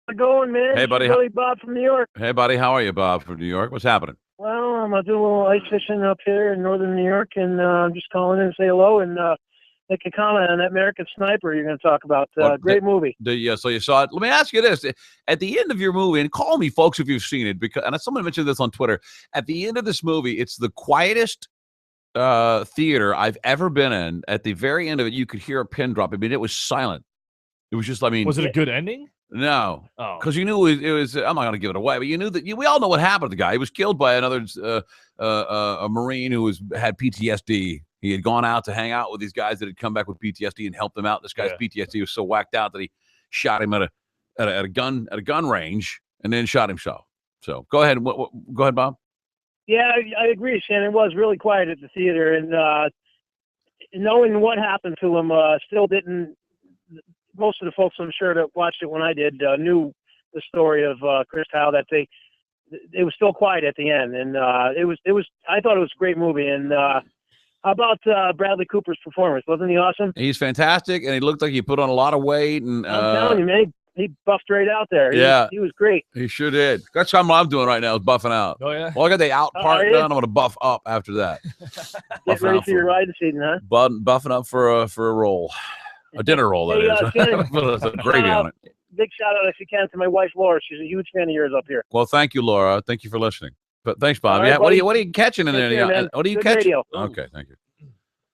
How's it going, man? Hey, buddy. Billy Bob from New York. Hey, buddy. How are you, Bob from New York? What's happening? Well, I'm doing a little ice fishing up here in northern New York, and I'm just calling in to say hello and make a comment on that American Sniper you're going to talk about. Great movie. So you saw it. Let me ask you this. At the end of your movie, and call me, folks, if you've seen it, because and someone mentioned this on Twitter. At the end of this movie, it's the quietest theater I've ever been in. At the very end of it, you could hear a pin drop. I mean, it was silent. It was just, was it a good ending? No, because you knew it was. I'm not going to give it away, but you knew that we all know what happened to the guy. He was killed by another a Marine who had PTSD. He had gone out to hang out with these guys that had come back with PTSD and helped them out. This guy's PTSD was so whacked out that he shot him at a gun range and then shot himself. So go ahead, go ahead, Bob. Yeah, I agree, Shannon. It was really quiet at the theater, and knowing what happened to him still didn't. Most of the folks, I'm sure, that watched it when I did knew the story of Chris Howe. That it was still quiet at the end, and it was. I thought it was a great movie. And how about Bradley Cooper's performance? Wasn't he awesome? He's fantastic, and he looked like he put on a lot of weight. And I'm telling you, man, he buffed right out there. He was great. He sure did. That's what I'm doing right now is buffing out. Oh yeah. Well, I got the out part done. I'm going to buff up after that. Get ready for your ride this evening, huh? Buffing up for a roll. A dinner roll, that is. With a gravy on it. Big shout out, if you can, to my wife, Laura. She's a huge fan of yours up here. Well, thank you, Laura. Thank you for listening. But thanks, Bob. Right, yeah, what are you catching in there? What are you Good catching? radio. Okay, thank you.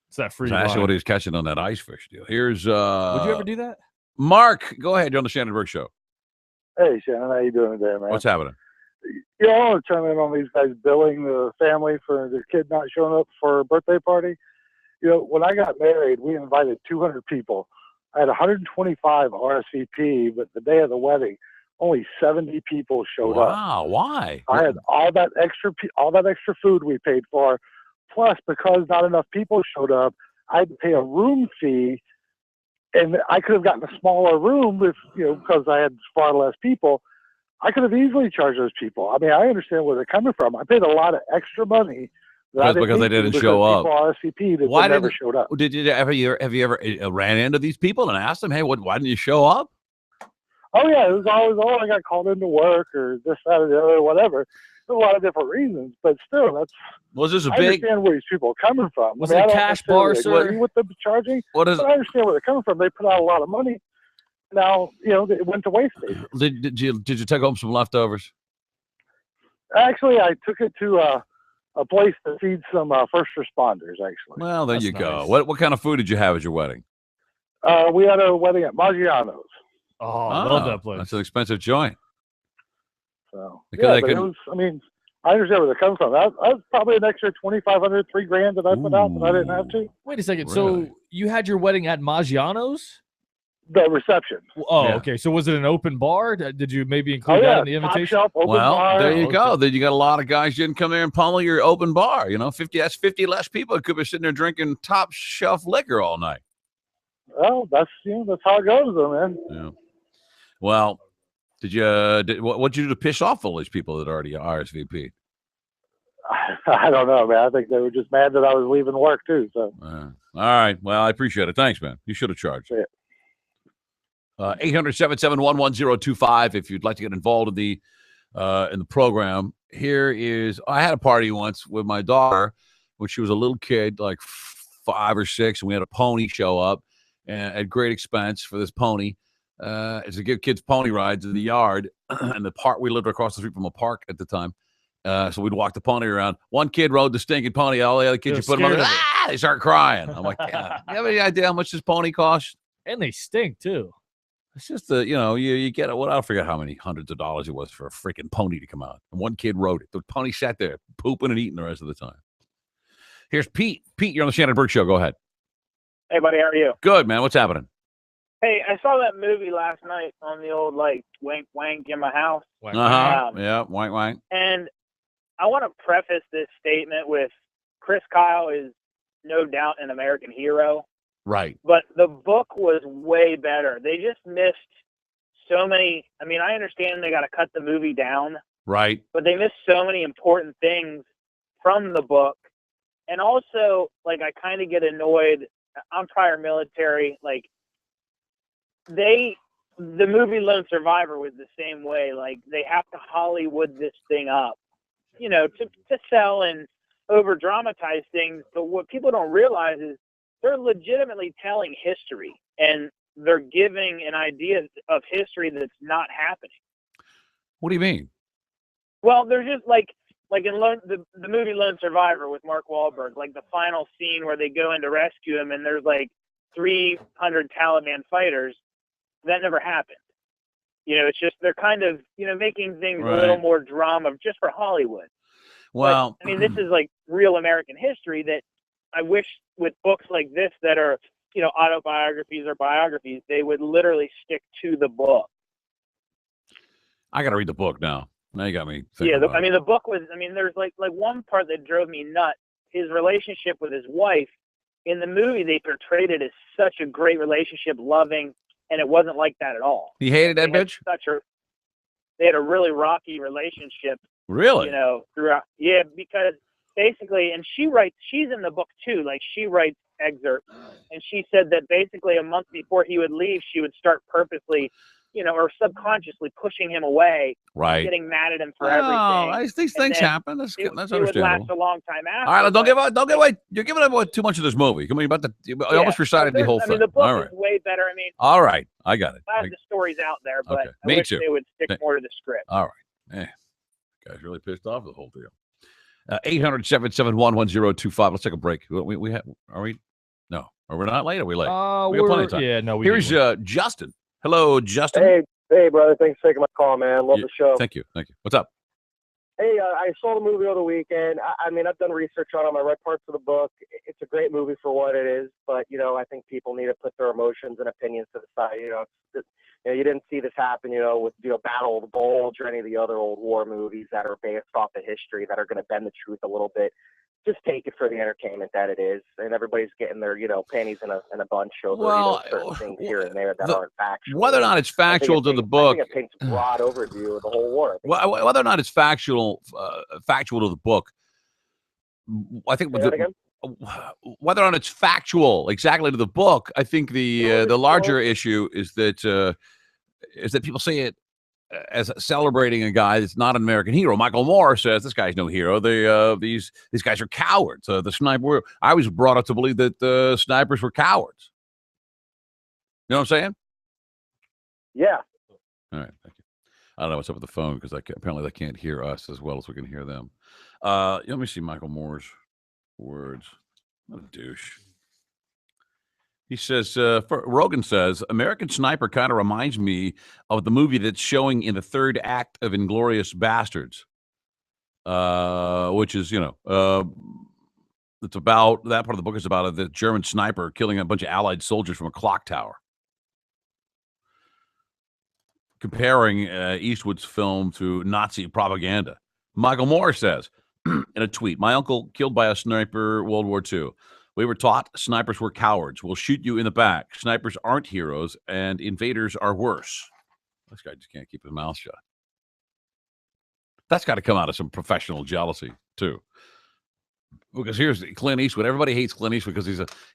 It's that free. That's actually what he's catching on that ice fish deal. Here's Would you ever do that? Mark, go ahead. You're on the Shannon Burke Show. Hey, Shannon, how you doing today, man? What's happening? I want to chime in on these guys billing the family for their kid not showing up for a birthday party. When I got married, we invited 200 people. I had 125 RSVP, but the day of the wedding, only 70 people showed up. Wow, why? I had all that extra food we paid for, plus because not enough people showed up, I had to pay a room fee, and I could have gotten a smaller room if because I had far less people. I could have easily charged those people. I mean, I understand where they're coming from. I paid a lot of extra money. Because they didn't show up. Why never showed up? Have you ever ran into these people and asked them, hey, why didn't you show up? Oh yeah, it was always, I got called into work or this, that, or the other, whatever. There's a lot of different reasons, but still, I understand where these people are coming from. Was it a cash bar, sir? What they're charging? I understand where they're coming from. They put out a lot of money. Now, it went to waste. Did you take home some leftovers? Actually, I took it to a place that feeds some first responders, actually. Well, there you go. What kind of food did you have at your wedding? We had a wedding at Maggiano's. Oh, I love that place. That's an expensive joint. So, but it was, I understand where they're coming from. That was probably an extra $2,500, $3,000 that I put out that I didn't have to. Wait a second. Really? So you had your wedding at Maggiano's? The reception. Oh, okay. So was it an open bar? Did you maybe include that in the invitation? Top shelf, open bar. There you go. Then you got a lot of guys didn't come there and pummel your open bar. 50 less people could be sitting there drinking top shelf liquor all night. Well, that's how it goes, though, man. Yeah. Well, what'd you do to piss off all these people that already RSVP? I don't know, man. I think they were just mad that I was leaving work too. So. All right. Well, I appreciate it. Thanks, man. You should have charged. Yeah. 800-771-1025 if you'd like to get involved in the program. Here is, I had a party once with my daughter when she was a little kid, like 5 or 6, and we had a pony show up at great expense for this pony. It's to give kids pony rides in the yard, and the park, we lived across the street from a park at the time. So we'd walk the pony around. One kid rode the stinking pony. All the other kids, you put them on, they start crying. I'm like, God, you have any idea how much this pony costs? And they stink too. It's just you get it. I forget how many hundreds of dollars it was for a freaking pony to come out. And one kid rode it. The pony sat there pooping and eating the rest of the time. Here's Pete. Pete, you're on the Shannon Burke Show. Go ahead. Hey, buddy, how are you? Good, man. What's happening? Hey, I saw that movie last night on the old wank wank in my house. Yeah, wank wank. And I want to preface this statement with Chris Kyle is no doubt an American hero. Right. But the book was way better. They just missed so many. I mean, I understand they got to cut the movie down. Right. But they missed so many important things from the book. And also, I kind of get annoyed. I'm prior military. They the movie Lone Survivor was the same way. Like, they have to Hollywood this thing up, to sell and over dramatize things. But what people don't realize is they're legitimately telling history, and they're giving an idea of history that's not happening. What do you mean? Well, they're just like in the movie Lone Survivor with Mark Wahlberg, like the final scene where they go in to rescue him, and there's like 300 Taliban fighters. That never happened. It's just they're kind of, making things a little more drama just for Hollywood. Well, but, I mean, this is like real American history that I wish with books like this that are, autobiographies or biographies, they would literally stick to the book. I got to read the book now. Now you got me thinking. Yeah, the book was, there's like one part that drove me nuts. His relationship with his wife. In the movie, they portrayed it as such a great relationship, loving, and it wasn't like that at all. He hated that bitch? They had a really rocky relationship. Really? Throughout. Yeah, because basically, and she's in the book too, like she writes excerpts, and she said that basically a month before he would leave, she would start purposely, or subconsciously pushing him away, right? Getting mad at him for everything. These things happen. That's understandable. It would last a long time after. All right, don't give away. You're giving away too much of this movie. You almost recited the whole thing. The book is way better. All right, I got it. Glad the story's out there, but okay. I wish they would stick more to the script. All right. Guy's really pissed off with the whole deal. 800-771-1025. Let's take a break. We have. Are we? No. Are we not late? Are we late? We got plenty of time. Yeah, no. Here's Justin. Hello, Justin. Hey, brother. Thanks for taking my call, man. Love the show. Thank you. What's up? Hey, I saw the movie over the weekend. I've done research on it. I read parts of the book. It's a great movie for what it is, but I think people need to put their emotions and opinions to the side. You didn't see this happen, with Battle of the Bulge or any of the other old war movies that are based off of history that are going to bend the truth a little bit. Just take it for the entertainment that it is, and everybody's getting their panties in a bunch over certain things here and there that aren't factual. Whether or not it's factual to the book, I think it paints a broad overview of the whole war. Whether or not it's factual to the book, I think whether or not it's factual exactly to the book, I think the larger issue is that people say it as celebrating a guy that's not an American hero. Michael Moore says this guy's no hero. These guys are cowards. The sniper. I was brought up to believe that the snipers were cowards. You know what I'm saying? Yeah. All right. Thank you. I don't know what's up with the phone because apparently they can't hear us as well as we can hear them. Let me see Michael Moore's words. What a douche. He says, Rogan says, American Sniper kind of reminds me of the movie that's showing in the third act of Inglourious Bastards, which is, it's about, that part of the book is about the German sniper killing a bunch of Allied soldiers from a clock tower. Comparing Eastwood's film to Nazi propaganda. Michael Moore says in a tweet, my uncle killed by a sniper World War II. We were taught snipers were cowards. We'll shoot you in the back. Snipers aren't heroes, and invaders are worse. This guy just can't keep his mouth shut. That's got to come out of some professional jealousy, too. Because here's Clint Eastwood. Everybody hates Clint Eastwood because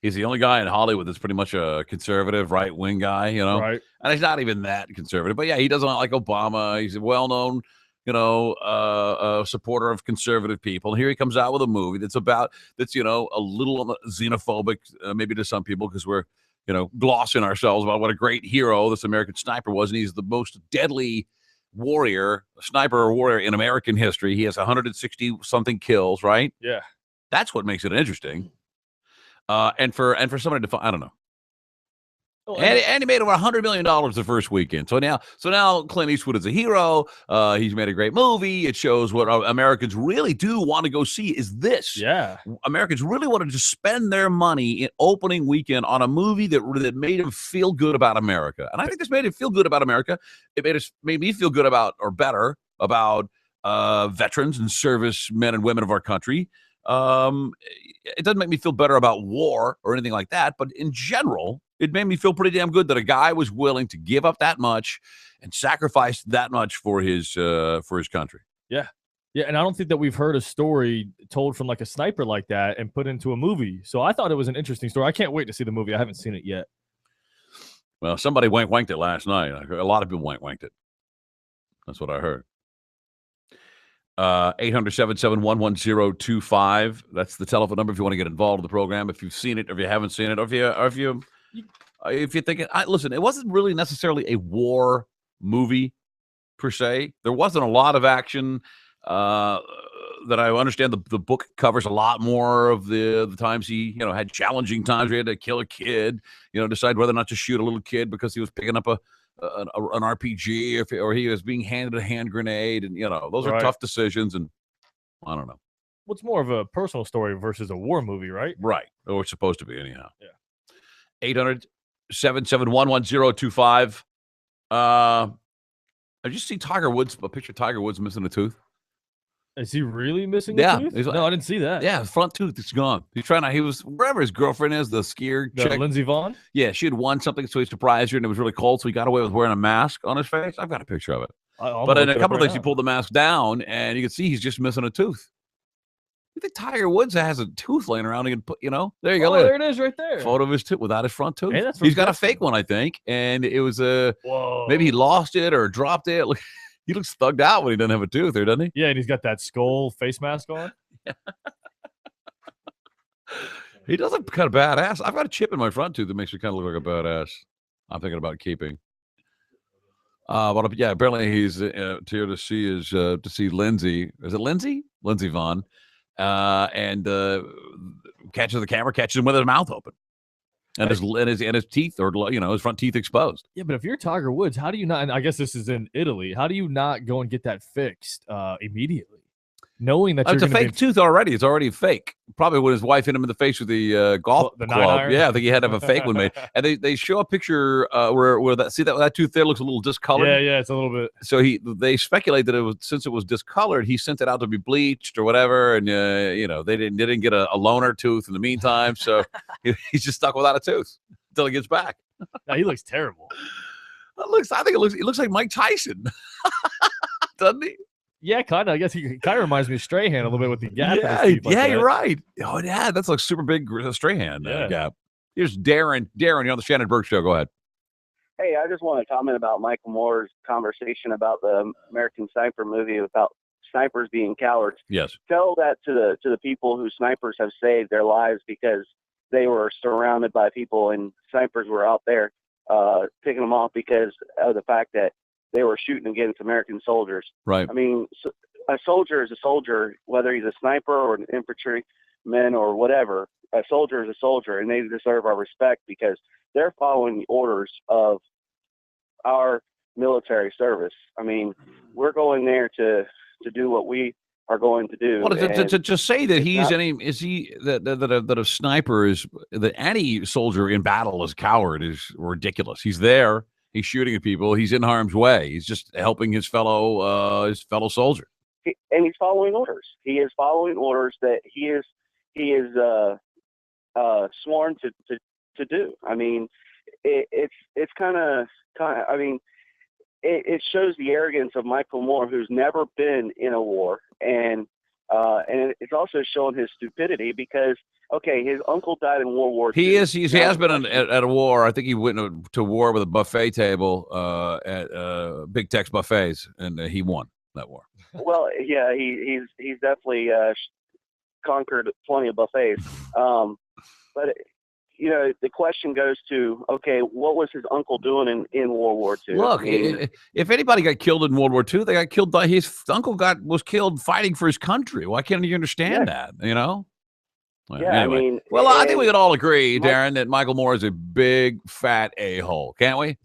he's the only guy in Hollywood that's pretty much a conservative, right-wing guy, Right. And he's not even that conservative. But, yeah, he doesn't like Obama. He's a well-known a supporter of conservative people. And here he comes out with a movie that's a little xenophobic, maybe to some people, because we're, glossing ourselves about what a great hero this American sniper was. And he's the most deadly sniper or warrior in American history. He has 160 something kills, right? Yeah. That's what makes it interesting. And for somebody to, I don't know. And he made over $100 million the first weekend. So now Clint Eastwood is a hero. He's made a great movie. It shows what Americans really do want to go see is this. Yeah. Americans really wanted to spend their money in opening weekend on a movie that made them feel good about America. And I think this made him feel good about America. It made me feel good about, or better, about veterans and service men and women of our country. It doesn't make me feel better about war or anything like that, but in general, it made me feel pretty damn good that a guy was willing to give up that much and sacrifice that much for his country. Yeah. Yeah, and I don't think that we've heard a story told from like a sniper like that and put into a movie. So I thought it was an interesting story. I can't wait to see the movie. I haven't seen it yet. Well, somebody wanked it last night. A lot of people wanked it. That's what I heard. 800-771-1025. That's the telephone number if you want to get involved in the program. If you've seen it, or if you haven't seen it, or if you think it. Listen, it wasn't really necessarily a war movie per se. There wasn't a lot of action. That I understand the book covers a lot more of the times he had challenging times where he had to kill a kid, decide whether or not to shoot a little kid because he was picking up an RPG or he was being handed a hand grenade, and those are tough decisions, and I don't know. What's more of a personal story versus a war movie, right? Right. Or it's supposed to be anyhow. Yeah. 800-771-1025. Did you see Tiger Woods? A picture of Tiger Woods missing a tooth. Is he really missing a tooth? No, I didn't see that. Yeah, his front tooth is gone. He was wherever his girlfriend is, the skier chick. Lindsey Vonn? Yeah, she had won something, so he surprised her, and it was really cold, so he got away with wearing a mask on his face. I've got a picture of it. But in a couple of things, he pulled the mask down, and you can see he's just missing a tooth. You think Tiger Woods has a tooth laying around? He can put, there you go. There it is right there. Photo of his tooth without his front tooth. Hey, he's got a fake one, I think, and it was maybe he lost it or dropped it. He looks thugged out when he doesn't have a tooth there, doesn't he? Yeah, and he's got that skull face mask on. He does look kind of badass. I've got a chip in my front tooth that makes me kind of look like a badass. I'm thinking about keeping. But yeah, apparently he's here to see Lindsey. Is it Lindsey? Lindsey Vonn. And catches the camera, catches him with his mouth open. And his teeth, or his front teeth exposed. Yeah, but if you're Tiger Woods, how do you not? And I guess this is in Italy. How do you not go and get that fixed immediately, knowing that it's a fake tooth already? It's already fake. Probably when his wife hit him in the face with the golf club. Yeah, I think he had to have a fake one made. And they show a picture where that tooth there looks a little discolored. Yeah, it's a little bit. So they speculate that since it was discolored, he sent it out to be bleached or whatever, and they didn't get a loaner tooth in the meantime, so he's just stuck without a tooth until he gets back. No, he looks terrible. He looks like Mike Tyson, doesn't he? Yeah, kind of. I guess he kind of reminds me of Strahan a little bit with the gap. You're right. Oh, yeah, that's like super big Strahan gap. Here's Darren. Darren, you're on the Shannon Burke Show. Go ahead. Hey, I just want to comment about Michael Moore's conversation about the American Sniper movie about snipers being cowards. Yes. Tell that to the people who snipers have saved their lives because they were surrounded by people and snipers were out there picking them off because of the fact that they were shooting against American soldiers. Right. I mean, a soldier is a soldier, whether he's a sniper or an infantryman or whatever. A soldier is a soldier, and they deserve our respect because they're following the orders of our military service. I mean, we're going there to do what we are going to do. Well, to say that that a sniper is that any soldier in battle is a coward is ridiculous. He's there. He's shooting at people. He's in harm's way. He's just helping his fellow soldier. And he's following orders. He is following orders that he is sworn to do. I mean, it's kind of. I mean, it shows the arrogance of Michael Moore, who's never been in a war, and it's also showing his stupidity because. Okay, his uncle died in World War II. He has been at a war. I think he went to war with a buffet table at Big Tex buffets, and he won that war. Well, yeah, he's definitely conquered plenty of buffets. But the question goes to, okay, what was his uncle doing in World War II? Look, if anybody got killed in World War II, they got killed. His uncle was killed fighting for his country. Why can't you understand that? Well, yeah, anyway. I mean, I think we can all agree, Darren, that Michael Moore is a big, fat a-hole, can't we?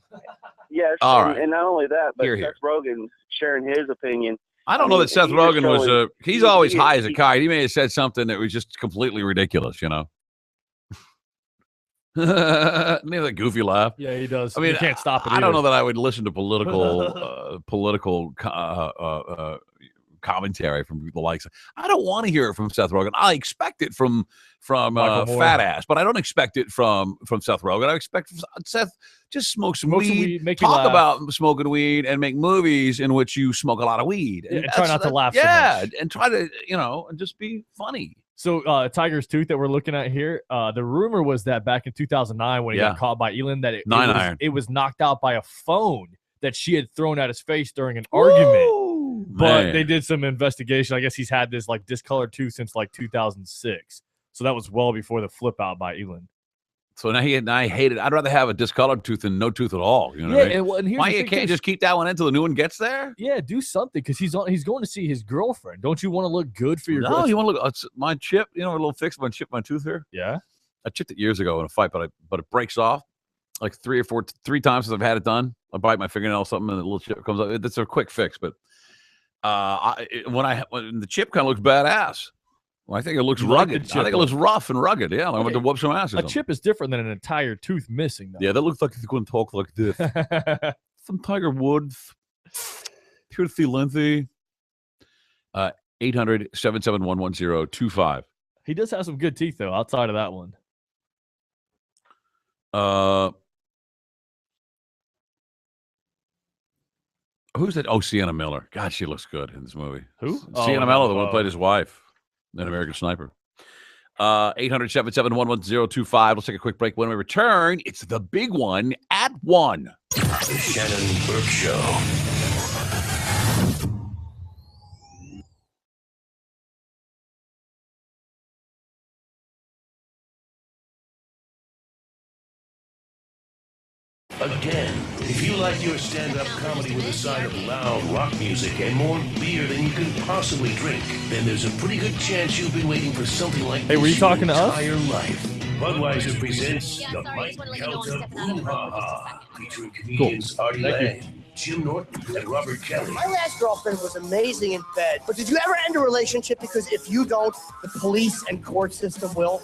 Yes, all right. And not only that, but Here. Seth Rogen sharing his opinion. I don't know that Seth Rogen was he's always high as a kite. He may have said something that was just completely ridiculous, Maybe that goofy laugh. Yeah, he does. I mean, you can't stop it. I don't know that I would listen to political commentary from the likes. I don't want to hear it from Seth Rogen. I expect it from fat ass, but I don't expect it from Seth Rogen. I expect Seth just smoke some weed, talk about smoking weed, and make movies in which you smoke a lot of weed, and try not to laugh. Yeah, so much. and try to and just be funny. So Tiger's tooth that we're looking at here, the rumor was that back in 2009 when he got caught by Elin, that it was knocked out by a phone that she had thrown at his face during an argument. But they did some investigation. I guess he's had this like discolored tooth since like 2006. So that was well before the flip out by Elin. So now I hate it. I'd rather have a discolored tooth than no tooth at all. You know what I mean? And why you can't just keep that one until the new one gets there? Yeah, do something because he's going to see his girlfriend. Don't you want to look good for your girlfriend? No, you want to look. My chip, a little fix. My tooth here. Yeah, I chipped it years ago in a fight, but it breaks off like three times since I've had it done. I bite my fingernail or something, and the little chip comes up. It's a quick fix, but when the chip kind of looks badass. Well, I think it looks rugged. I think it looks rough and rugged. Yeah, I want to whoop some ass. A chip is different than an entire tooth missing, though. Yeah, that looks like he's going to talk like this. Some Tiger Woods. Toothy Lengthy. 800-771-1025. He does have some good teeth, though, outside of that one. Who's that? Oh, Sienna Miller. God, she looks good in this movie. Who? Sienna Miller, the one who played his wife in American Sniper. 800-771-1025. Let's take a quick break. When we return, it's the big one at 1. The Shannon Burke Show. Again, if you like your stand-up comedy with a side of loud rock music and more beer than you can possibly drink, then there's a pretty good chance you've been waiting for something like this were you talking to us? your entire life. Budweiser presents the Mike Calta Boom Ha Ha, featuring comedians Artie Lang, Jim Norton, and Robert Kelly. My last girlfriend was amazing in bed, but did you ever end a relationship because if you don't, the police and court system will?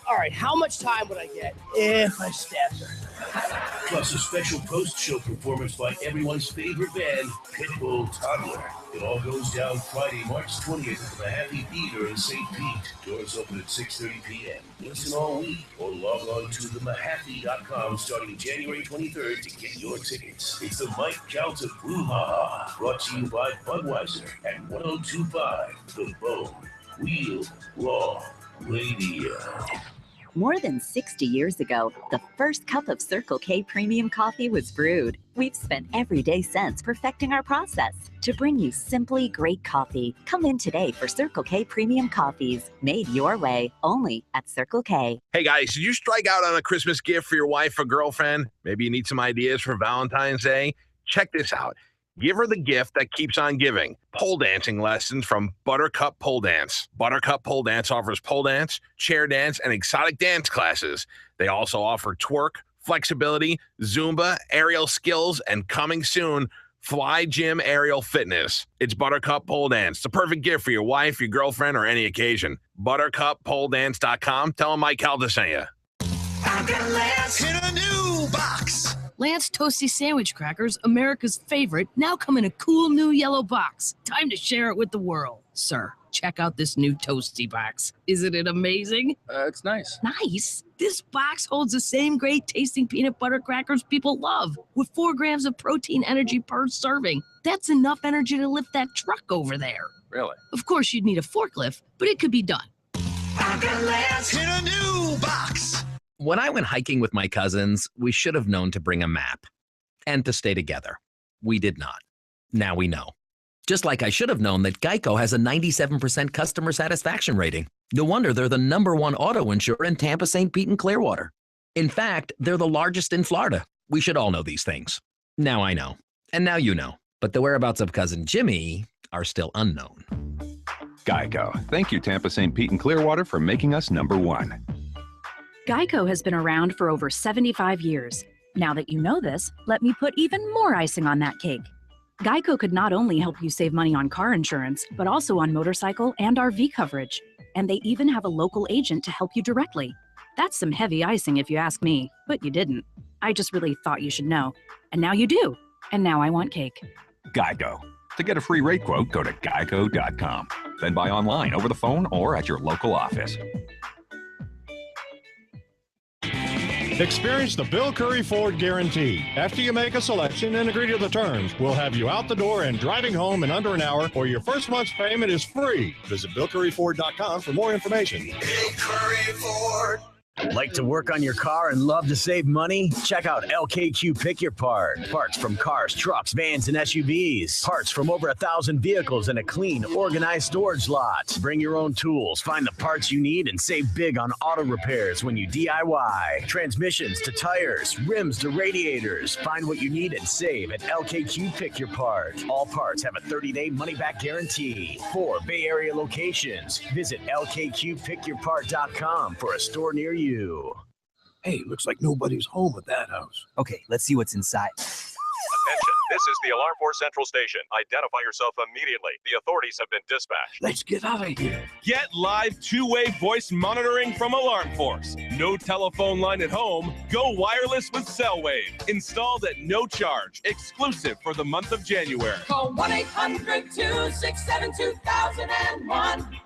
All right, how much time would I get if I stabbed her? Plus a special post-show performance by everyone's favorite band, Pitbull Toddler. It all goes down Friday, March 20th at the Mahaffey Theater in St. Pete. Doors open at 6:30 p.m. Listen all week or log on to themahaffey.com starting January 23rd to get your tickets. It's the Mike Calta Boom Ha Ha, brought to you by Budweiser at 1025 The Bone. Wheel Law Radio. More than 60 years ago, the first cup of Circle K premium coffee was brewed. We've spent every day since perfecting our process to bring you simply great coffee. Come in today for Circle K premium coffees, made your way, only at Circle K. Hey guys, did you strike out on a Christmas gift for your wife or girlfriend? Maybe you need some ideas for Valentine's Day? Check this out. Give her the gift that keeps on giving. Pole dancing lessons from Buttercup Pole Dance. Buttercup Pole Dance offers pole dance, chair dance, and exotic dance classes. They also offer twerk, flexibility, Zumba, aerial skills, and coming soon, Fly Gym Aerial Fitness. It's Buttercup Pole Dance, the perfect gift for your wife, your girlfriend, or any occasion. ButtercupPoleDance.com. Tell them Mike Calda sent you. I've got Lance in a new box. Lance Toasty Sandwich Crackers, America's favorite, now come in a cool new yellow box. Time to share it with the world. Sir, check out this new Toasty box. Isn't it amazing? It's nice. Nice? This box holds the same great tasting peanut butter crackers people love, with 4 grams of protein energy per serving. That's enough energy to lift that truck over there. Really? Of course, you'd need a forklift, but it could be done. I've got Lance in a new box. When I went hiking with my cousins, we should have known to bring a map and to stay together. We did not. Now we know. Just like I should have known that Geico has a 97% customer satisfaction rating. No wonder they're the #1 auto insurer in Tampa, St. Pete, and Clearwater. In fact, they're the largest in Florida. We should all know these things. Now I know. And now you know. But the whereabouts of Cousin Jimmy are still unknown. Geico. Thank you, Tampa, St. Pete, and Clearwater, for making us #1. Geico has been around for over 75 years. Now that you know this, let me put even more icing on that cake. Geico could not only help you save money on car insurance, but also on motorcycle and RV coverage. And they even have a local agent to help you directly. That's some heavy icing if you ask me, but you didn't. I just really thought you should know. And now you do. And now I want cake. Geico. To get a free rate quote, go to geico.com. Then buy online, over the phone, or at your local office. Experience the Bill Curry Ford Guarantee. After you make a selection and agree to the terms, we'll have you out the door and driving home in under an hour, or your first month's payment is free. Visit BillCurryFord.com for more information. Bill Curry Ford. Like to work on your car and love to save money? Check out LKQ Pick Your Part. Parts from cars, trucks, vans, and SUVs. Parts from over 1,000 vehicles in a clean, organized storage lot. Bring your own tools, find the parts you need, and save big on auto repairs when you DIY. Transmissions to tires, rims to radiators. Find what you need and save at LKQ Pick Your Part. All parts have a 30-day money-back guarantee. 4 Bay Area locations. Visit LKQPickYourPart.com for a store near you. Hey, looks like nobody's home at that house. Okay, let's see what's inside. Attention, this is the Alarm Force Central Station. Identify yourself immediately. The authorities have been dispatched. Let's get out of here. Get live two-way voice monitoring from Alarm Force. No telephone line at home. Go wireless with CellWave. Installed at no charge. Exclusive for the month of January. Call 1-800-267-2001.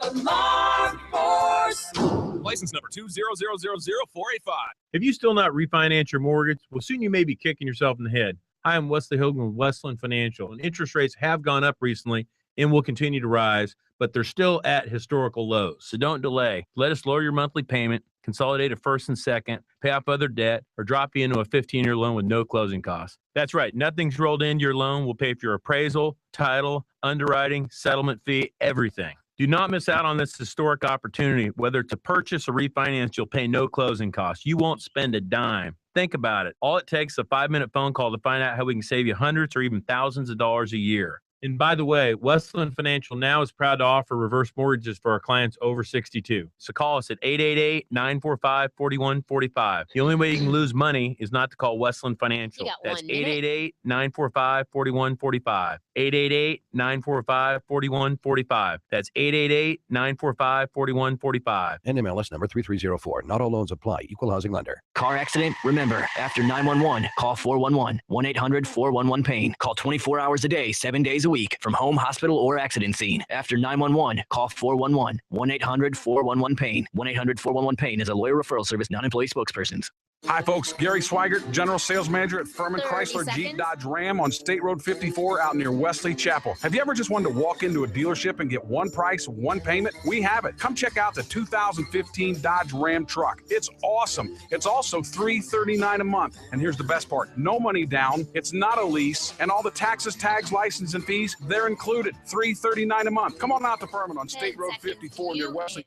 Alarm Force. License number 2000485. Have you still not refinanced your mortgage? Well, soon you may be kicking yourself in the head. Hi, I'm Wesley Hogan with Westland Financial, and interest rates have gone up recently and will continue to rise, but they're still at historical lows. So don't delay. Let us lower your monthly payment, consolidate a first and second, pay off other debt, or drop you into a 15-year loan with no closing costs. That's right. Nothing's rolled into your loan. We'll pay for your appraisal, title, underwriting, settlement fee, everything. Do not miss out on this historic opportunity. Whether to purchase or refinance, you'll pay no closing costs. You won't spend a dime. Think about it. All it takes is a 5-minute phone call to find out how we can save you hundreds or even thousands of dollars a year. And by the way, Westland Financial now is proud to offer reverse mortgages for our clients over 62. So call us at 888-945-4145. The only way you can lose money is not to call Westland Financial. That's 888-945-4145. 888-945-4145. That's 888-945-4145. NMLS number 3304. Not all loans apply. Equal housing lender. Car accident? Remember, after 911, call 411. 1-800-411-PAIN. Call 24 hours a day, 7 days a week from home, hospital, or accident scene. After 911, call 411. 1-800-411-PAIN. 1-800-411-PAIN is a lawyer referral service, non-employee spokespersons. Hi, folks. Gary Swigert, General Sales Manager at Furman Chrysler Jeep Dodge Ram on State Road 54 out near Wesley Chapel. Have you ever just wanted to walk into a dealership and get one price, one payment? We have it. Come check out the 2015 Dodge Ram truck. It's awesome. It's also $339 a month. And here's the best part. No money down. It's not a lease. And all the taxes, tags, license, and fees, they're included. $339 a month. Come on out to Furman on State Road 54 near Wesley.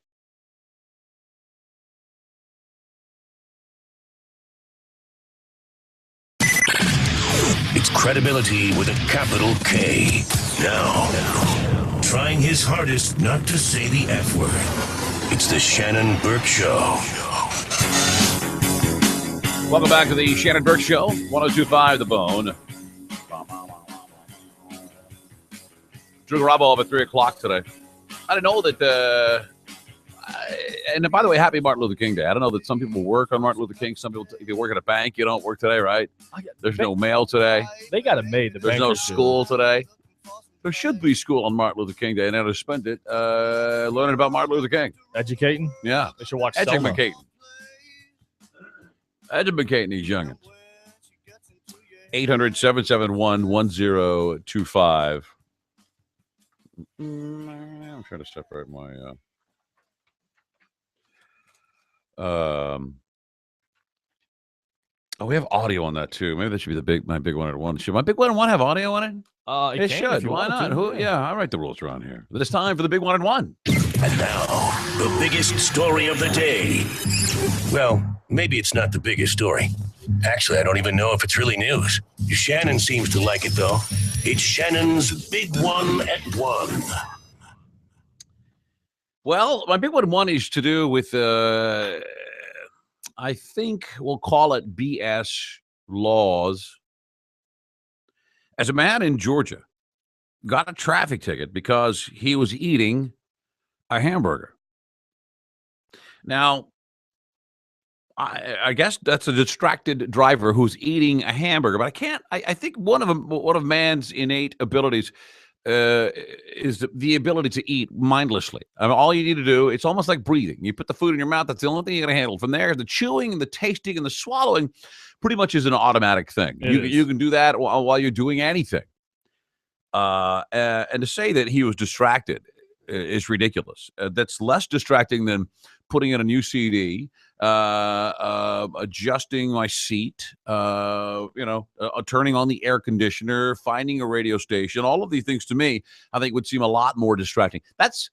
It's credibility with a capital K. Now, trying his hardest not to say the F word. It's the Shannon Burke Show. Welcome back to the Shannon Burke Show. 1025 The Bone. Drew Garabo at 3 o'clock today. I didn't know that and by the way, happy Martin Luther King Day. I don't know that some people work on Martin Luther King. Some people, if you work at a bank, you don't work today, right? There's no mail today. They got it made. There's no school today. There should be school on Martin Luther King Day, and to spend it learning about Martin Luther King. Educating? Yeah. They should watch Selma. Educating these youngins. 800-771-1025. I'm trying to separate my... we have audio on that too. Maybe that should be my big one at one. Should my big one at one have audio on it? It should. Why not? I write the rules around here. But it's time for the big one at one. And now, the biggest story of the day. Well, maybe it's not the biggest story. Actually, I don't even know if it's really news. Shannon seems to like it though. It's Shannon's big one at one. Well, my big one is to do with, I think we'll call it BS laws. As a man in Georgia got a traffic ticket because he was eating a hamburger. Now, I guess that's a distracted driver who's eating a hamburger, but I think one of man's innate abilities is the ability to eat mindlessly. I mean, all you need to do, it's almost like breathing. You put the food in your mouth, that's the only thing you're going to handle. From there, the chewing and the tasting and the swallowing pretty much is an automatic thing. You can do that while you're doing anything. And to say that he was distracted is ridiculous. That's less distracting than putting in a new CD, adjusting my seat, turning on the air conditioner, finding a radio station. All of these things to me, I think would seem a lot more distracting. That's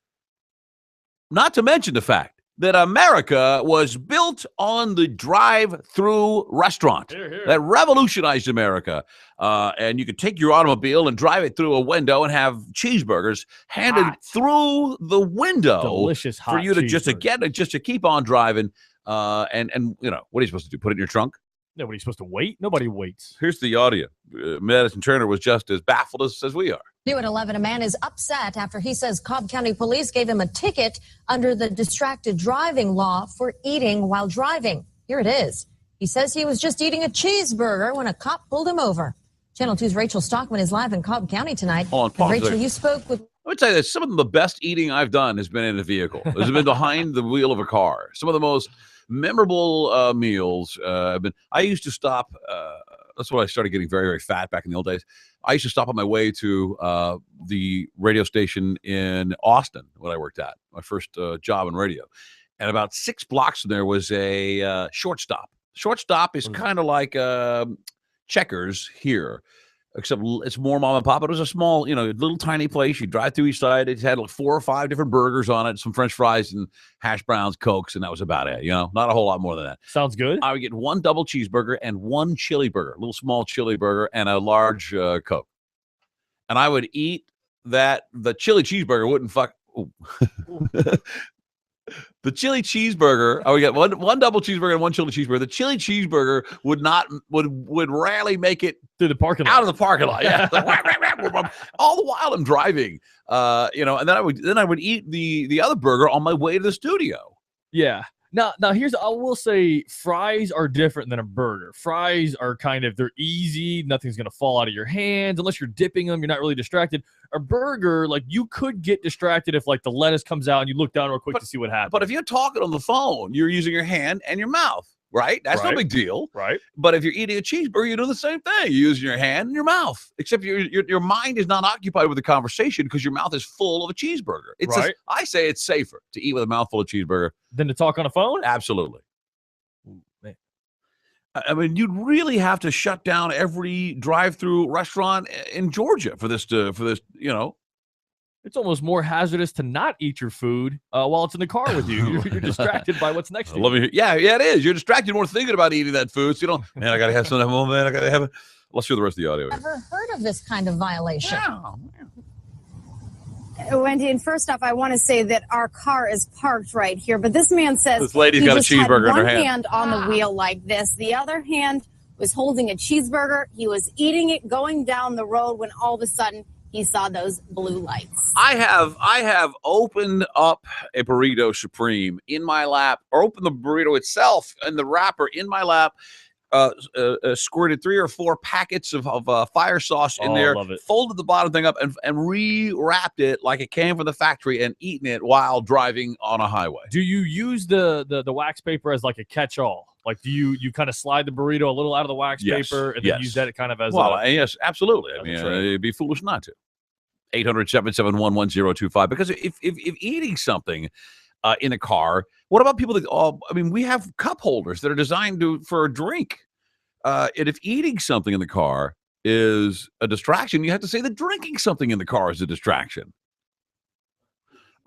not to mention the fact that America was built on the drive-through restaurant. That revolutionized America. And you could take your automobile and drive it through a window and have cheeseburgers handed through the window. Delicious hot for you to just to keep on driving. And what are you supposed to do? Put it in your trunk? No, what are you supposed to wait? Nobody waits. Here's the audio. Madison Turner was just as baffled as we are. New at 11, a man is upset after he says Cobb County police gave him a ticket under the distracted driving law for eating while driving. Here it is. He says he was just eating a cheeseburger when a cop pulled him over. Channel 2's Rachel Stockman is live in Cobb County tonight. Hold on, Rachel, you spoke with... I would say that some of the best eating I've done has been in a vehicle. Has been behind the wheel of a car. Some of the most memorable meals have been. I used to stop. That's when I started getting very, very fat back in the old days. I used to stop on my way to the radio station in Austin when I worked at my first job in radio. And about 6 blocks from there was a shortstop. Shortstop is kind of like Checkers here, except it's more mom and pop. It was a small, little tiny place. You drive through each side. It had like 4 or 5 different burgers on it, some French fries and hash browns, Cokes, and that was about it. Not a whole lot more than that. Sounds good. I would get 1 double cheeseburger and 1 chili burger, a little small chili burger, and a large Coke. And I would eat that. The chili cheeseburger wouldn't fuck. The chili cheeseburger, I would get one double cheeseburger and 1 chili cheeseburger. The chili cheeseburger would rarely make it through the parking lot. Out of the parking lot, yeah. All the while I'm driving, and then I would eat the other burger on my way to the studio. Yeah. Now I will say fries are different than a burger. Fries are they're easy. Nothing's going to fall out of your hands unless you're dipping them. You're not really distracted. A burger, you could get distracted if the lettuce comes out and you look down real quick to see what happens. But if you're talking on the phone, you're using your hand and your mouth, right? That's no big deal. Right. But if you're eating a cheeseburger, you're doing the same thing. You're using your hand and your mouth, except your mind is not occupied with the conversation because your mouth is full of a cheeseburger. I say it's safer to eat with a mouthful of cheeseburger than to talk on a phone? Absolutely. I mean, you'd really have to shut down every drive-through restaurant in Georgia for this. It's almost more hazardous to not eat your food while it's in the car with you. You're distracted by what's next to you. Yeah, it is. You're distracted more thinking about eating that food. So man, I got to have some of that moment. I got to have it. Let's hear the rest of the audio. Never heard of this kind of violation. Wendy, and first off, I want to say that our car is parked right here, but this man says this lady's got a cheeseburger in her hand. One hand on the wheel like this. The other hand was holding a cheeseburger. He was eating it going down the road when all of a sudden he saw those blue lights. I have opened up a burrito supreme in my lap, or opened the burrito itself and the wrapper in my lap, squirted 3 or 4 packets of fire sauce in there, folded the bottom thing up and re-wrapped it like it came from the factory and eaten it while driving on a highway. Do you use the wax paper as like a catch-all? Do you kind of slide the burrito a little out of the wax paper and then use that kind of as yes, absolutely. I mean, it'd be foolish not to. 800-771-1025. Because if eating something in a car, what about people that, we have cup holders that are designed for a drink. And if eating something in the car is a distraction, you have to say that drinking something in the car is a distraction.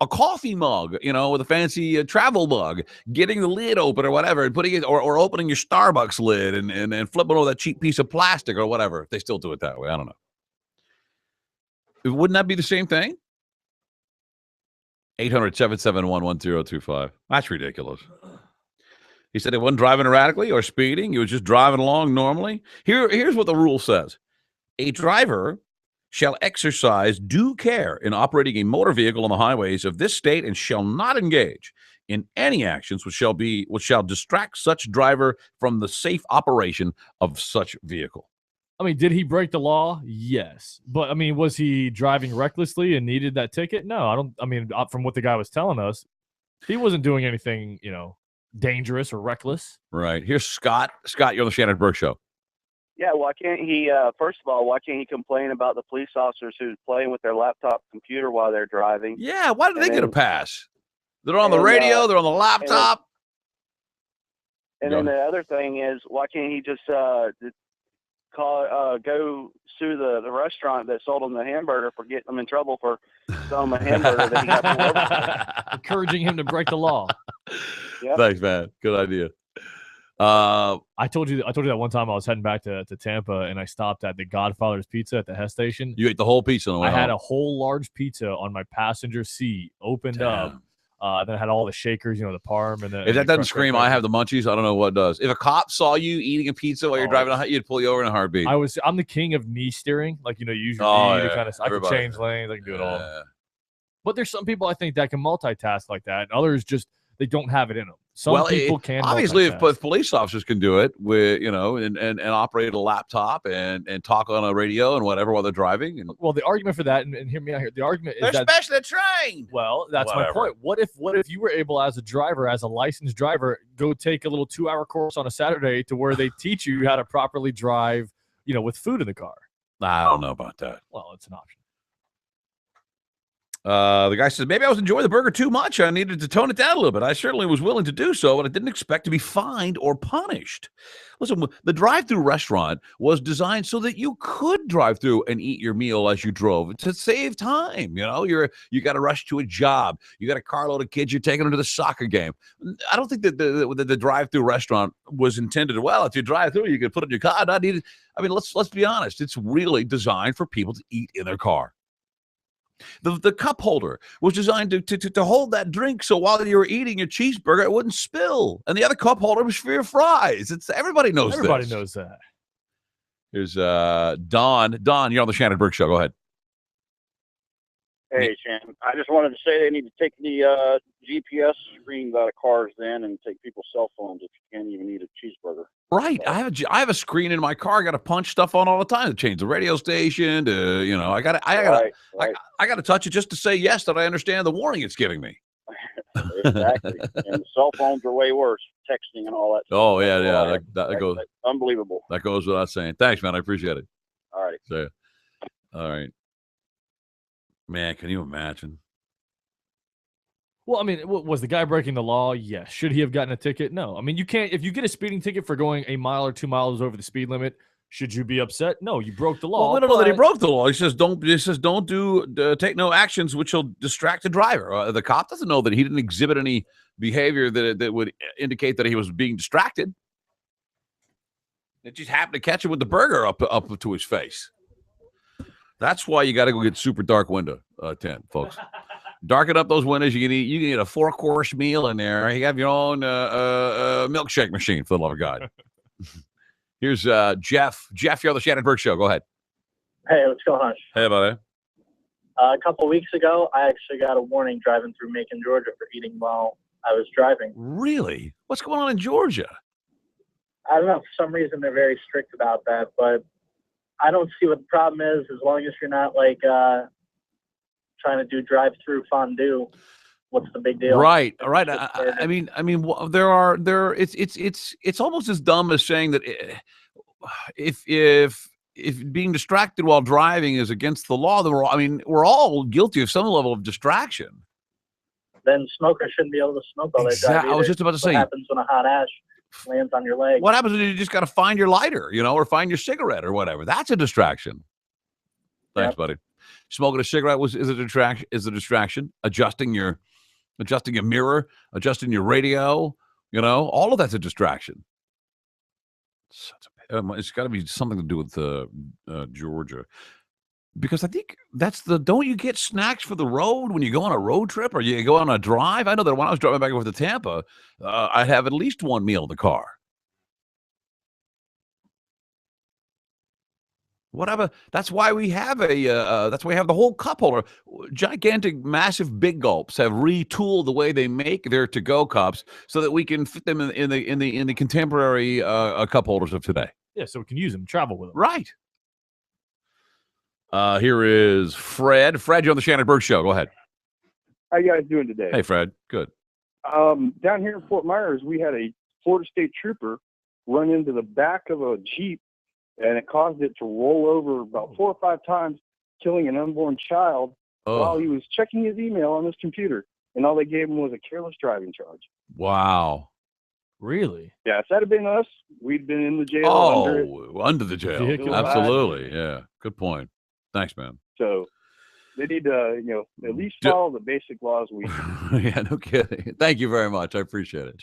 A coffee mug, with a fancy travel mug, getting the lid open or whatever, and putting it, or opening your Starbucks lid and flipping over that cheap piece of plastic or whatever. If they still do it that way, I don't know. Wouldn't that be the same thing? 800-771-1025. That's ridiculous. He said he wasn't driving erratically or speeding. He was just driving along normally. Here's what the rule says. A driver shall exercise due care in operating a motor vehicle on the highways of this state and shall not engage in any actions which shall distract such driver from the safe operation of such vehicle. I mean, did he break the law? Yes. But, I mean, was he driving recklessly and needed that ticket? No, I don't. I mean, from what the guy was telling us, he wasn't doing anything, dangerous or reckless. Right. Here's Scott. Scott, you're on the Shannon Burke Show. Yeah, why can't he, first of all, why can't he complain about the police officers who's playing with their laptop computer while they're driving? Yeah, why do they get a pass? They're on the radio, they're on the laptop. And then the other thing is, why can't he just go sue the restaurant that sold him the hamburger for getting them in trouble for selling a hamburger that he got pulled over? Encouraging him to break the law. Yep. Thanks, man. Good idea. I told you that one time I was heading back to Tampa and I stopped at the Godfather's Pizza at the Hess station. You ate the whole pizza on the way I had home. a whole large pizza on my passenger seat, opened up. Then I had all the shakers, the parm. And if that doesn't scream, I have the munchies, I don't know what does. If a cop saw you eating a pizza while you're driving, he'd pull you over in a heartbeat. I'm the king of knee steering. Like, you use your knee to kind of, I can change lanes, I can do it all. But there's some people I think that can multitask like that, and others just, they don't have it in them. Some people can. Obviously, if police officers can do it with, and operate a laptop and talk on a radio and whatever while they're driving. Well, the argument for that, and hear me out here, the argument is they're specially trained. Well, that's my point. What if you were able, as a driver, as a licensed driver, go take a little 2-hour course on a Saturday to where they teach you how to properly drive, with food in the car? I don't know about that. Well, it's an option. The guy says, maybe I was enjoying the burger too much. I needed to tone it down a little bit. I certainly was willing to do so, but I didn't expect to be fined or punished. Listen, the drive-through restaurant was designed so that you could drive through and eat your meal as you drove to save time. You got to rush to a job. You got a carload of kids. You're taking them to the soccer game. I don't think that the drive-through restaurant was intended. Well, if you drive through, you can put it in your car. Let's be honest. It's really designed for people to eat in their car. The cup holder was designed to hold that drink so while you were eating your cheeseburger, it wouldn't spill. And the other cup holder was for your fries. Everybody knows Everybody this. knows that. Here's Don. Don, you're on the Shannon Burke Show. Go ahead. Hey, Shannon. I just wanted to say they need to take the GPS screens out of cars then and take people's cell phones if you can't even eat a cheeseburger. Right. I have a screen in my car. I got to punch stuff on all the time to change the radio station. I got to touch it just to say yes that I understand the warning it's giving me. Exactly. And the cell phones are way worse, texting and all that. Oh yeah. That goes unbelievable. That goes without saying. Thanks, man. I appreciate it. All right. So, all right. Man, can you imagine? Well, I mean, was the guy breaking the law? Yes. Should he have gotten a ticket? No. I mean, you can't. If you get a speeding ticket for going a mile or 2 miles over the speed limit, should you be upset? No, you broke the law. Well, we don't know that he broke the law. He says take no actions which will distract the driver. The cop doesn't know that he didn't exhibit any behavior that would indicate that he was being distracted. It just happened to catch him with the burger up to his face. That's why you got to go get super dark window tent, folks. Darken up those windows. You can eat a 4-course meal in there. You have your own milkshake machine, for the love of God. Here's Jeff. Jeff, you're on the Shannon Burke Show. Go ahead. Hey, what's going on? Hey, buddy. A couple of weeks ago, I actually got a warning driving through Macon, Georgia for eating while I was driving. Really? What's going on in Georgia? I don't know. For some reason, they're very strict about that, but I don't see what the problem is as long as you're not trying to do drive-through fondue. What's the big deal? Right. I mean, it's almost as dumb as saying that if being distracted while driving is against the law, then we're all guilty of some level of distraction. Then smokers shouldn't be able to smoke while they drive. I was just about to say. What happens when a hot ash lands on your leg? What happens when you just got to find your lighter, or find your cigarette or whatever? That's a distraction. Thanks, buddy. Smoking a cigarette is a distraction. Adjusting your mirror, adjusting your radio, all of that's a distraction. It's got to be something to do with Georgia, because I think don't you get snacks for the road when you go on a road trip or you go on a drive? I know that when I was driving back and forth to Tampa, I'd have at least one meal in the car. Whatever. That's why we have the whole cup holder. Gigantic, massive, big gulps have retooled the way they make their to-go cups so that we can fit them in the contemporary cup holders of today. Yeah, so we can use them, travel with them. Right. Here is Fred. Fred, you're on the Shannon Burke Show. Go ahead. How you guys doing today? Hey, Fred. Good. Down here in Fort Myers, we had a Florida State Trooper run into the back of a Jeep, and it caused it to roll over about 4 or 5 times, killing an unborn child while he was checking his email on his computer. And all they gave him was a careless driving charge. Wow. Really? Yeah, if that had been us, we'd been in the jail. Under the jail. Vehicle Absolutely. Yeah. Good point. Thanks, man. So they need to, at least follow the basic laws we Yeah, no kidding. Thank you very much. I appreciate it.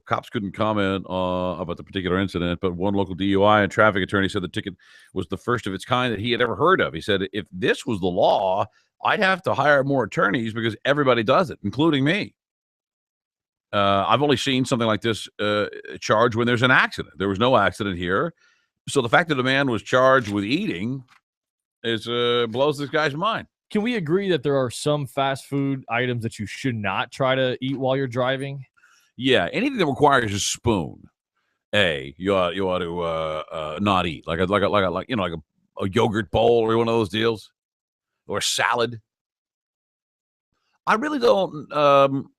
Cops couldn't comment about the particular incident, but one local DUI and traffic attorney said the ticket was the first of its kind that he had ever heard of. He said, if this was the law, I'd have to hire more attorneys because everybody does it, including me. I've only seen something like this charged when there's an accident. There was no accident here. So the fact that the man was charged with eating is blows this guy's mind. Can we agree that there are some fast food items that you should not try to eat while you're driving? Yeah, anything that requires a spoon, you ought to not eat like a yogurt bowl or one of those deals, or a salad. I really don't.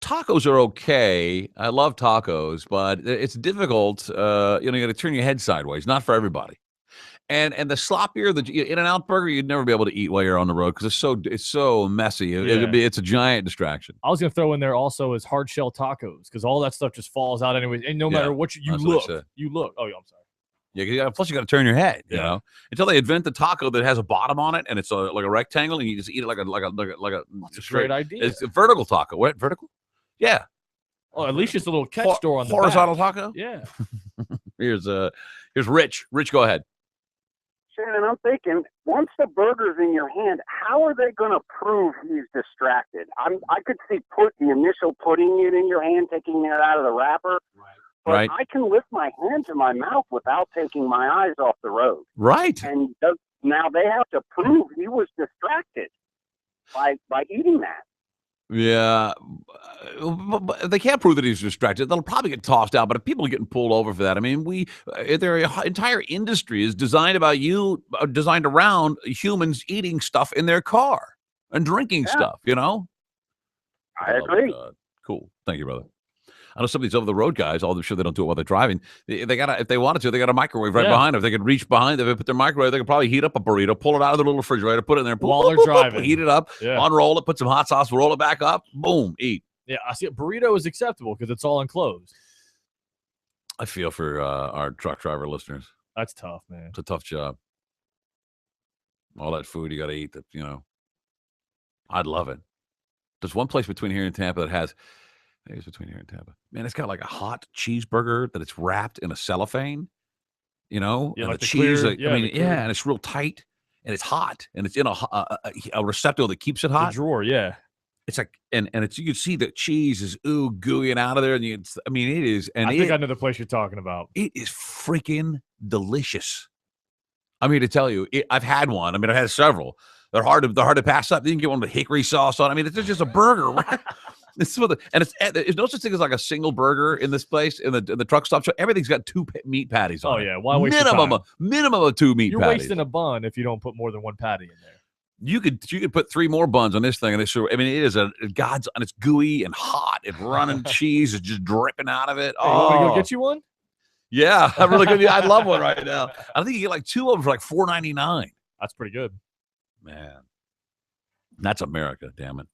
Tacos are okay. I love tacos, but it's difficult. You got to turn your head sideways. Not for everybody. And the sloppier the In-N-Out burger, you'd never be able to eat while you're on the road because it's so messy. It's a giant distraction. I was gonna throw in there also is hard shell tacos because all that stuff just falls out anyway. And no matter what you look. Oh, yeah, I'm sorry. Yeah, plus you got to turn your head. You know, until they invent the taco that has a bottom on it and it's like a rectangle and you just eat it like a great idea. It's a vertical taco. What vertical? Yeah. Oh, at least just a little catch door on the horizontal back. taco. Yeah. Here's Rich. Rich, go ahead. Shannon, I'm thinking, once the burger's in your hand, how are they going to prove he's distracted? I could see the initial putting it in your hand, taking it out of the wrapper. But I can lift my hand to my mouth without taking my eyes off the road. Right. And now they have to prove he was distracted by eating that. Yeah, but they can't prove that he's distracted. They'll probably get tossed out. But if people are getting pulled over for that, I mean, their entire industry is designed around humans eating stuff in their car and drinking stuff. I agree. Cool. Thank you, brother. I know some of these over-the-road guys, although sure they don't do it while they're driving, they got if they wanted to, they got a microwave right behind them. If they could reach behind them, they put their microwave, they could probably heat up a burrito, pull it out of the little refrigerator, put it in there, while they're driving, heat it up, unroll it, put some hot sauce, roll it back up, boom, eat. Yeah, I see. Burrito is acceptable because it's all enclosed. I feel for our truck driver listeners. That's tough, man. It's a tough job. All that food you got to eat. That I'd love it. There's one place between here and Tampa that has. It's between here and Tampa. Man, it's got like a hot cheeseburger that it's wrapped in a cellophane, and like the cheese. clear, and it's real tight, and it's hot, and it's in a receptacle that keeps it hot. The drawer, yeah. It's like, and it's you can see the cheese is gooeying out of there, and it is. And I think I know the place you're talking about. It is freaking delicious. I mean, to tell you, I've had one. I mean, I've had several. They're hard to pass up. You can get one with hickory sauce on. I mean, it's just a burger, right? There's no such thing as like a single burger in this place in the truck stop. So everything's got 2 meat patties on it. Oh yeah, why waste minimum of 2 meat You're patties. wasting a bun if you don't put more than 1 patty in there. You could put 3 more buns on this thing, and it is and it's gooey and hot and running cheese is just dripping out of it. Hey, you want to go get you one? Yeah, I'm really good. I'd love one right now. I think you get like 2 of them for like $4.99. That's pretty good, man. That's America, damn it.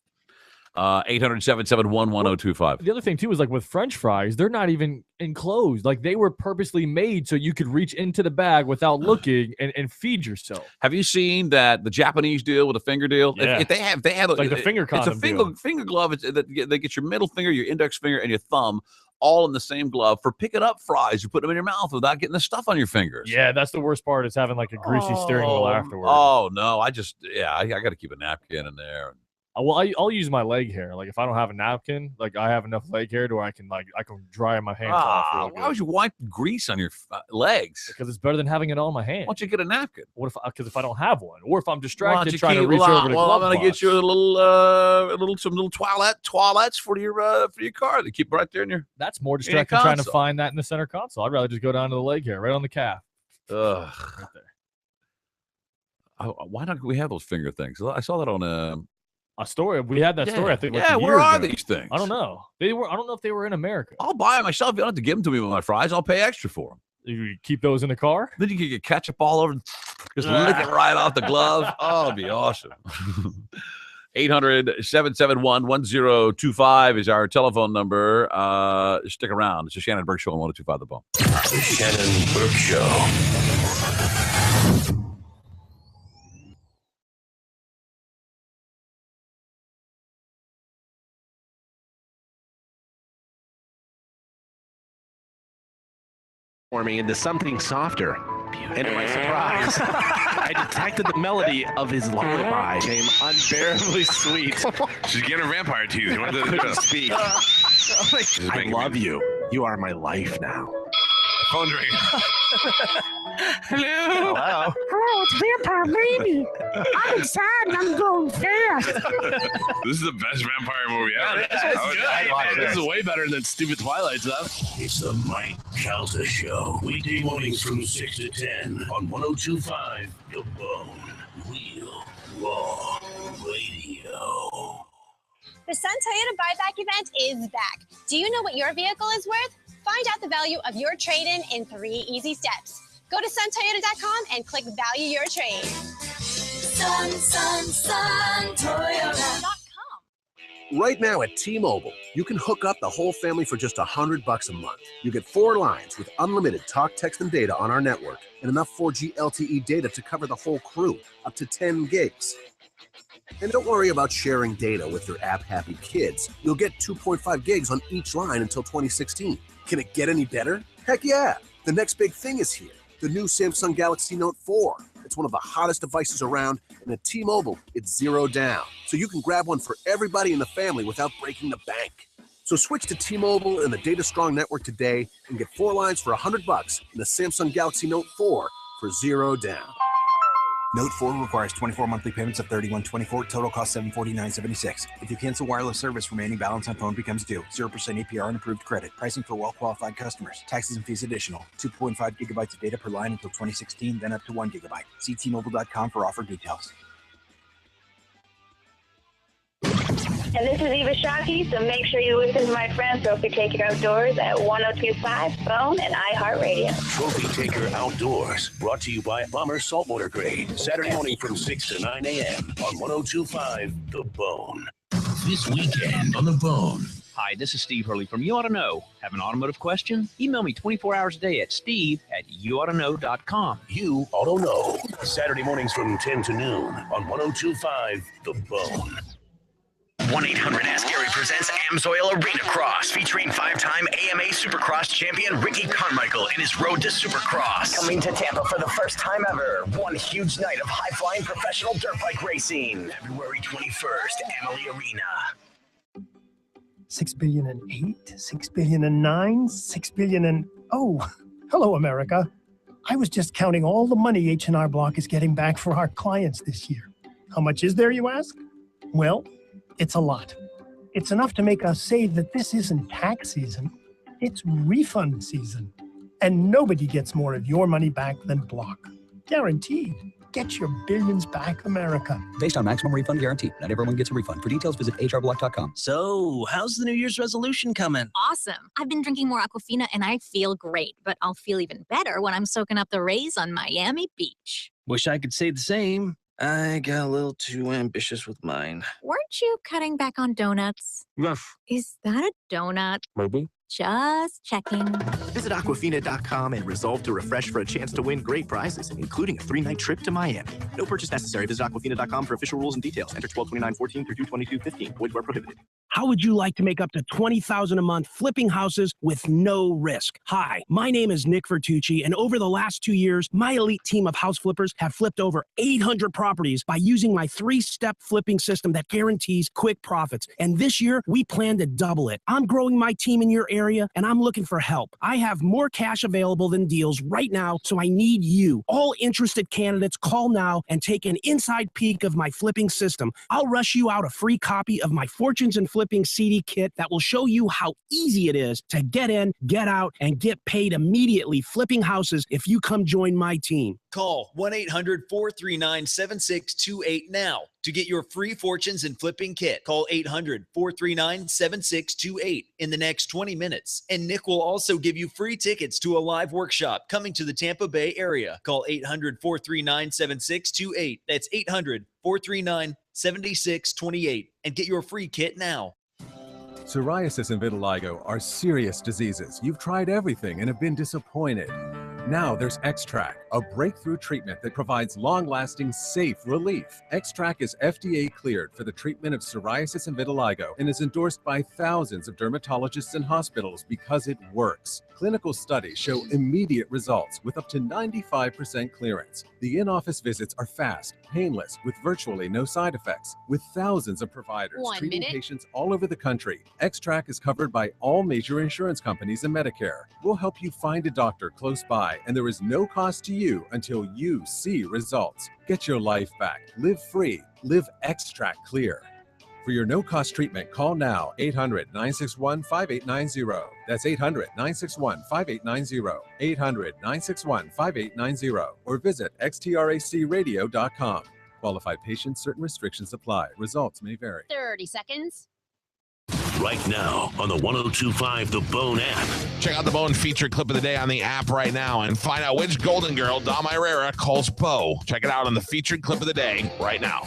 800-771-1025. The other thing too is like with French fries, they're not even enclosed. Like they were purposely made so you could reach into the bag without looking and feed yourself. Have you seen that the Japanese deal with the finger deal? Yeah. If they have it's like the finger condom. It's a finger glove. They get your middle finger, your index finger, and your thumb all in the same glove for picking up fries. You put them in your mouth without getting the stuff on your fingers. Yeah, that's the worst part is having like a greasy steering wheel afterwards. Oh no, I got to keep a napkin in there. Well, I'll use my leg hair. Like if I don't have a napkin, like I have enough leg hair to where I can dry my hands off. Why would you wipe grease on your legs? Because it's better than having it on my hand. Why don't you get a napkin? Because if I don't have one, or if I'm distracted trying to reach over the glove I'm gonna get you some little toilettes for your car. They keep right there in your. That's more distracting trying to find that in the center console. I'd rather just go down to the leg hair, right on the calf. Ugh. Right there. why don't we have those finger things? I saw that on a story. We had that story, I think. Yeah, where are these things? I don't know. I don't know if they were in America. I'll buy them myself. You don't have to give them to me with my fries. I'll pay extra for them. You keep those in the car? Then you can get ketchup all over, just lick it right off the glove. Oh, it'd be awesome. 800-771-1025 is our telephone number. Stick around. It's the Shannon Burke Show on 102.5 The Bone. The Shannon Burke Show. Forming into something softer. And to my surprise, I detected the melody of his lullaby. Became unbearably sweet. She's getting her vampire teeth. You want to speak. I love you. You are my life now. Phone ring. Hello. Hello. Hello, it's Vampire Baby. I'm inside and I'm going fast. This is the best vampire movie ever. This is way better than stupid Twilight stuff. It's the Mike Calta Show. Weekday mornings from 6 to 10 on 102.5 The Bone. Real Raw Radio. The Sun Toyota Buyback event is back. Do you know what your vehicle is worth? Find out the value of your trade-in in 3 easy steps. Go to suntoyota.com and click Value Your Trade. Toyota.com. Right now at T-Mobile, you can hook up the whole family for just $100 a month. You get 4 lines with unlimited talk, text, and data on our network, and enough 4G LTE data to cover the whole crew, up to 10 gigs. And don't worry about sharing data with your app-happy kids. You'll get 2.5 gigs on each line until 2016. Can it get any better? Heck yeah! The next big thing is here. The new Samsung Galaxy Note 4. It's one of the hottest devices around, and at T-Mobile, it's zero down. So you can grab one for everybody in the family without breaking the bank. So switch to T-Mobile and the data-strong network today and get 4 lines for $100 and the Samsung Galaxy Note 4 for zero down. Note 4 requires 24 monthly payments of $31.24. Total cost $749.76. If you cancel wireless service, remaining balance on phone becomes due. 0% APR and approved credit. Pricing for well-qualified customers. Taxes and fees additional. 2.5 gigabytes of data per line until 2016, then up to 1 gigabyte. See T-Mobile.com for offer details. And this is Eva Shockey, so make sure you listen to my friend Trophy Taker Outdoors at 102.5 Phone and iHeartRadio. Trophy Taker Outdoors, brought to you by Bomber Saltwater Grade. Saturday morning from 6 to 9 a.m. on 102.5 The Bone. This weekend on The Bone. Hi, this is Steve Hurley from You Ought to Know. Have an automotive question? Email me 24 hours a day at steve@yououghtaknow.com. You Ought to Know. Saturday mornings from 10 to noon on 102.5 The Bone. 1-800-ASK-GARY presents Amsoil Arena Cross, featuring 5-time AMA Supercross champion Ricky Carmichael in his road to Supercross. Coming to Tampa for the first time ever. One huge night of high-flying professional dirt bike racing. February 21st, Amalie Arena. 6 billion and 8, 6 billion and 9, 6 billion and... Oh, hello, America. I was just counting all the money H&R Block is getting back for our clients this year. How much is there, you ask? Well, it's a lot. It's enough to make us say that this isn't tax season, it's refund season. And nobody gets more of your money back than Block. Guaranteed. Get your billions back, America. Based on maximum refund guarantee. Not everyone gets a refund. For details, visit hrblock.com. So, how's the New Year's resolution coming? Awesome. I've been drinking more Aquafina and I feel great, but I'll feel even better when I'm soaking up the rays on Miami Beach. Wish I could say the same. I got a little too ambitious with mine. Weren't you cutting back on donuts? Yes. Is that a donut? Maybe. Just checking. Visit Aquafina.com and resolve to refresh for a chance to win great prizes, including a 3-night trip to Miami. No purchase necessary. Visit Aquafina.com for official rules and details. Enter 12/29/14 through 2/22/15. Void where prohibited. How would you like to make up to $20,000 a month flipping houses with no risk? Hi, my name is Nick Vertucci, and over the last 2 years, my elite team of house flippers have flipped over 800 properties by using my 3-step flipping system that guarantees quick profits. And this year, we plan to double it. I'm growing my team in your area, and I'm looking for help. I have more cash available than deals right now, so I need you. All interested candidates, call now and take an inside peek of my flipping system. I'll rush you out a free copy of my Fortunes and Flipping flipping CD kit that will show you how easy it is to get in, get out, and get paid immediately flipping houses if you come join my team. Call 1-800-439-7628 now to get your free Fortunes and Flipping kit. Call 800-439-7628 in the next 20 minutes. And Nick will also give you free tickets to a live workshop coming to the Tampa Bay area. Call 800-439-7628. That's 800-439-7628 and get your free kit now. Psoriasis and vitiligo are serious diseases. You've tried everything and have been disappointed. Now there's X-Track, a breakthrough treatment that provides long-lasting, safe relief. X-Track is FDA cleared for the treatment of psoriasis and vitiligo and is endorsed by thousands of dermatologists and hospitals because it works. Clinical studies show immediate results with up to 95% clearance. The in-office visits are fast, painless, with virtually no side effects. With thousands of providers treating patients all over the country, X-Track is covered by all major insurance companies and Medicare. We'll help you find a doctor close by, and there is no cost to you until you see results. Get your life back. Live free. Live X-Track clear. For your no-cost treatment, call now, 800-961-5890. That's 800-961-5890, 800-961-5890, or visit xtracradio.com. Qualified patients, certain restrictions apply. Results may vary. 30 seconds. Right now on the 102.5 The Bone app. Check out the Bone featured clip of the day on the app right now and find out which Golden Girl Dom Irrera calls Bo. Check it out on the featured clip of the day right now.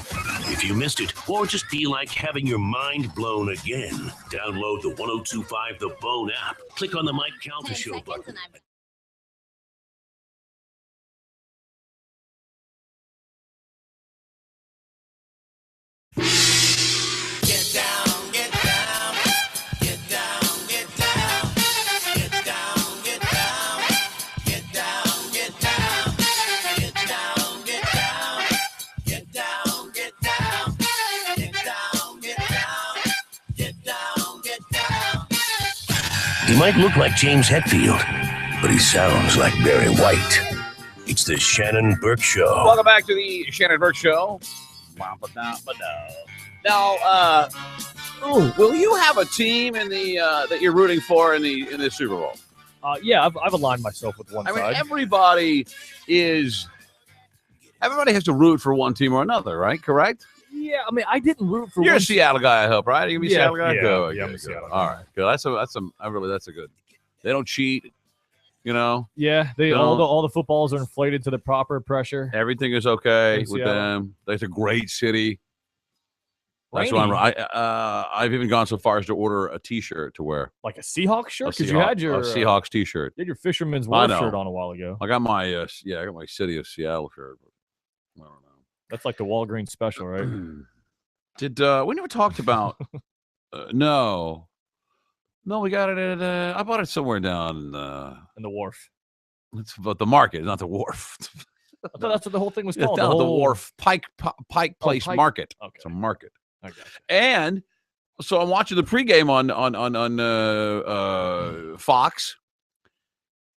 If you missed it or just feel like having your mind blown again, download the 102.5 The Bone app. Click on the Mike Calta Show button. He might look like James Hetfield, but he sounds like Barry White. It's the Shannon Burke Show. Welcome back to the Shannon Burke Show. Now, will you have a team in the that you're rooting for in the Super Bowl? Yeah, I've aligned myself with one side. I mean, everybody has to root for one team or another, right? Correct? Yeah, I mean, I didn't root for. You're a Seattle guy, I hope, right? You gonna be a Seattle guy? Yeah, I'm a Seattle guy. All right, good. That's a good. They don't cheat, you know. Yeah, all the footballs are inflated to the proper pressure. Everything is okay with them. It's a great city. That's Rainy. why I've even gone so far as to order a T-shirt to wear, like a Seahawks shirt, because you had your Seahawks T-shirt. You had your Fisherman's Wharf shirt on a while ago. I got my I got my City of Seattle shirt. But I don't know. That's like the Walgreens special, right? Did we never talked about? No, we got it at. I bought it somewhere down in the wharf. It's about the market, not the wharf. I thought that's what the whole thing was called. Down at the wharf, Pike Place Market. Okay. It's a market. I got you. And so I'm watching the pregame on Fox,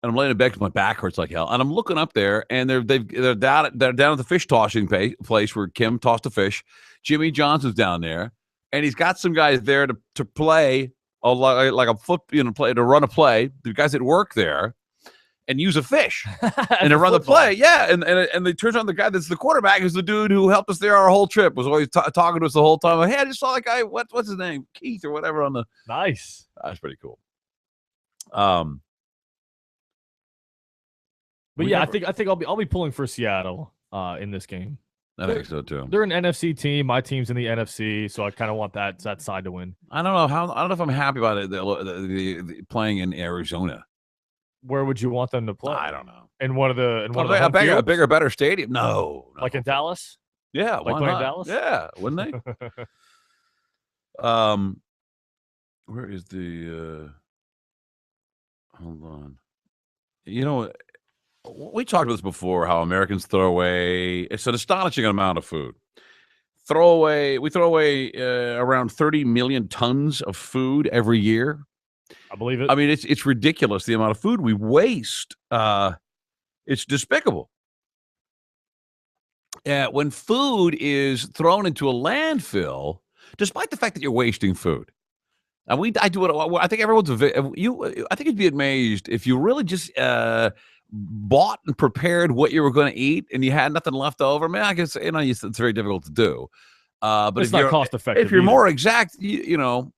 and I'm laying in bed because my back hurts like hell. And I'm looking up there, and they're down at the fish tossing place where Kim tossed the fish. Jimmy Johnson's down there, and he's got some guys there to play like a play to run a play. The guys that work there and use a fish and to run the play. Yeah, and they turns on the guy that's the quarterback, who's the dude who helped us there our whole trip, was always talking to us the whole time. Like, hey, I just saw that guy. What's his name? Keith or whatever on the. Nice. That's pretty cool. But yeah, I think I'll be pulling for Seattle in this game. I think so too. They're an NFC team. My team's in the NFC, so I kind of want that side to win. I don't know if I'm happy about it. The playing in Arizona. Where would you want them to play? I don't know. In one of the a bigger, better stadium. No, like in Dallas. Yeah, like why not? Dallas. Yeah, wouldn't they? Where is the? Hold on. You know, we talked about this before. How Americans throw away. It's an astonishing amount of food. We throw away around 30 million tons of food every year. I believe it. I mean, it's ridiculous the amount of food we waste. It's despicable. When food is thrown into a landfill, despite the fact that you're wasting food, And I do it. I think everyone's I think you'd be amazed if you really just bought and prepared what you were going to eat, and you had nothing left over. Man, I guess it's very difficult to do. But it's not cost effective. If you're more exact, you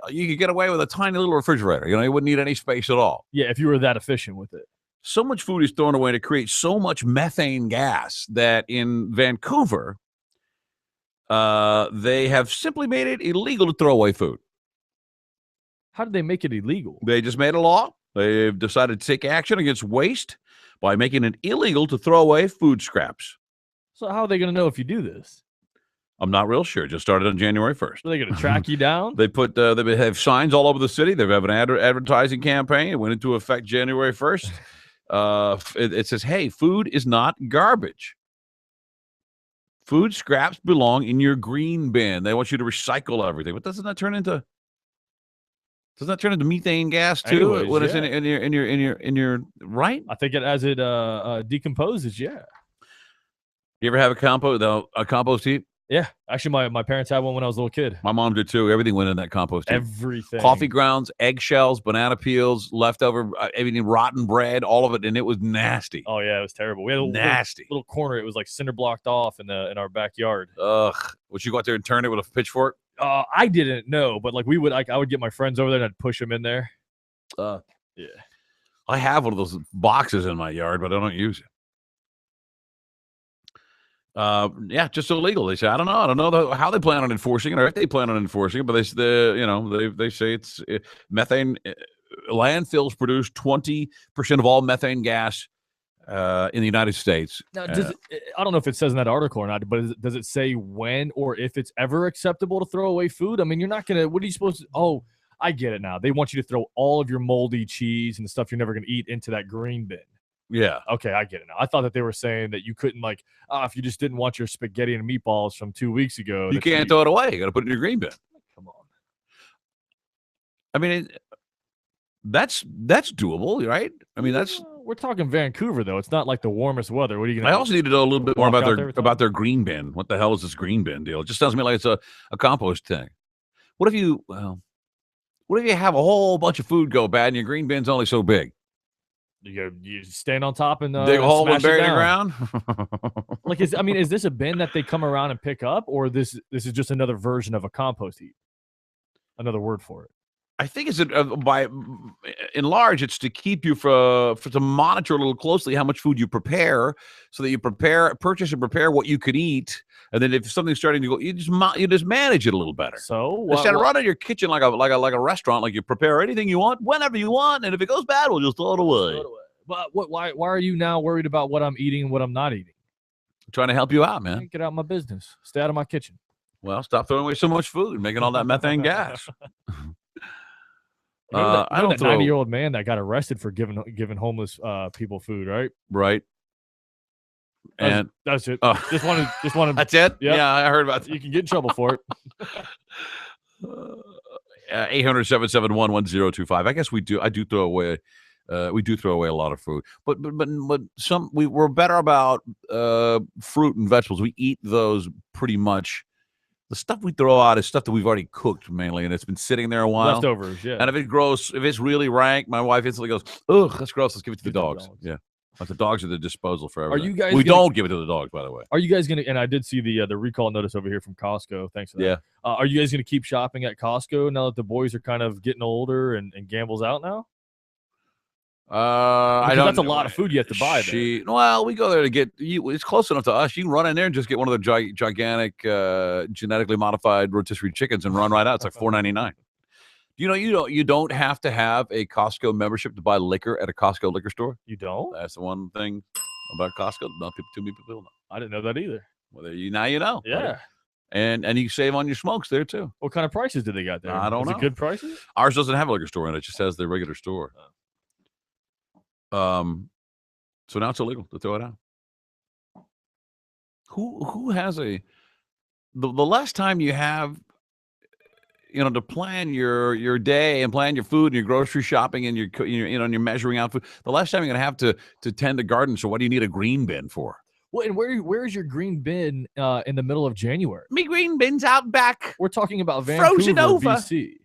could get away with a tiny little refrigerator. You wouldn't need any space at all. Yeah, if you were that efficient with it. So much food is thrown away to create so much methane gas that in Vancouver, they have simply made it illegal to throw away food. How did they make it illegal? They just made a law. They've decided to take action against waste by making it illegal to throw away food scraps. So how are they going to know if you do this? I'm not real sure. It just started on January 1st. Are they going to track you down? They have signs all over the city. They have an advertising campaign. It went into effect January 1st. It says, hey, food is not garbage. Food scraps belong in your green bin. They want you to recycle everything. But doesn't that turn into methane gas too? Anyways, when it's in your right? I think as it decomposes, yeah. You ever have a compost heap? Yeah, actually, my parents had one when I was a little kid. My mom did too. Everything went in that compost heap. Everything. Coffee grounds, eggshells, banana peels, leftover, everything, rotten bread, all of it, and it was nasty. Oh yeah, it was terrible. We had a little corner. It was like cinder blocked off in our backyard. Ugh. Would you go out there and turn it with a pitchfork? I didn't know, but I would get my friends over there and I'd push them in there. Yeah. I have one of those boxes in my yard, but I don't use it. Just illegal. They say, I don't know how they plan on enforcing it or if they plan on enforcing it, but they say it's methane. Landfills produce 20% of all methane gas in the United States. Now, I don't know if it says in that article or not, but does it say when or if it's ever acceptable to throw away food? I mean, you're not going to, what are you supposed to, oh, I get it now. They want you to throw all of your moldy cheese and stuff you're never going to eat into that green bin. Yeah. Okay, I get it now. I thought that they were saying that you couldn't, if you just didn't want your spaghetti and meatballs from 2 weeks ago. You can't throw it away. You got to put it in your green bin. Come on. I mean, that's doable, right? I mean, we're talking Vancouver, though. It's not like the warmest weather. What are you going to I also need to know a little bit more about their green bin. What the hell is this green bin deal? It just sounds to me like it's a compost thing. What if you have a whole bunch of food go bad and your green bin's only so big? You stand on top and dig a hole and bury it in the ground. Is this a bin that they come around and pick up, or this is just another version of a compost heap? Another word for it. I think it's in large, it's to keep you to monitor a little closely how much food you prepare, so that you purchase and prepare what you could eat, and then if something's starting to go, you just manage it a little better. So instead of running your kitchen like a restaurant, like you prepare anything you want whenever you want, and if it goes bad, we'll just throw it away. But why are you now worried about what I'm eating and what I'm not eating? I'm trying to help you out, man. Get out of my business. Stay out of my kitchen. Well, stop throwing away so much food, making all that methane gas. I don't know that 90-year-old man that got arrested for giving homeless people food, right? Right. And that's it. Just wanted. That's it. Yep. Yeah, I heard about that. You can get in trouble for it. 800-771-1025. I guess we do. I do throw away. We do throw away a lot of food, but we're better about fruit and vegetables. We eat those pretty much. The stuff we throw out is stuff that we've already cooked mainly, and it's been sitting there a while. Leftovers, yeah. And if it's gross, if it's really rank, my wife instantly goes, "Ugh, that's gross. Let's give it to the dogs." Yeah, but the dogs are the disposal for everything. Are you guys? We don't give it to the dogs, by the way. Are you guys gonna? And I did see the recall notice over here from Costco. Thanks for that. Yeah. Are you guys gonna keep shopping at Costco now that the boys are kind of getting older and Gamble's out now? I don't. That's a lot of food you have to buy. Well, we go there to get. It's close enough to us. You can run in there and just get one of the gigantic, genetically modified rotisserie chickens and run right out. It's like $4.99. You don't have to have a Costco membership to buy liquor at a Costco liquor store. You don't. That's the one thing about Costco. Not too many people know. I didn't know that either. Well, now you know. Yeah. Right? And you can save on your smokes there too. What kind of prices do they got there? I don't know. Is it good prices? Ours doesn't have a liquor store in it. It just has the regular store. So now it's illegal to throw it out. Who has the less time you have, to plan your day and plan your food and your grocery shopping and you're measuring out food, the less time you're gonna have to tend a garden. So what do you need a green bin for? Well, and where's your green bin in the middle of January? Me green bin's out back. We're talking about Vancouver, frozen over. BC.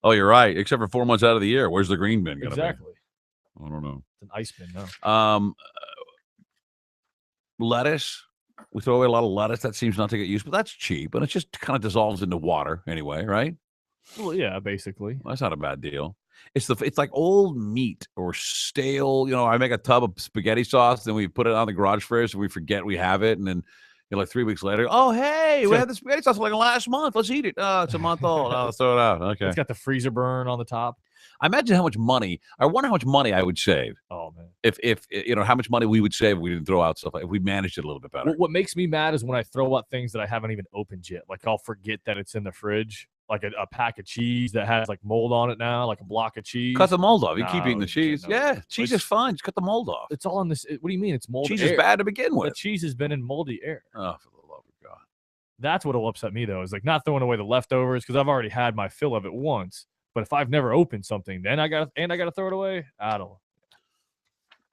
Oh, you're right. Except for 4 months out of the year. Where's the green bin going to be? Exactly. I don't know. It's an ice bin now. Lettuce. We throw away a lot of lettuce. That seems not to get used, but that's cheap. And it just kind of dissolves into water anyway, right? Well, yeah, basically. Well, that's not a bad deal. It's like old meat or stale. I make a tub of spaghetti sauce, then we put it on the garage fridge, and we forget we have it, and then like 3 weeks later, oh hey, we had the spaghetti sauce like last month. Let's eat it. Oh, it's a month old. Oh, let's throw it out. Okay. It's got the freezer burn on the top. I imagine how much money. I wonder how much money I would save. Oh man! If how much money we would save if we didn't throw out stuff. If we managed it a little bit better. What makes me mad is when I throw out things that I haven't even opened yet. Like I'll forget that it's in the fridge. Like a pack of cheese that has like mold on it now, like a block of cheese. Cut the mold off. You keep eating the cheese. Yeah, cheese is fine. Just cut the mold off. It's all in this. What do you mean? It's mold. Cheese air. is bad to begin with. The cheese has been in moldy air. Oh, for the love of God! That's what'll upset me though. Is like not throwing away the leftovers because I've already had my fill of it once. But if I've never opened something, then I gotta throw it away. I don't know.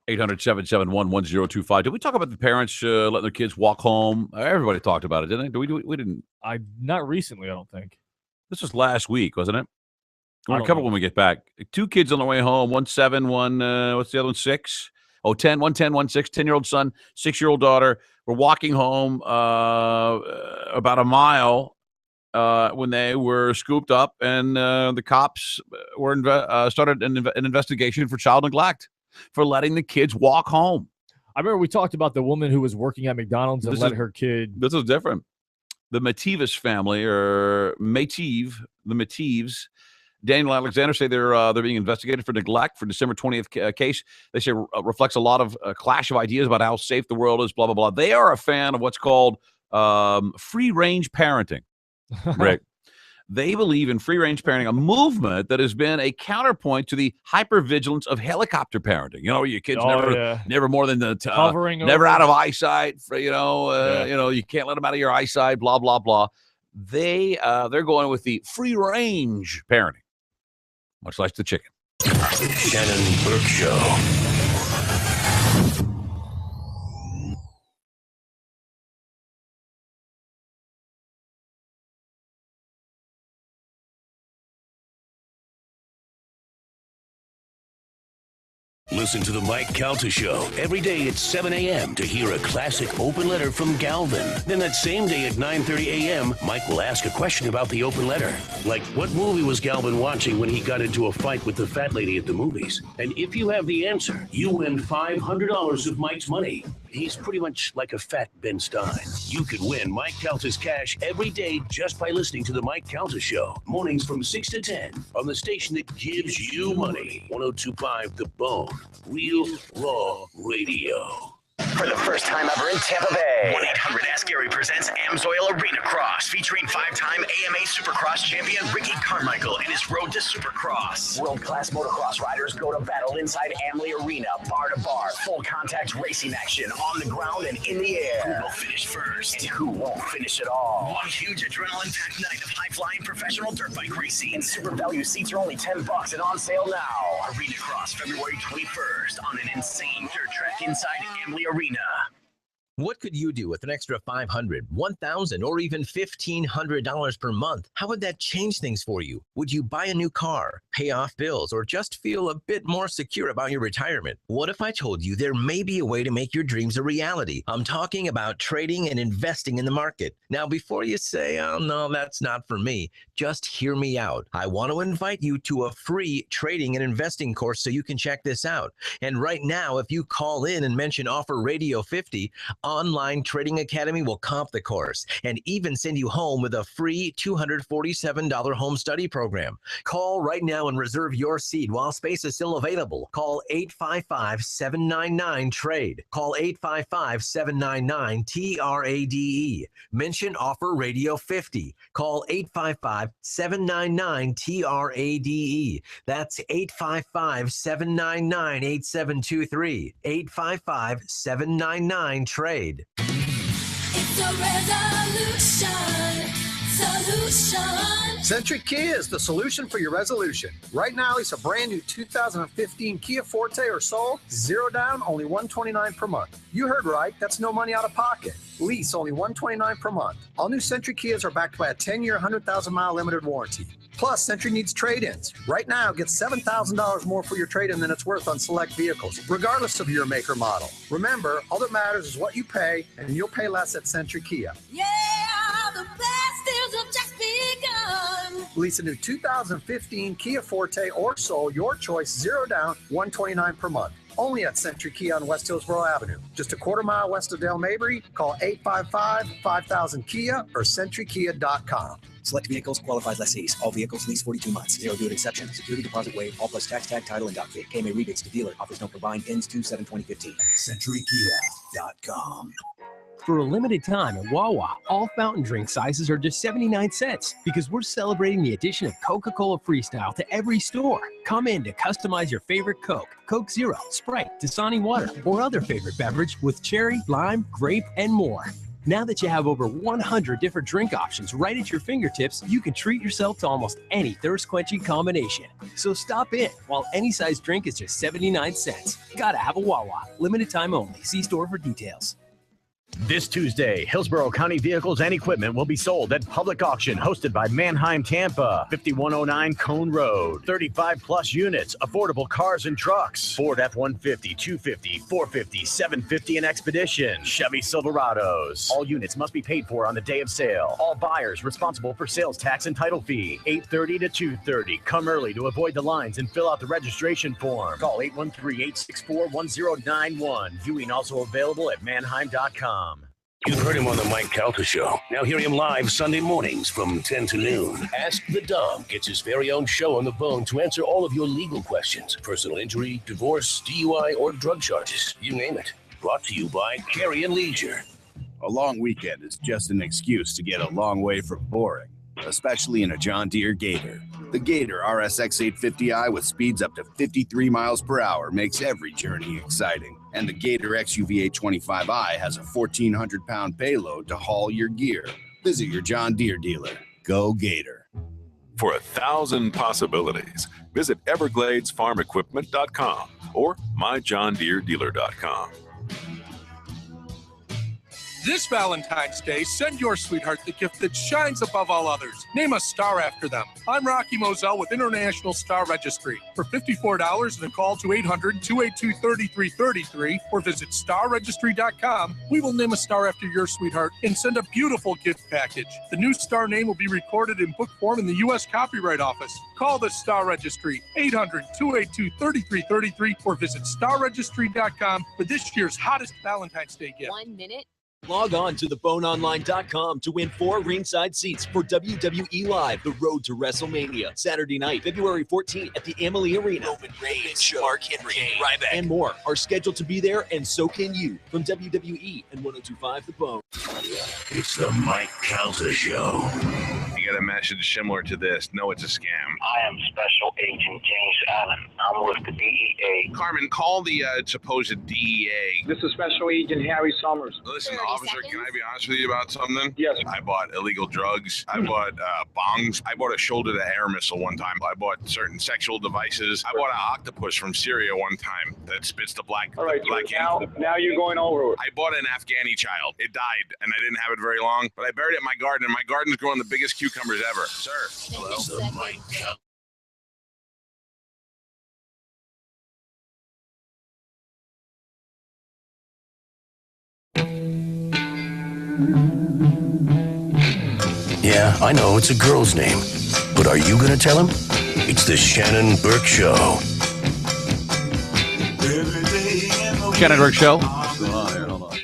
800-771-1025. Did we talk about the parents letting their kids walk home? Everybody talked about it, didn't they? We didn't. Not recently, I don't think. This was last week, wasn't it? We're cover when we get back. 2 kids on the way home. 1 7, 1 what's the other one? 6. Oh, 10. 1 10, 1 6. 10-year-old son, 6-year-old daughter. We're walking home about a mile when they were scooped up, and the cops were started an investigation for child neglect for letting the kids walk home. I remember we talked about the woman who was working at McDonald's and let her kid. This is different. The Mativis family, or Mative, the Matives, Daniel Alexander, say they're being investigated for neglect for December 20th case. They say reflects a lot of clash of ideas about how safe the world is, blah, blah, blah. They are a fan of what's called free-range parenting, Rick. They believe in free-range parenting, a movement that has been a counterpoint to the hypervigilance of helicopter parenting. Your kids never more than the hovering, never out of eyesight. You can't let them out of your eyesight. Blah blah blah. They're going with the free-range parenting, much like the chicken. Shannon Burke Show. Listen to the Mike Calta Show every day at 7 a.m. to hear a classic open letter from Galvin. Then that same day at 9:30 a.m., Mike will ask a question about the open letter. Like, what movie was Galvin watching when he got into a fight with the fat lady at the movies? And if you have the answer, you win $500 of Mike's money. He's pretty much like a fat Ben Stein. You could win Mike Calta's cash every day just by listening to the Mike Calta Show. Mornings from 6 to 10 on the station that gives you money. 102.5 The Bone. Real Raw Radio. For the first time ever in Tampa Bay, 1-800-ASK-GARY presents Amsoil Arena Cross, featuring 5-time AMA Supercross champion Ricky Carmichael and his road to Supercross. World-class motocross riders go to battle inside Amley Arena, bar to bar, full contact racing action on the ground and in the air. Who will finish first? And who won't finish at all? One huge adrenaline-packed night of high-flying professional dirt bike racing. And super value seats are only $10 and on sale now. Arena Cross, February 21st on an insane dirt track inside Amley Arena. What could you do with an extra $500, $1,000, or even $1,500 per month? How would that change things for you? Would you buy a new car, pay off bills, or just feel a bit more secure about your retirement? What if I told you there may be a way to make your dreams a reality? I'm talking about trading and investing in the market. Now, before you say, oh, no, that's not for me, just hear me out. I want to invite you to a free trading and investing course so you can check this out. And right now, if you call in and mention Offer Radio 50, Online Trading Academy will comp the course and even send you home with a free $247 home study program. Call right now and reserve your seat while space is still available. Call 855-799-TRADE. Call 855-799-TRADE. Mention Offer Radio 50. Call 855-799-TRADE. That's 855-799-8723. 855-799-TRADE. It's a revolution. solution. Century Kia is the solution for your resolution. Right now, lease a brand new 2015 Kia Forte or Soul, 0 down, only $129 per month. You heard right, that's no money out of pocket. Lease only $129 per month. All new Century Kias are backed by a 10-year, 100,000-mile limited warranty. Plus, Century needs trade-ins. Right now, get $7,000 more for your trade-in than it's worth on select vehicles, regardless of your make or model. Remember, all that matters is what you pay, and you'll pay less at Century Kia. Yeah, the best deals have just begun. Lease a new 2015 Kia Forte or Soul, your choice, 0 down, $129 per month. Only at Century Kia on West Hillsborough Avenue. Just a quarter-mile west of Del Mabry. Call 855-5000-KIA or centurykia.com. Select vehicles, qualified lessees. All vehicles lease 42 months. Zero due at exception. Security deposit waived. All plus tax, tag, title, and dock fee. KMA rebates to dealer. Offers no combined. Ends 2/7/2015. CenturyKia.com. For a limited time at Wawa, all fountain drink sizes are just 79 cents because we're celebrating the addition of Coca-Cola Freestyle to every store. Come in to customize your favorite Coke, Coke Zero, Sprite, Dasani water, or other favorite beverage with cherry, lime, grape, and more. Now that you have over 100 different drink options right at your fingertips, you can treat yourself to almost any thirst-quenching combination. So stop in while any size drink is just 79 cents. Gotta have a Wawa. Limited time only. See store for details. This Tuesday, Hillsborough County Vehicles and Equipment will be sold at public auction hosted by Manheim Tampa, 5109 Cone Road. 35 plus units, affordable cars and trucks. Ford F-150, 250, 450, 750 and Expedition. Chevy Silverados. All units must be paid for on the day of sale. All buyers responsible for sales tax and title fee. 8:30 to 2:30. Come early to avoid the lines and fill out the registration form. Call 813-864-1091. Viewing also available at manheim.com. You've heard him on the Mike Calta Show. Now hear him live Sunday mornings from 10 to noon. Ask the Dom gets his very own show on the phone to answer all of your legal questions. Personal injury, divorce, DUI, or drug charges. You name it. Brought to you by Carry and Leisure. A long weekend is just an excuse to get a long way from boring, especially in a John Deere Gator. The Gator RSX 850i with speeds up to 53 miles per hour makes every journey exciting. And the Gator XUV 825i has a 1,400-pound payload to haul your gear. Visit your John Deere dealer. Go Gator. For 1,000 possibilities, visit EvergladesFarmEquipment.com or MyJohnDeereDealer.com. This Valentine's Day, send your sweetheart the gift that shines above all others. Name a star after them. I'm Rocky Moselle with International Star Registry. For $54 and a call to 800-282-3333 or visit starregistry.com, we will name a star after your sweetheart and send a beautiful gift package. The new star name will be recorded in book form in the U.S. Copyright Office. Call the Star Registry, 800-282-3333 or visit starregistry.com for this year's hottest Valentine's Day gift. 1 minute. Log on to theboneonline.com to win 4 ringside seats for WWE Live, The Road to WrestleMania, Saturday night, February 14th at the Amalie Arena. Roman Reigns, Mark Henry, Ryback, and more are scheduled to be there, and so can you. From WWE and 102.5 The Bone. It's the Mike Calta Show. You get a message similar to this. No, it's a scam. I am Special Agent James Allen. I'm with the DEA. Carmen, call the supposed DEA. This is Special Agent Harry Summers. Listen, officer, can I be honest with you about something? Yes. I bought illegal drugs. I bought bongs. I bought a shoulder-to-air missile one time. I bought certain sexual devices. I bought an octopus from Syria one time that spits the black. All right, black now you're going over it. I bought an Afghani child. It died, and I didn't have it very long, but I buried it in my garden, and my garden's growing the biggest cucumbers ever. Sir. Hello? The Mike Calta. Yeah, I know it's a girl's name, but are you gonna tell him? It's the Shannon Burke Show. Shannon Burke Show. What's going on here? Hold on.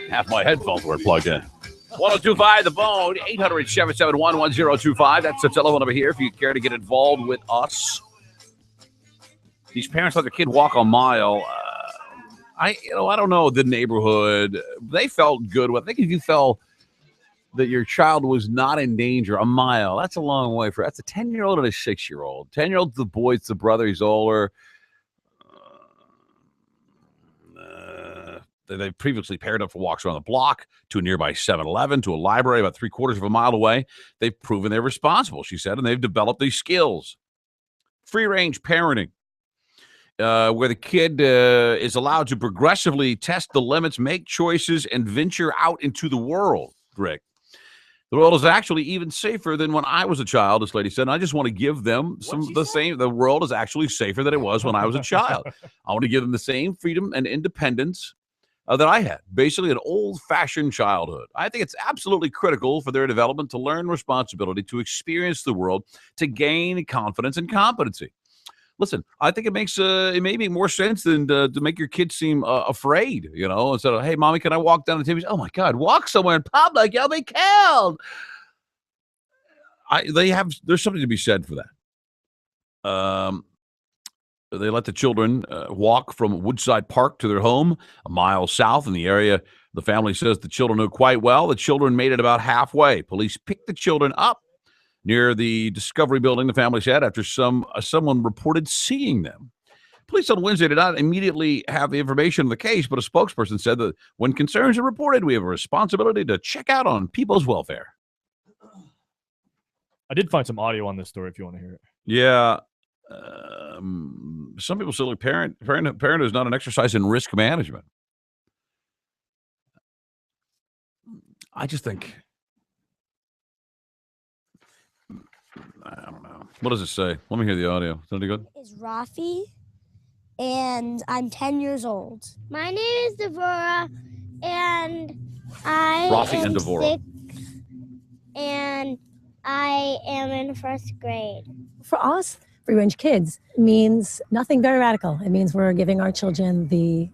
Half my headphones were plugged in. 102.5 The Bone, 800-771-1025. That's the telephone number here if you care to get involved with us. These parents let their kid walk a mile. I don't know the neighborhood. They felt good. I think if you felt that your child was not in danger, a mile, that's a long way that's a 10-year-old and a 6-year-old. 10-year-old, the boy, it's the brother, he's older. They've previously paired up for walks around the block, to a nearby 7-Eleven, to a library about 3/4 of a mile away. They've proven they're responsible, she said, and they've developed these skills. Free-range parenting, where the kid is allowed to progressively test the limits, make choices, and venture out into the world, Rick. The world is actually even safer than when I was a child, this lady said. And I just want to give them the world is actually safer than it was when I was a child. I want to give them the same freedom and independence that I had. Basically, an old-fashioned childhood. I think it's absolutely critical for their development to learn responsibility, to experience the world, to gain confidence and competency. Listen, I think it may make more sense than to make your kids seem afraid, instead of, hey, mommy, can I walk down the TV? Oh, my God, walk somewhere in public. You'll be killed. There's something to be said for that. They let the children walk from Woodside Park to their home a mile south in the area. The family says the children know quite well. The children made it about halfway. Police picked the children up near the Discovery Building, the family said, after someone reported seeing them. Police on Wednesday did not immediately have the information of the case, but a spokesperson said that when concerns are reported, we have a responsibility to check out on people's welfare. I did find some audio on this story if you want to hear it. Yeah. Some people say, look, parenthood is not an exercise in risk management. I just think, I don't know. What does it say? Let me hear the audio. Is that any good? Is Rafi, and I'm 10 years old. My name is Devorah, and I Rafi am and Devorah. 6, and I am in 1st grade. For us, free-range kids means nothing very radical. It means we're giving our children the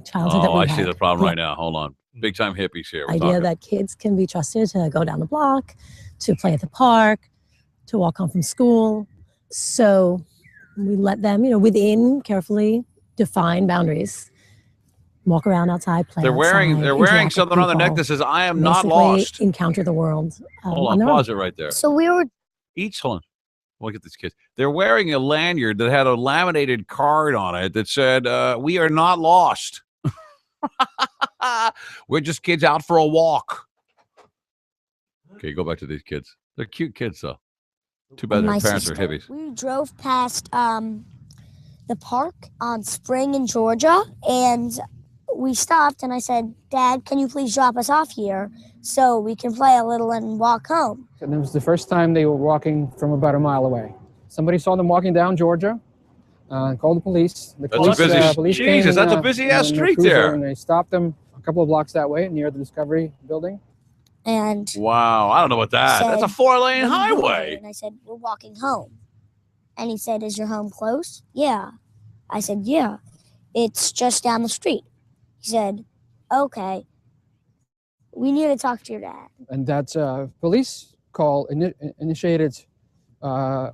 childhood that we I had. see the problem right now. Hold on. Big-time hippies here. Idea that kids can be trusted to go down the block, to play at the park, to walk home from school. So we let them, within carefully defined boundaries, walk around outside, play They're wearing something on their neck that says, I am not lost. Encounter the world. Hold on, pause it right there. So we were... Hold on. Look at these kids. They're wearing a lanyard that had a laminated card on it that said, we are not lost. We're just kids out for a walk. Okay, go back to these kids. They're cute kids, though. Too bad their parents are hippies. We drove past the park on Spring in Georgia, and we stopped, and I said, Dad, can you please drop us off here so we can play a little and walk home? And it was the first time they were walking from about a mile away. Somebody saw them walking down Georgia, called the police. That's a busy-ass street there. And they stopped them a couple of blocks that way near the Discovery Building. And wow, I don't know about that. That's a 4-lane highway. And I said, we're walking home. And he said, is your home close? Yeah. I said, yeah. It's just down the street. He said, okay. We need to talk to your dad. And that police call initiated a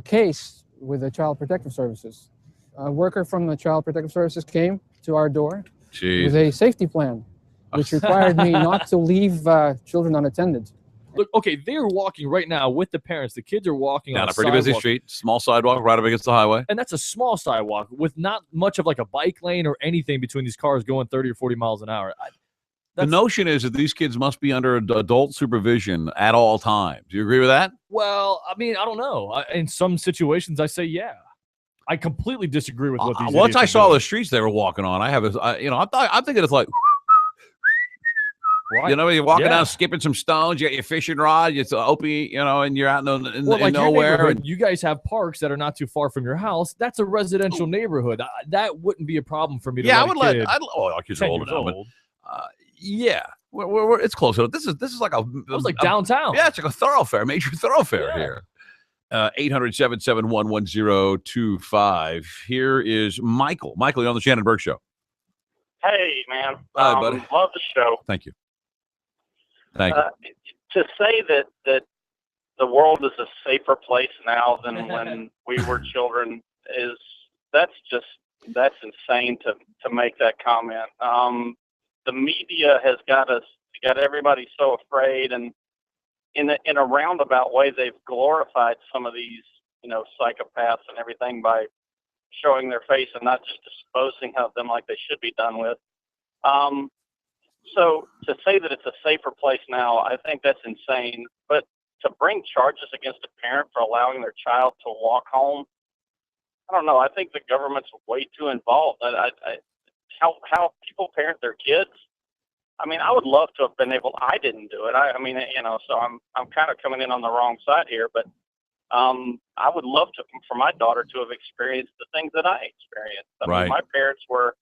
case with the Child Protective Services. A worker from the Child Protective Services came to our door with a safety plan, which required me not to leave children unattended. Look, okay, they're walking right now with the parents. The kids are walking on a pretty busy street, small sidewalk right up against the highway. And that's a small sidewalk with not much of like a bike lane or anything between these cars going 30 or 40 miles an hour. The notion is that these kids must be under adult supervision at all times. Do you agree with that? Well, I mean, I don't know. In some situations, I say yeah. I completely disagree with what these. Once I saw the streets they were walking on, I'm thinking it's like. Right. You're walking down, skipping some stones. You got your fishing rod. It's Opie, and you're out in nowhere. And you guys have parks that are not too far from your house. That's a residential neighborhood. That wouldn't be a problem for me. To I would let. Our kids are older now, but yeah, it's close enough. This is like like downtown. Yeah, it's like a thoroughfare, major thoroughfare here. 800-771-1025. Here is Michael. Michael, you're on the Shannon Burke Show. Hey, man. Hi, buddy. Love the show. Thank you. Thank you. To say that the world is a safer place now than when we were children that's insane to make that comment. The media has got everybody so afraid, and in a roundabout way, they've glorified some of these, psychopaths and everything by showing their face and not just disposing of them like they should be done with. So to say that it's a safer place now, I think that's insane. But to bring charges against a parent for allowing their child to walk home, I don't know. I think the government's way too involved. How people parent their kids. I mean, I would love to have been able. I didn't do it. I mean, so I'm kind of coming in on the wrong side here. But I would love for my daughter to have experienced the things that I experienced. I mean, my parents were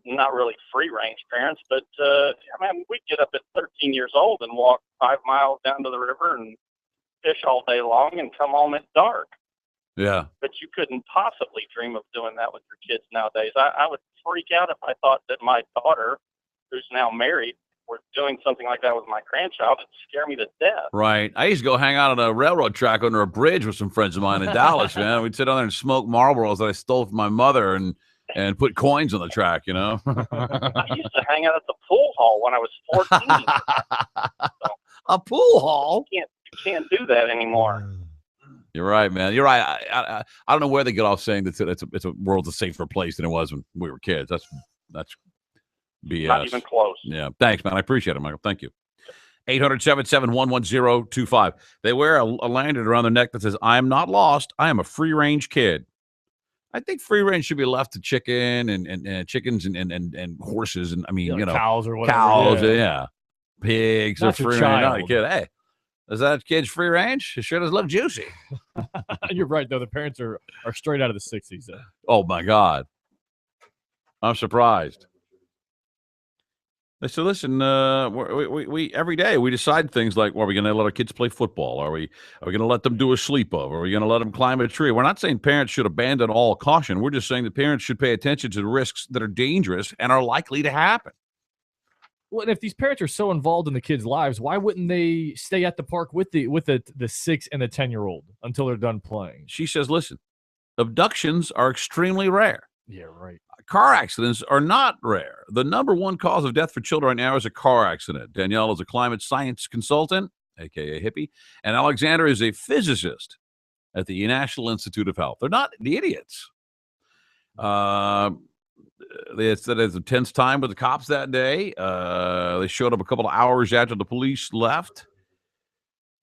not really free-range parents, but I mean, we'd get up at 13 years old and walk 5 miles down to the river and fish all day long and come home at dark. Yeah. But you couldn't possibly dream of doing that with your kids nowadays. I would freak out if I thought that my daughter, who's now married, were doing something like that with my grandchild. It'd scare me to death. Right. I used to go hang out on a railroad track under a bridge with some friends of mine in Dallas, man. We'd sit down there and smoke Marlboros that I stole from my mother and put coins on the track, you know. I used to hang out at the pool hall when I was 14. A pool hall? You can't do that anymore. You're right, man. You're right. I don't know where they get off saying that it's a world's a safer place than it was when we were kids. That's BS. Not even close. Yeah. Thanks, man. I appreciate it, Michael. Thank you. 800-771-1025. They wear a lanyard around their neck that says, "I am not lost. I am a free-range kid." I think free range should be left to chicken and chickens and horses and cows or whatever. Cows, pigs. Not are free range. Not a kid. Hey, is that kid's free range? It sure does look juicy. You're right though. The parents are straight out of the 60s. Oh my God, I'm surprised. So listen, we every day we decide things like, are we going to let our kids play football? Are we going to let them do a sleepover? Are we going to let them climb a tree? We're not saying parents should abandon all caution. We're just saying that parents should pay attention to the risks that are dangerous and are likely to happen. Well, and if these parents are so involved in the kids' lives, why wouldn't they stay at the park with the 6 and the 10-year-old until they're done playing? She says, listen, abductions are extremely rare. Yeah, right. Car accidents are not rare. The number one cause of death for children right now is a car accident. Danielle is a climate science consultant, a.k.a. hippie, and Alexander is a physicist at the National Institute of Health. They're not the idiots. They said it's a tense time with the cops that day. They showed up a couple of hours after the police left.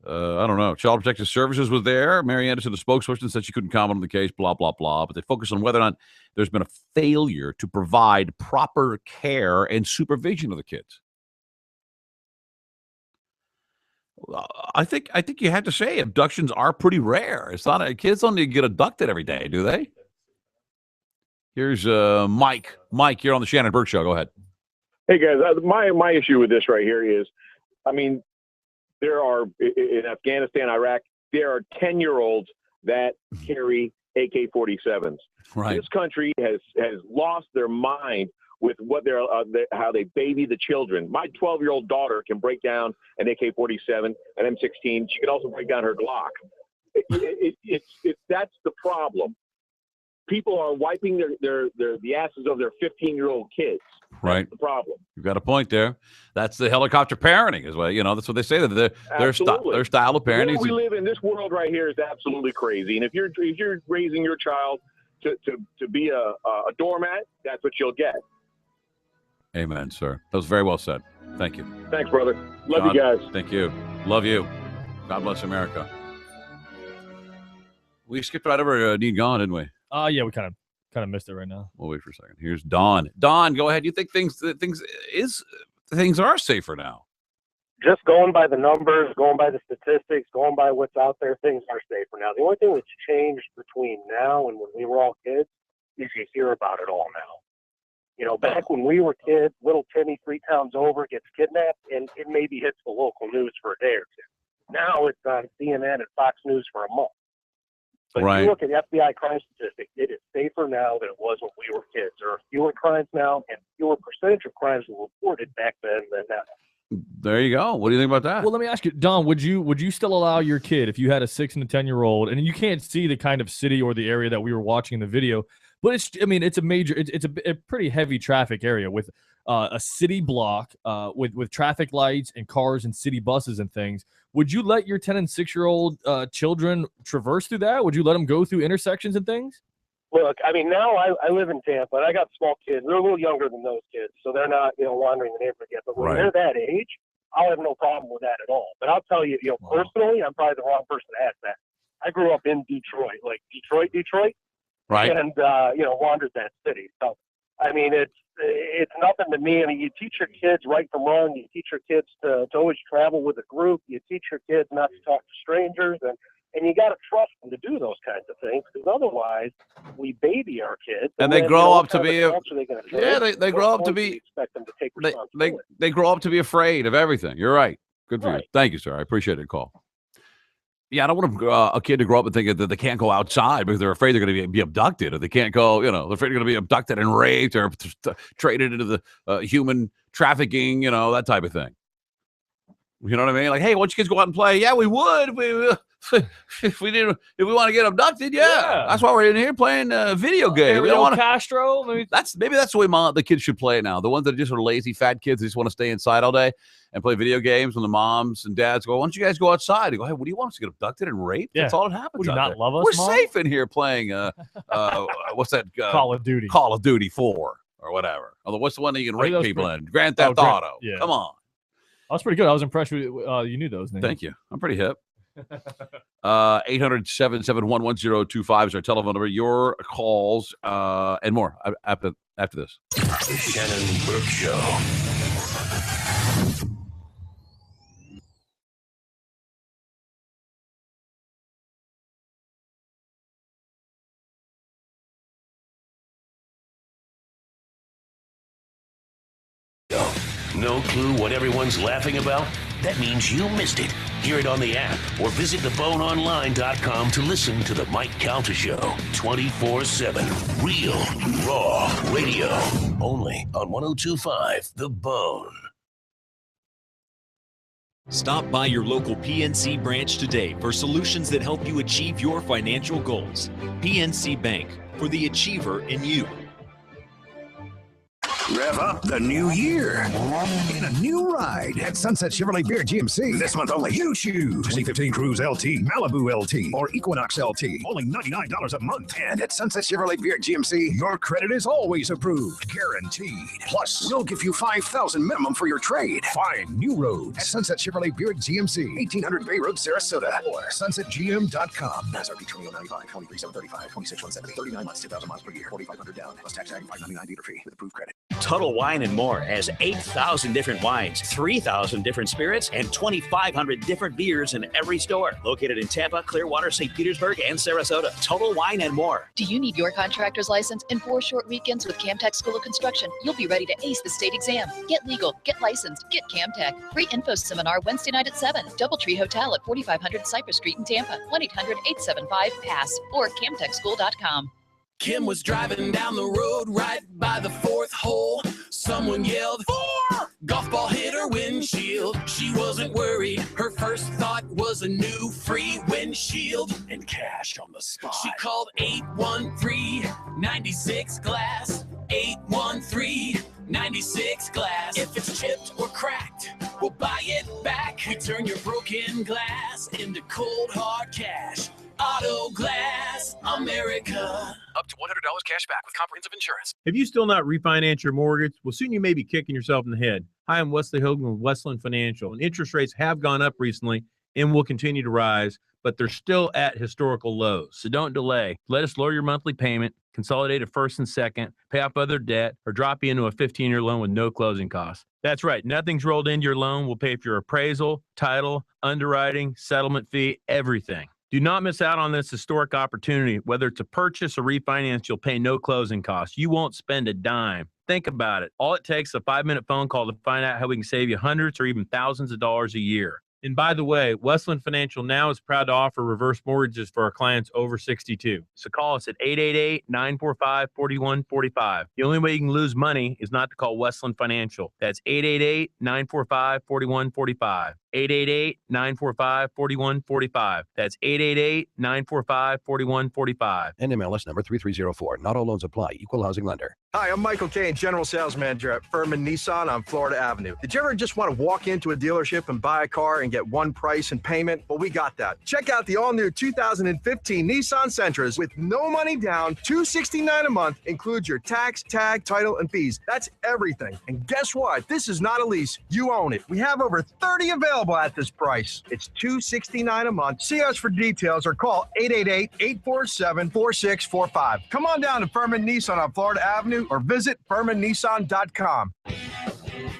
I don't know. Child Protective Services was there. Mary Anderson, the spokesperson, said she couldn't comment on the case, blah, blah, blah. But they focused on whether or not there's been a failure to provide proper care and supervision of the kids. I think you have to say abductions are pretty rare. It's not kids don't need to get abducted every day, do they? Here's Mike. Mike, you're on the Shannon Burke Show. Go ahead. Hey guys, my issue with this right here is, I mean, there are in Afghanistan, Iraq, there are 10-year-olds that carry AK-47s. Right. This country has lost their mind with what how they baby the children. My 12-year-old daughter can break down an AK-47, an M16. She can also break down her Glock. That's the problem. People are wiping the asses of their 15-year-old kids. Right. That's the problem. You've got a point there. That's the helicopter parenting as well. You know, that's what they say, that their style of parenting. We live in this world right here is absolutely crazy. And if you're raising your child to be a doormat, that's what you'll get. Amen, sir. That was very well said. Thank you. Thanks, brother. Love you guys. Thank you. Love you. God bless America. We skipped right over Need Gone, didn't we? Yeah, we kind of missed it right now. We'll wait for a second. Here's Don. Don, go ahead. You think things are safer now? Just going by the numbers, going by the statistics, going by what's out there, things are safer now. The only thing that's changed between now and when we were all kids is you hear about it all now. You know, back when we were kids, little Timmy 3 towns over gets kidnapped, and it maybe hits the local news for a day or two. Now it's on CNN and Fox News for a month. But if you look at the FBI crime statistics, it is safer now than it was when we were kids. There are fewer crimes now, and fewer percentage of crimes were reported back then than now. There you go. What do you think about that? Well, let me ask you, Don, would you still allow your kid, if you had a 6 and a 10-year-old, and you can't see the kind of city or the area that we were watching in the video, but it's a pretty heavy traffic area with a city block with traffic lights and cars and city buses and things. Would you let your 10 and 6-year-old children traverse through that? Would you let them go through intersections and things? Look, I mean, now I live in Tampa, and I got small kids. They're a little younger than those kids, so they're not, wandering the neighborhood yet. But when they're that age, I'll have no problem with that at all. But I'll tell you, personally, I'm probably the wrong person to ask that. I grew up in Detroit, like Detroit, right? And wandered that city. So, I mean, it's nothing to me. I mean, you teach your kids right from wrong. You teach your kids to always travel with a group. You teach your kids not to talk to strangers, and you got to trust them to do those kinds of things, because otherwise we baby our kids, and they grow up to be they grow up to be expect them to take responsibility. They grow up to be afraid of everything. You're right. Good for you. Thank you, sir. I appreciate it. Call. Yeah, I don't want a kid to grow up and think that they can't go outside because they're afraid they're going to be abducted, or they can't go, they're afraid they're going to be abducted and raped or traded into the human trafficking, that type of thing. You know what I mean? Like, hey, why don't you kids go out and play? Yeah, we would. If we want to get abducted, yeah. That's why we're in here playing video games. We don't want Castro. Maybe that's the way the kids should play it now. The ones that are just lazy fat kids that just want to stay inside all day and play video games. When the moms and dads go, why don't you guys go outside? They go, hey, what do you want us to get abducted and raped? Yeah. That's all that happens. Would you not love us? We're Mom? safe in here playing. What's that? Call of Duty. Call of Duty 4 or whatever. Although, what's the one that you can rape people in? Grand Theft Auto. Yeah. Come on. That was pretty good. I was impressed with you knew those names. Thank you. I'm pretty hip. 800-771-1025 is our telephone number. Your calls and more after this. The Shannon Burke Show. No clue what everyone's laughing about? That means you missed it. Hear it on the app or visit theboneonline.com to listen to the Mike Calta Show 24/7. Real, raw radio. Only on 102.5 The Bone. Stop by your local PNC branch today for solutions that help you achieve your financial goals. PNC Bank, for the achiever in you. Rev up the new year in a new ride at Sunset Chevrolet Beard GMC. This month only, you choose 2015 Cruise LT, Malibu LT, or Equinox LT. Only $99 a month. And at Sunset Chevrolet Beard GMC, your credit is always approved, guaranteed. Plus, we'll give you $5,000 minimum for your trade. Find new roads at Sunset Chevrolet Beard GMC, 1800 Bay Road, Sarasota, or sunsetgm.com. NASRB 2095, 23735, 26170, 39 months, 2,000 miles per year, 4,500 down, plus tax tag, $599 dealer fee with approved credit. Total Wine & More has 8,000 different wines, 3,000 different spirits, and 2,500 different beers in every store. Located in Tampa, Clearwater, St. Petersburg, and Sarasota. Total Wine & More. Do you need your contractor's license? In 4 short weekends with Camtech School of Construction, you'll be ready to ace the state exam. Get legal, get licensed, get Camtech. Free info seminar Wednesday night at 7. Doubletree Hotel at 4500 Cypress Street in Tampa. 1-800-875-PASS or camtechschool.com. Kim was driving down the road right by the 4th hole. Someone yelled, 4! Golf ball hit her windshield. She wasn't worried. Her first thought was a new free windshield and cash on the spot. She called 813-96-GLASS. 813-96-GLASS. If it's chipped or cracked, we'll buy it back. We turn your broken glass into cold hard cash. Auto Glass America. Up to $100 cash back with comprehensive insurance. Have you still not refinanced your mortgage? Well, soon you may be kicking yourself in the head. Hi, I'm Wesley Hogan with Westland Financial, and interest rates have gone up recently and will continue to rise, but they're still at historical lows. So don't delay. Let us lower your monthly payment, consolidate a first and second, pay off other debt, or drop you into a 15-year loan with no closing costs. That's right. Nothing's rolled into your loan. We'll pay for your appraisal, title, underwriting, settlement fee, everything. Do not miss out on this historic opportunity. Whether it's a purchase or refinance, you'll pay no closing costs. You won't spend a dime. Think about it. All it takes is a 5-minute phone call to find out how we can save you hundreds or even thousands of dollars a year. And by the way, Westland Financial now is proud to offer reverse mortgages for our clients over 62. So call us at 888-945-4145. The only way you can lose money is not to call Westland Financial. That's 888-945-4145. 888-945-4145. That's 888-945-4145. NMLS number 3304. Not all loans apply. Equal housing lender. Hi, I'm Michael Kane, General Sales Manager at Furman Nissan on Florida Avenue. Did you ever just want to walk into a dealership and buy a car and get one price and payment? Well, we got that. Check out the all-new 2015 Nissan Sentras with no money down, $269 a month, includes your tax, tag, title, and fees. That's everything. And guess what? This is not a lease. You own it. We have over 30 available at this price. It's $269 a month. See us for details or call 888-847-4645. Come on down to Furman Nissan on Florida Avenue or visit FurmanNissan.com.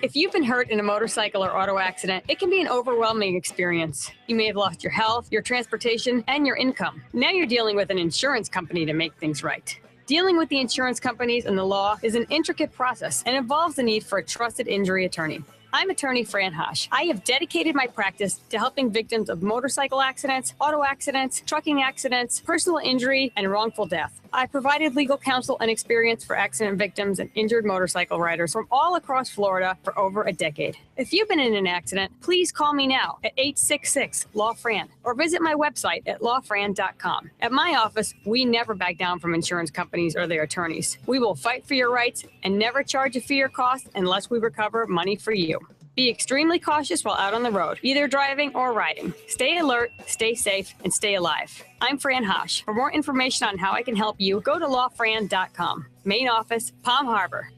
If you've been hurt in a motorcycle or auto accident, it can be an overwhelming experience. You may have lost your health, your transportation, and your income. Now you're dealing with an insurance company to make things right. Dealing with the insurance companies and the law is an intricate process and involves the need for a trusted injury attorney. I'm attorney Fran Hosh. I have dedicated my practice to helping victims of motorcycle accidents, auto accidents, trucking accidents, personal injury, and wrongful death. I've provided legal counsel and experience for accident victims and injured motorcycle riders from all across Florida for over a decade. If you've been in an accident, please call me now at 866-LAW-FRAN or visit my website at lawfran.com. At my office, we never back down from insurance companies or their attorneys. We will fight for your rights and never charge a fee or cost unless we recover money for you. Be extremely cautious while out on the road, either driving or riding. Stay alert, stay safe, and stay alive. I'm Fran Hosh. For more information on how I can help you, go to lawfran.com. Main office, Palm Harbor.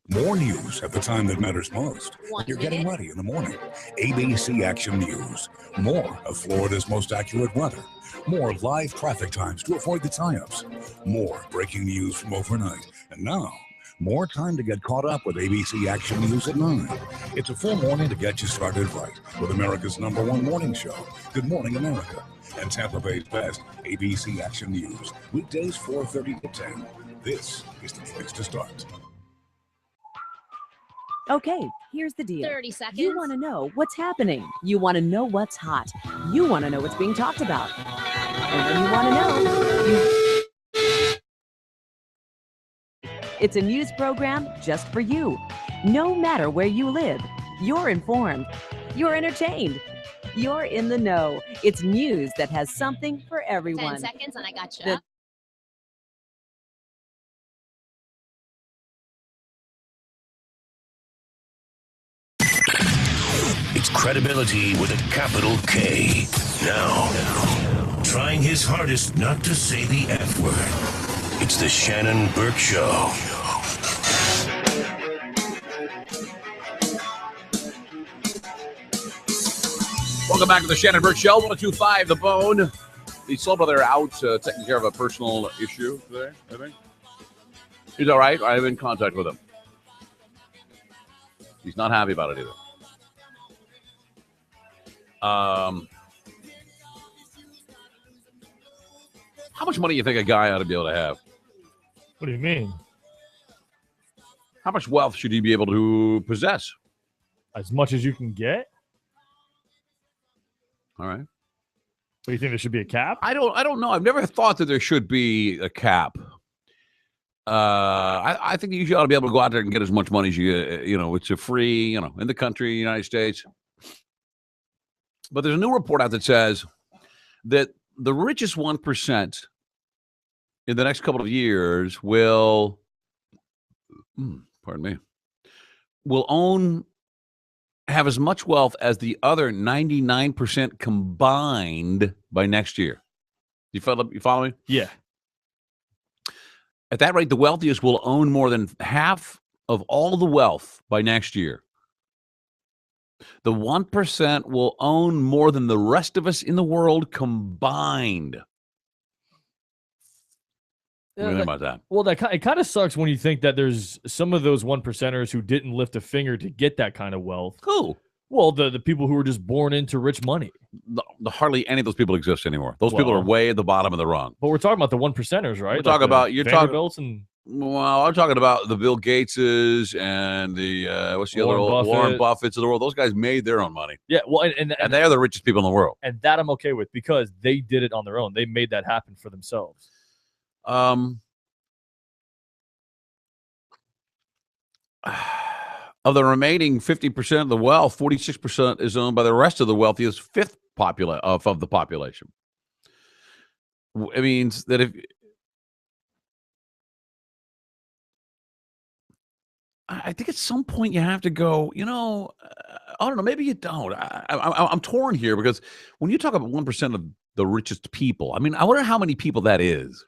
More news at the time that matters most. You're getting ready in the morning. ABC Action News. More of Florida's most accurate weather. More live traffic times to avoid the tie-ups. More breaking news from overnight. And now, more time to get caught up with ABC Action News at 9. It's a full morning to get you started right with America's #1 morning show, Good Morning America, and Tampa Bay's best ABC Action News. Weekdays 4:30 to 10. This is the place to start. Okay, here's the deal. 30 seconds. You want to know what's happening. You want to know what's hot. You want to know what's being talked about. And when you want to know, it's a news program just for you. No matter where you live, you're informed. You're entertained. You're in the know. It's news that has something for everyone. 10 seconds and I got you. It's credibility with a capital K. Now, trying his hardest not to say the F word. It's the Shannon Burke Show. Welcome back to the Shannon Burke Show, 102.5 The Bone. The soul brother out taking care of a personal issue today, I think. He's all right. I have in contact with him. He's not happy about it either. How much money do you think a guy ought to be able to have? What do you mean? How much wealth should he be able to possess? As much as you can get? All right. Do you think there should be a cap? I don't know. I've never thought that there should be a cap. I think you ought to be able to go out there and get as much money as it's a free, in the country, United States. But there's a new report out that says that the richest 1% in the next couple of years will have as much wealth as the other 99% combined by next year. You follow me? Yeah. At that rate, the wealthiest will own more than half of all the wealth by next year. The 1% will own more than the rest of us in the world combined. What do you think about that? Well, it kind of sucks when you think that there's some of those 1%ers who didn't lift a finger to get that kind of wealth. Who? Well, the people who were just born into rich money. Hardly any of those people exist anymore. Those people are way at the bottom of the rung. But we're talking about the 1%ers, right? We're talking about Vanderbilts and. Well, I'm talking about the Bill Gateses and the what's the other old Warren Buffetts of the world. Those guys made their own money. Yeah, well, and they're the richest people in the world. And that I'm okay with because they did it on their own. They made that happen for themselves. Of the remaining 50% of the wealth, 46% is owned by the rest of the wealthiest fifth of the population. It means that I think at some point you have to go, I don't know, maybe you don't. I'm torn here because when you talk about 1% of the richest people, I mean, I wonder how many people that is.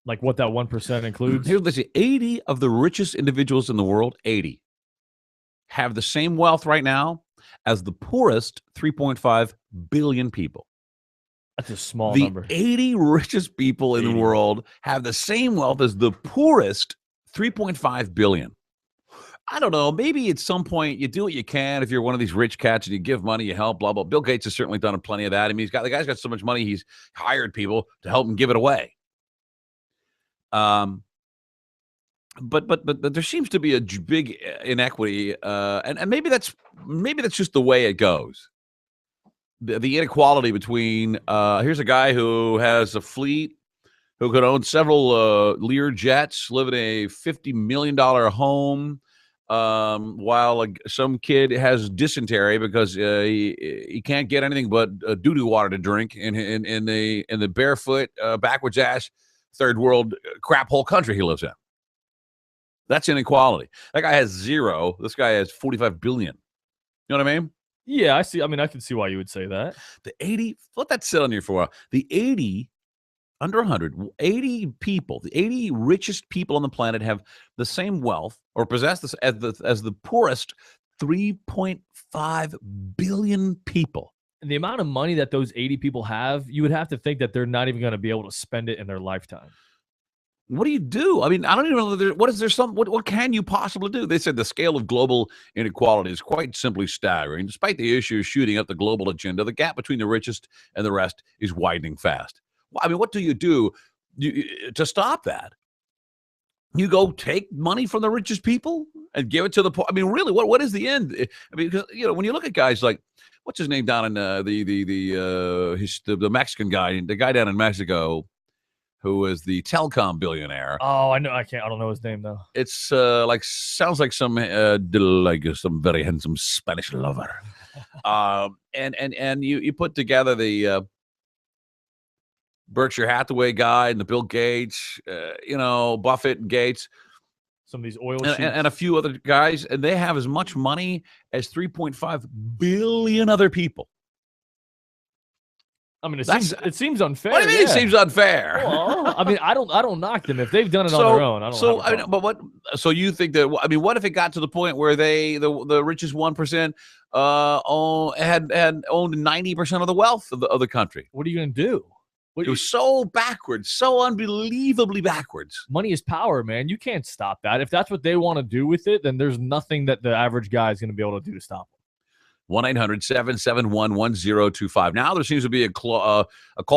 Like what that 1% includes? Here's let's see, 80 of the richest individuals in the world, 80, have the same wealth right now as the poorest 3.5 billion people. That's a small the number. 80 richest people in the world have the same wealth as the poorest 3.5 billion. I don't know. Maybe at some point you do what you can if you're one of these rich cats and you give money, you help, blah, blah. Bill Gates has certainly done plenty of that. I mean, the guy's got so much money, he's hired people to help him give it away. But there seems to be a big inequity, and maybe that's just the way it goes. The inequality between here's a guy who has a fleet, who could own several Lear jets, live in a $50 million home, while some kid has dysentery because he can't get anything but doo-doo water to drink in the barefoot, backwards ass, third world crap hole country he lives in. That's inequality. That guy has 0. This guy has 45 billion. You know what I mean? Yeah, I see. I mean, I can see why you would say that. The 80, let that sit on you for a while. The 80, under 100, 80 people, the 80 richest people on the planet have the same wealth or possess this as the poorest 3.5 billion people. And the amount of money that those 80 people have, you would have to think that they're not even going to be able to spend it in their lifetime. What do you do? I mean, I don't even know. What can you possibly do? They said the scale of global inequality is quite simply staggering. Despite the issues shooting up the global agenda, the gap between the richest and the rest is widening fast. Well, I mean, what do you do to stop that? You go take money from the richest people and give it to the poor. I mean, really, what is the end? I mean, because when you look at guys like, what's his name down in the Mexican guy, the guy down in Mexico, who is the telecom billionaire. Oh, I know. I don't know his name though. It's sounds like some very handsome Spanish lover. And you put together the Berkshire Hathaway guy and the Bill Gates, Buffett and Gates, some of these oil and a few other guys, and they have as much money as 3.5 billion other people. I mean, it seems unfair. What do you mean it seems unfair? Well, I mean, I don't knock them if they've done it on their own. So you think that? I mean, what if it got to the point where the richest 1% had owned 90% of the wealth of the country? What are you going to do? It was so backwards, so unbelievably backwards. Money is power, man. You can't stop that. If that's what they want to do with it, then there's nothing that the average guy is going to be able to do to stop it. 1-800-771-1025. Now there seems to be a call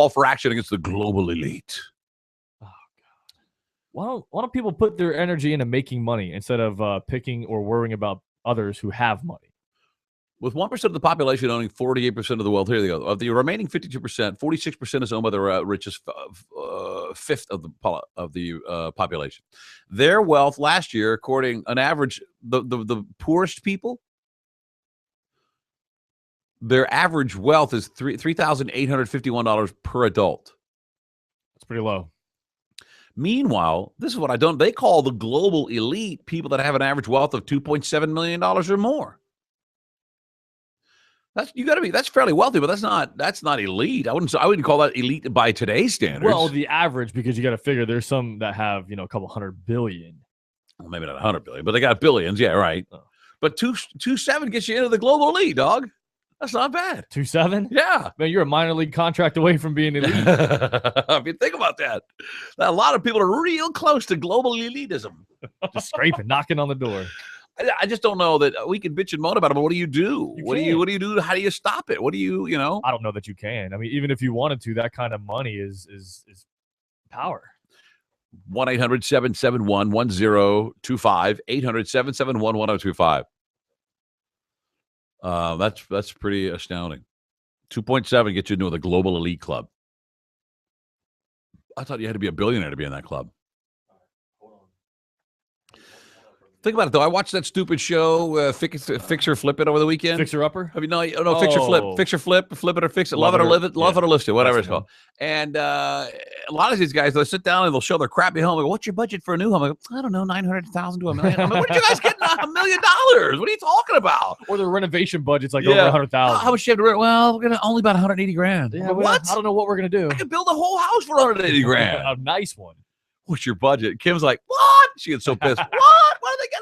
for action against the global elite. Oh, God. Why don't people put their energy into making money instead of picking or worrying about others who have money? With 1% of the population owning 48% of the wealth, here they go. Of the remaining 52%, 46% is owned by the richest fifth of the population. Their wealth last year, according an average, the poorest people, their average wealth is $3,851 per adult. That's pretty low. Meanwhile, this is what they call the global elite people that have an average wealth of $2.7 million or more. That's fairly wealthy, but that's not elite. I wouldn't call that elite by today's standards. Well, the average, because you got to figure there's some that have, a couple $100 billion. Well, maybe not 100 billion, but they got billions. Yeah, right. Oh. But 2.7 gets you into the global elite, dog. That's not bad. 2.7? Yeah. Man, you're a minor league contract away from being elite. If you think about that, a lot of people are real close to global elitism. Just scraping, knocking on the door. I just don't know that we can bitch and moan about it, but what do you do? What do you do? How do you stop it? What do you? I don't know that you can. I mean, even if you wanted to, that kind of money is power. 1-800-771-1025, 800-771-1025. That's pretty astounding. 2.7 gets you into the global elite club. I thought you had to be a billionaire to be in that club. Think about it, though. I watched that stupid show, Fix or Flip It, over the weekend. Fixer Upper? I mean, no, Fix or Flip. Fix or Flip it or fix it. Love it or live it. Love it or list it, whatever it's called. And a lot of these guys, they'll sit down and they'll show their crappy home. Like, what's your budget for a new home? I go, I don't know, 900,000 to $1 million. I'm like, what did you guys get $1 million? What are you talking about? Or the renovation budget's like over 100,000. How much you have to rent? Well, we're gonna only about 180 grand. Yeah, what? I don't know what we're gonna do. I could build a whole house for 180 grand. A nice one. What's your budget? Kim's like, what? She gets so pissed. What? Why do they get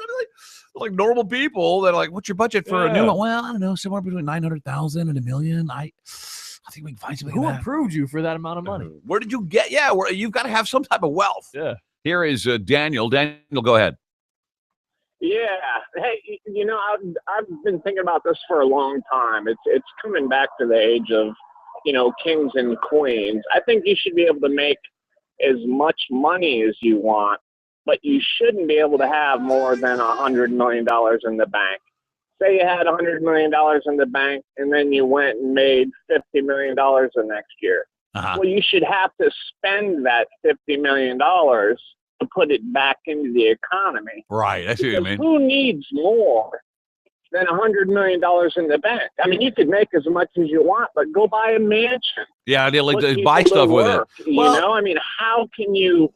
like normal people that are like, what's your budget for a new one? Well, I don't know, somewhere between 900,000 and $1 million. I think we can find something. Who approved you for that amount of money? Where did you get? Yeah, you've got to have some type of wealth. Yeah. Here is Daniel. Daniel, go ahead. Yeah. Hey, I've been thinking about this for a long time. It's coming back to the age of, kings and queens. I think you should be able to make as much money as you want, but you shouldn't be able to have more than $100 million in the bank. Say you had $100 million in the bank and then you went and made $50 million the next year. Well, you should have to spend that $50 million to put it back into the economy. Right. I see what you mean. Who needs more than $100 million in the bank? I mean, you could make as much as you want, but go buy a mansion. Yeah, they like Put to buy people to stuff with work, it. I mean, how can you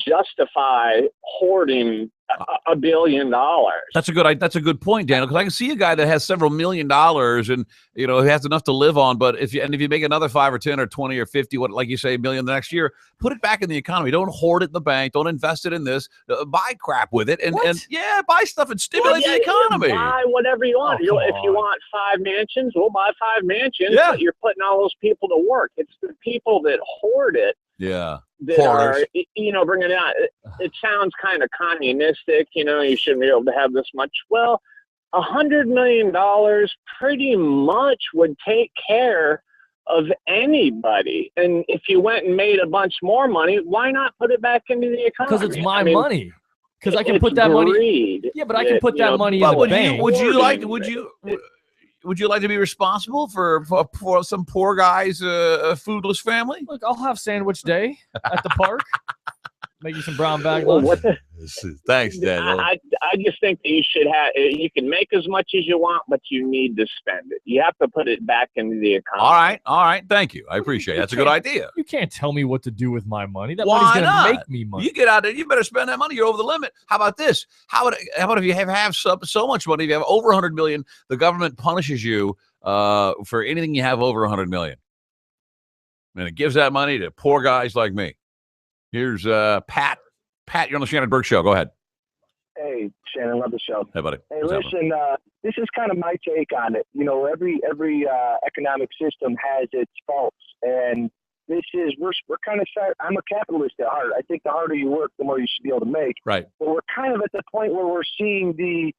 justify hoarding $1 billion? That's a good point, Daniel, because I can see a guy that has several $1 million and he has enough to live on, but if you make another 5 or 10 or 20 or 50, like you say, $1 million the next year, put it back in the economy. Don't hoard it in the bank. Don't invest it in this. Buy crap with it and buy stuff and stimulate the economy. Buy whatever you want. If you want 5 mansions, we'll buy 5 mansions. Yeah. But you're putting all those people to work. It's the people that hoard it. Yeah. That are, bringing it out. It sounds kind of communistic, you shouldn't be able to have this much. Well, $100 million pretty much would take care of anybody. And if you went and made a bunch more money, why not put it back into the economy? Because it's my money. Because I can put that money. Yeah, but I can put that money in the bank. Would you like to be responsible for some poor guy's foodless family? Look, I'll have sandwich day at the park. Make you some brown bag lunch. Thanks, Daniel. I just think that you can make as much as you want, but you need to spend it. You have to put it back into the economy. All right. Thank you. I appreciate it. That's a good idea. You can't tell me what to do with my money. That Why money's going not? to make me money. You get out there, you better spend that money. You're over the limit. How about this? How about if you have so much money, if you have over 100 million, the government punishes you for anything you have over 100 million. And it gives that money to poor guys like me. Here's Pat. Pat, you're on the Shannon Burke Show. Go ahead. Hey, Shannon, love the show. Hey, buddy. Hey, listen, this is kind of my take on it. Every economic system has its faults, and we're kind of set. I'm a capitalist at heart. I think the harder you work, the more you should be able to make. Right. But we're kind of at the point where we're seeing the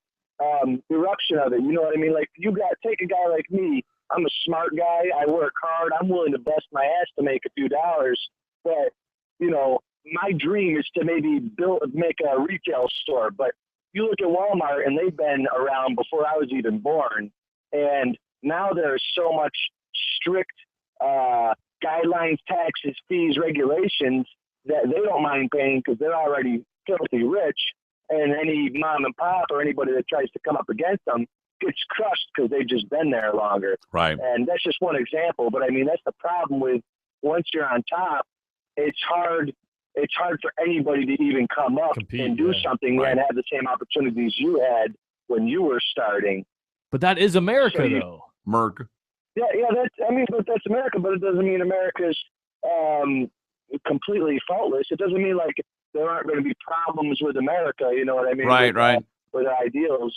eruption of it. You know what I mean? Like take a guy like me. I'm a smart guy. I work hard. I'm willing to bust my ass to make a few dollars, but my dream is to maybe make a retail store. But you look at Walmart, and they've been around before I was even born. And now there's so much strict guidelines, taxes, fees, regulations that they don't mind paying because they're already filthy rich. And any mom and pop or anybody that tries to come up against them gets crushed because they've just been there longer. Right. And that's just one example. But, that's the problem with once you're on top, it's hard for anybody to even come up and do something and have the same opportunities you had when you were starting. But that is America, though. Merc. Yeah, but that's America, but it doesn't mean America's completely faultless. It doesn't mean like there aren't going to be problems with America, you know what I mean? Right. With ideals,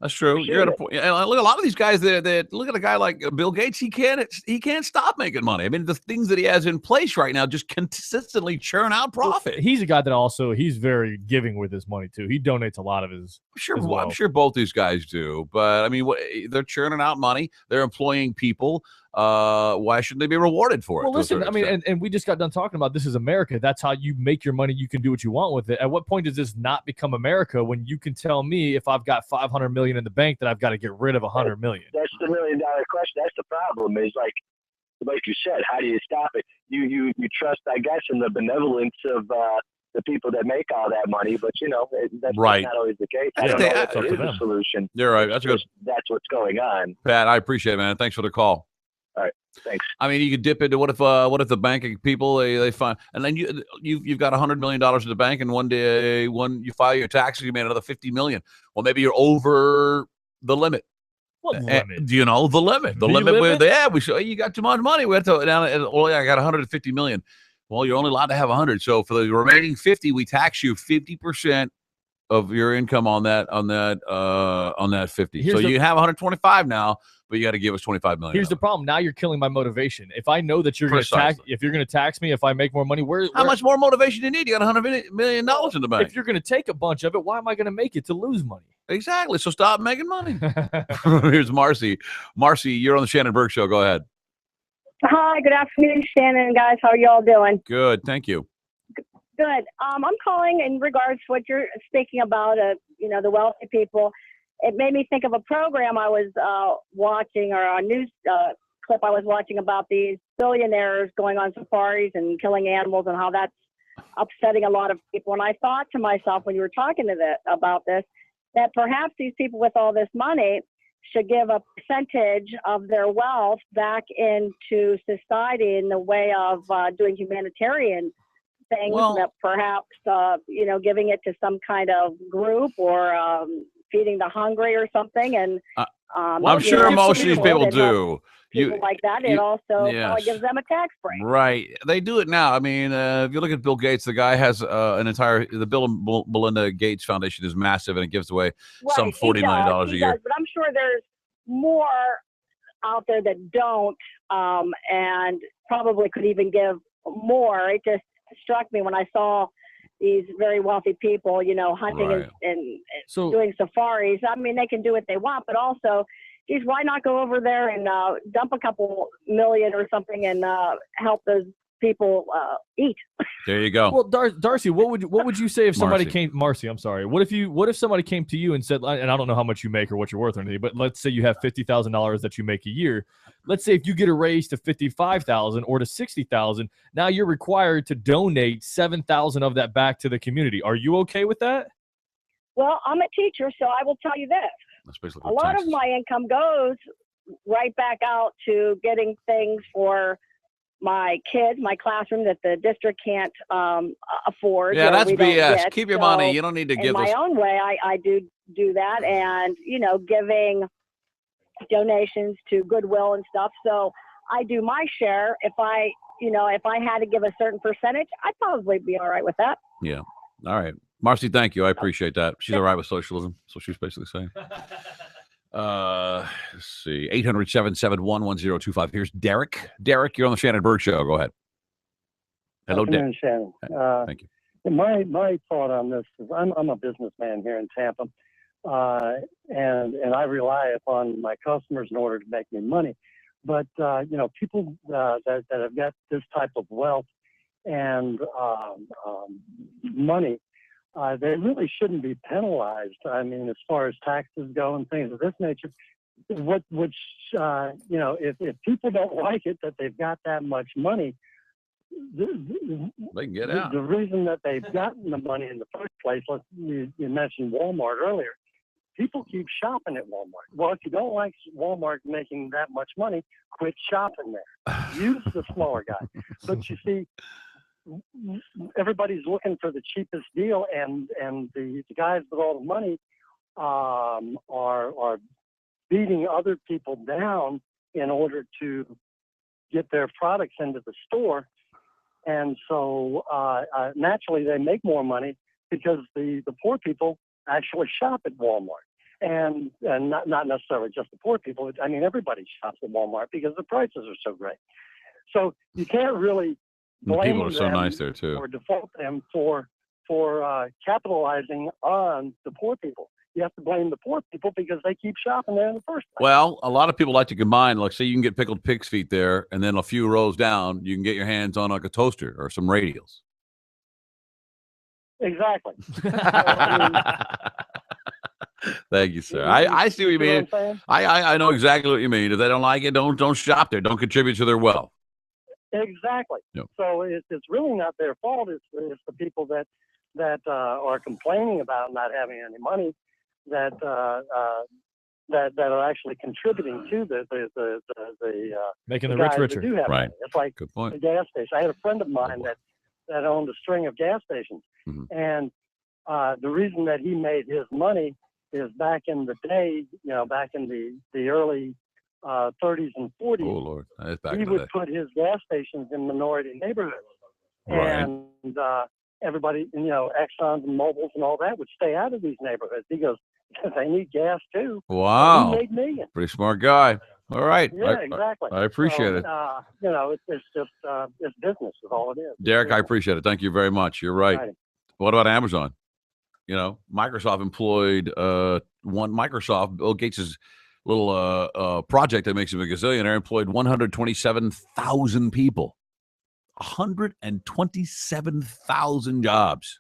That's true. You're at a point. And look, a lot of these guys that look at a guy like Bill Gates. He can't stop making money. I mean, the things that he has in place right now just consistently churn out profit. He's a guy that he's very giving with his money too. He donates a lot of his. I'm sure both these guys do. But I mean, they're churning out money. They're employing people. Why shouldn't they be rewarded for it? Well, listen, I mean, and we just got done talking about this is America. That's how you make your money. You can do what you want with it. At what point does this not become America when you can tell me if I've got 500 million in the bank that I've got to get rid of 100 million? That's the $1 million question. That's the problem is like you said, how do you stop it? You trust, I guess, in the benevolence of the people that make all that money. But that's Right. not always the case. I Yeah, don't they- know if it is a solution. You're right. That's good. That's what's going on. Pat, I appreciate it, man. Thanks for the call. All right, thanks. I mean, you could dip into what if the banking people they find, and then you've got $100 million in the bank, and one day when you file your taxes, you made another $50 million. Well, maybe you're over the limit. What limit? The limit. The limit where we show you got too much money. We have to down. I got 150 million. Well, you're only allowed to have 100. So for the remaining 50, we tax you 50% of your income on that 50. So you have 125 now, but you got to give us 25 million. Here's the problem. Now you're killing my motivation. If I know that you're going to tax me, if I make more money, how much more motivation do you need? You got $100 million in the bank. If you're going to take a bunch of it, why am I going to make it to lose money? Exactly. So stop making money. Here's Marcy. Marcy, you're on the Shannon Burke Show. Go ahead. Hi, good afternoon, Shannon, guys. How are y'all doing? Good. Thank you. Good. I'm calling in regards to what you're speaking about, the wealthy people. It made me think of a program I was watching, or a news clip I was watching about these billionaires going on safaris and killing animals and how that's upsetting a lot of people. And I thought to myself when you were talking about this, that perhaps these people with all this money should give a percentage of their wealth back into society in the way of doing humanitarian things, that perhaps, giving it to some kind of group or feeding the hungry or something. And I'm sure most of these people do. People like that, it also probably gives them a tax break. Right. They do it now. I mean, if you look at Bill Gates, the guy has the Bill and Melinda Gates Foundation is massive, and it gives away some $40 million a year. But I'm sure there's more out there that don't, and probably could even give more. It just struck me when I saw these very wealthy people, hunting and doing safaris. I mean, they can do what they want, but also, geez, why not go over there and dump a couple million or something and help those people eat? There you go. Well, Darcy, what would you say if somebody came? Marcy, I'm sorry. What if somebody came to you and said, and I don't know how much you make or what you're worth or anything, but let's say you have $50,000 that you make a year. Let's say if you get a raise to $55,000 or to $60,000, now you're required to donate $7,000 of that back to the community. Are you okay with that? Well, I'm a teacher, so I will tell you this. A lot of my income goes right back out to getting things for my kids, my classroom that the district can't afford. Yeah, that's BS. Keep your money. You don't need to give in my own way. I do that, and giving donations to Goodwill and stuff. So I do my share. If I had to give a certain percentage, I'd probably be all right with that. Yeah. All right. Marcy, thank you. I appreciate that. She's all right with socialism. So she's basically saying. Let's see. 800-771-1025. Here's Derek. Derek, you're on the Shannon Burke Show. Go ahead. Hello, Derek. Shannon. Thank you. My thought on this is I'm a businessman here in Tampa, and I rely upon my customers in order to make me money. But people that have got this type of wealth and money, they really shouldn't be penalized. I mean, as far as taxes go and things of this nature, if people don't like it that they've got that much money, they can get out. The reason that they've gotten the money in the first place, you mentioned Walmart earlier. People keep shopping at Walmart. Well, if you don't like Walmart making that much money, quit shopping there. Use the smaller guy. But you see, everybody's looking for the cheapest deal, and the guys with all the money are beating other people down in order to get their products into the store. And so naturally they make more money because the poor people actually shop at Walmart. And not necessarily just the poor people. I mean, everybody shops at Walmart because the prices are so great. So you can't really blame people are so nice there too, or default them for capitalizing on the poor people. You have to blame the poor people because they keep shopping there in the first place. Well, a lot of people like to combine, like say you can get pickled pig's feet there, and then a few rows down, you can get your hands on like a toaster or some radials. Exactly. Thank you, sir. I see what you mean. I know exactly what you mean. If they don't like it, don't shop there. Don't contribute to their wealth. Exactly. Yep. So it's really not their fault. It's the people that are complaining about not having any money that are actually contributing to the making the guys rich that richer. do have Right. money. It's like Good point. a gas station. I had a friend of mine that owned a string of gas stations, and the reason that he made his money is back in the day, back in the early 30s and 40s. Oh Lord, that is back He in the would day. put his gas stations in minority neighborhoods, Right. and everybody, Exxons and Mobils and all that would stay out of these neighborhoods. He goes, because they need gas too. Wow. He made millions. Pretty smart guy. All right. Yeah, exactly. I appreciate it. It's just it's business is all it is. Derek, I appreciate it. Thank you very much. You're right. What about Amazon? Microsoft employed Microsoft, Bill Gates' little project that makes him a gazillionaire, employed 127,000 people. 127,000 jobs.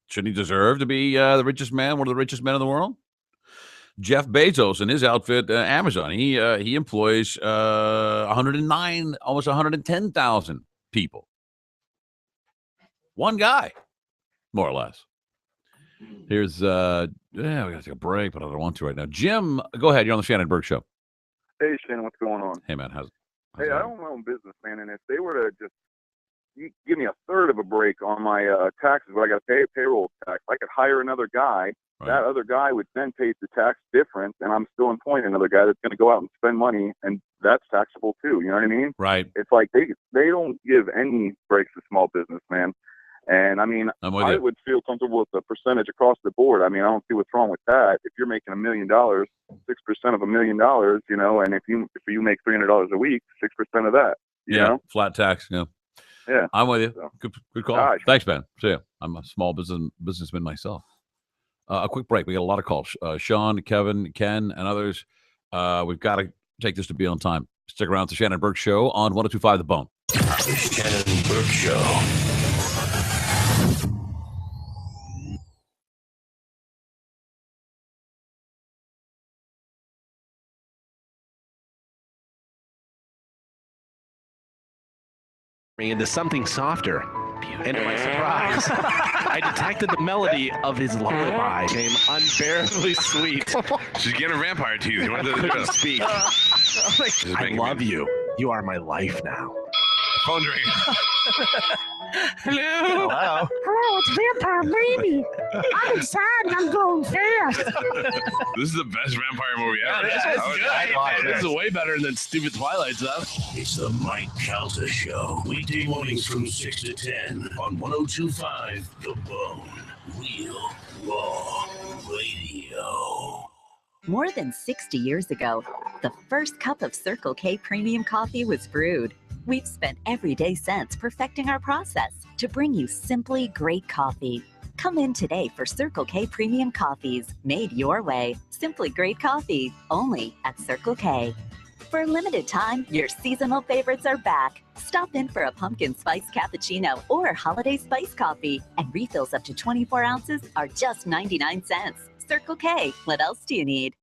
Shouldn't he deserve to be the richest man, one of the richest men in the world? Jeff Bezos and his outfit, Amazon, he employs 109, almost 110,000 people. One guy, more or less. Here's, we got to take a break, but I don't want to right now. Jim, go ahead. You're on the Shannon Burke Show. Hey, Shannon, what's going on? Hey, man, how's Hey, I own my own business, man, and if they were to just give me a third of a break on my taxes, but I got to pay payroll tax, I could hire another guy. Right. That other guy would then pay the tax difference, and I'm still employing another guy that's going to go out and spend money, and that's taxable too. You know what I mean? Right. It's like they don't give any breaks to small business, man. And I mean, I would feel comfortable with the percentage across the board. I mean, I don't see what's wrong with that. If you're making $1 million, 6% of $1 million, and if you make $300 a week, 6% of that. You know? Flat tax. Yeah. Yeah. I'm with you. So, good call. gosh. Thanks, man. See ya. I'm a small businessman myself. A quick break. We got a lot of calls. Sean, Kevin, Ken, and others. We've got to take this to be on time. Stick around to the Shannon Burke Show on 102.5 The Bone. The Shannon Burke Show. Into something softer. And to my surprise, I detected the melody of his lullaby. It became unbearably sweet. She's getting a vampire teeth. You want to speak. I love you. You are my life now. Phone ring. Hello. Hello, it's Vampire Baby. I'm excited. I'm going fast. This is the best vampire movie ever. This is way better than stupid Twilight stuff. It's the Mike Calta Show. Weekday mornings from 6 to 10 on 102.5 The Bone. Real Raw Radio. More than 60 years ago, the first cup of Circle K Premium Coffee was brewed. We've spent every day since perfecting our process to bring you simply great coffee. Come in today for Circle K Premium Coffees, made your way. Simply great coffee, only at Circle K. For a limited time, your seasonal favorites are back. Stop in for a pumpkin spice cappuccino or holiday spice coffee, and refills up to 24 ounces are just 99 cents. Circle K, what else do you need?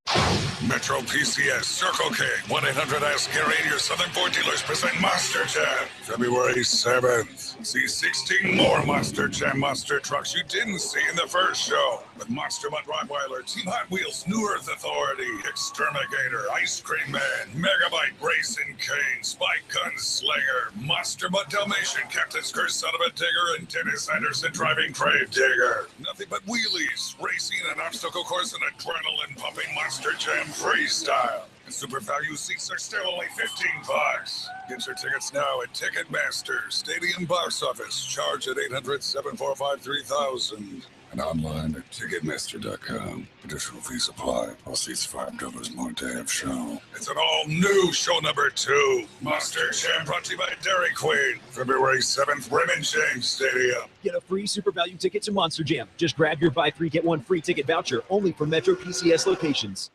Metro PCS, Circle K, 1-800-ASK-GARY, and your Southern Ford dealers present Monster Jam, February 7th. See 16 more Monster Jam monster trucks you didn't see in the first show. With Monster Mutt Rottweiler, Team Hot Wheels, New Earth Authority, Exterminator, Ice Cream Man, Megabyte, Racing Cane, Spike Gun Slayer, Monster Mutt Dalmatian, Captain's Curse, Son of a Digger, and Dennis Anderson driving Grave Digger. Nothing but wheelies, racing, an obstacle course, and adrenaline-pumping Monster Jam freestyle. And super value seats are still only $15. Get your tickets now at Ticketmaster, Stadium Box Office. Charge at 800-745-3000. And online at Ticketmaster.com. Additional fees apply. All seats $5 more day of show. It's an all-new show number 2. Monster Jam brought to you by Dairy Queen. February 7th, Raymond James Stadium. Get a free super value ticket to Monster Jam. Just grab your buy 3 get 1 free ticket voucher only from Metro PCS locations.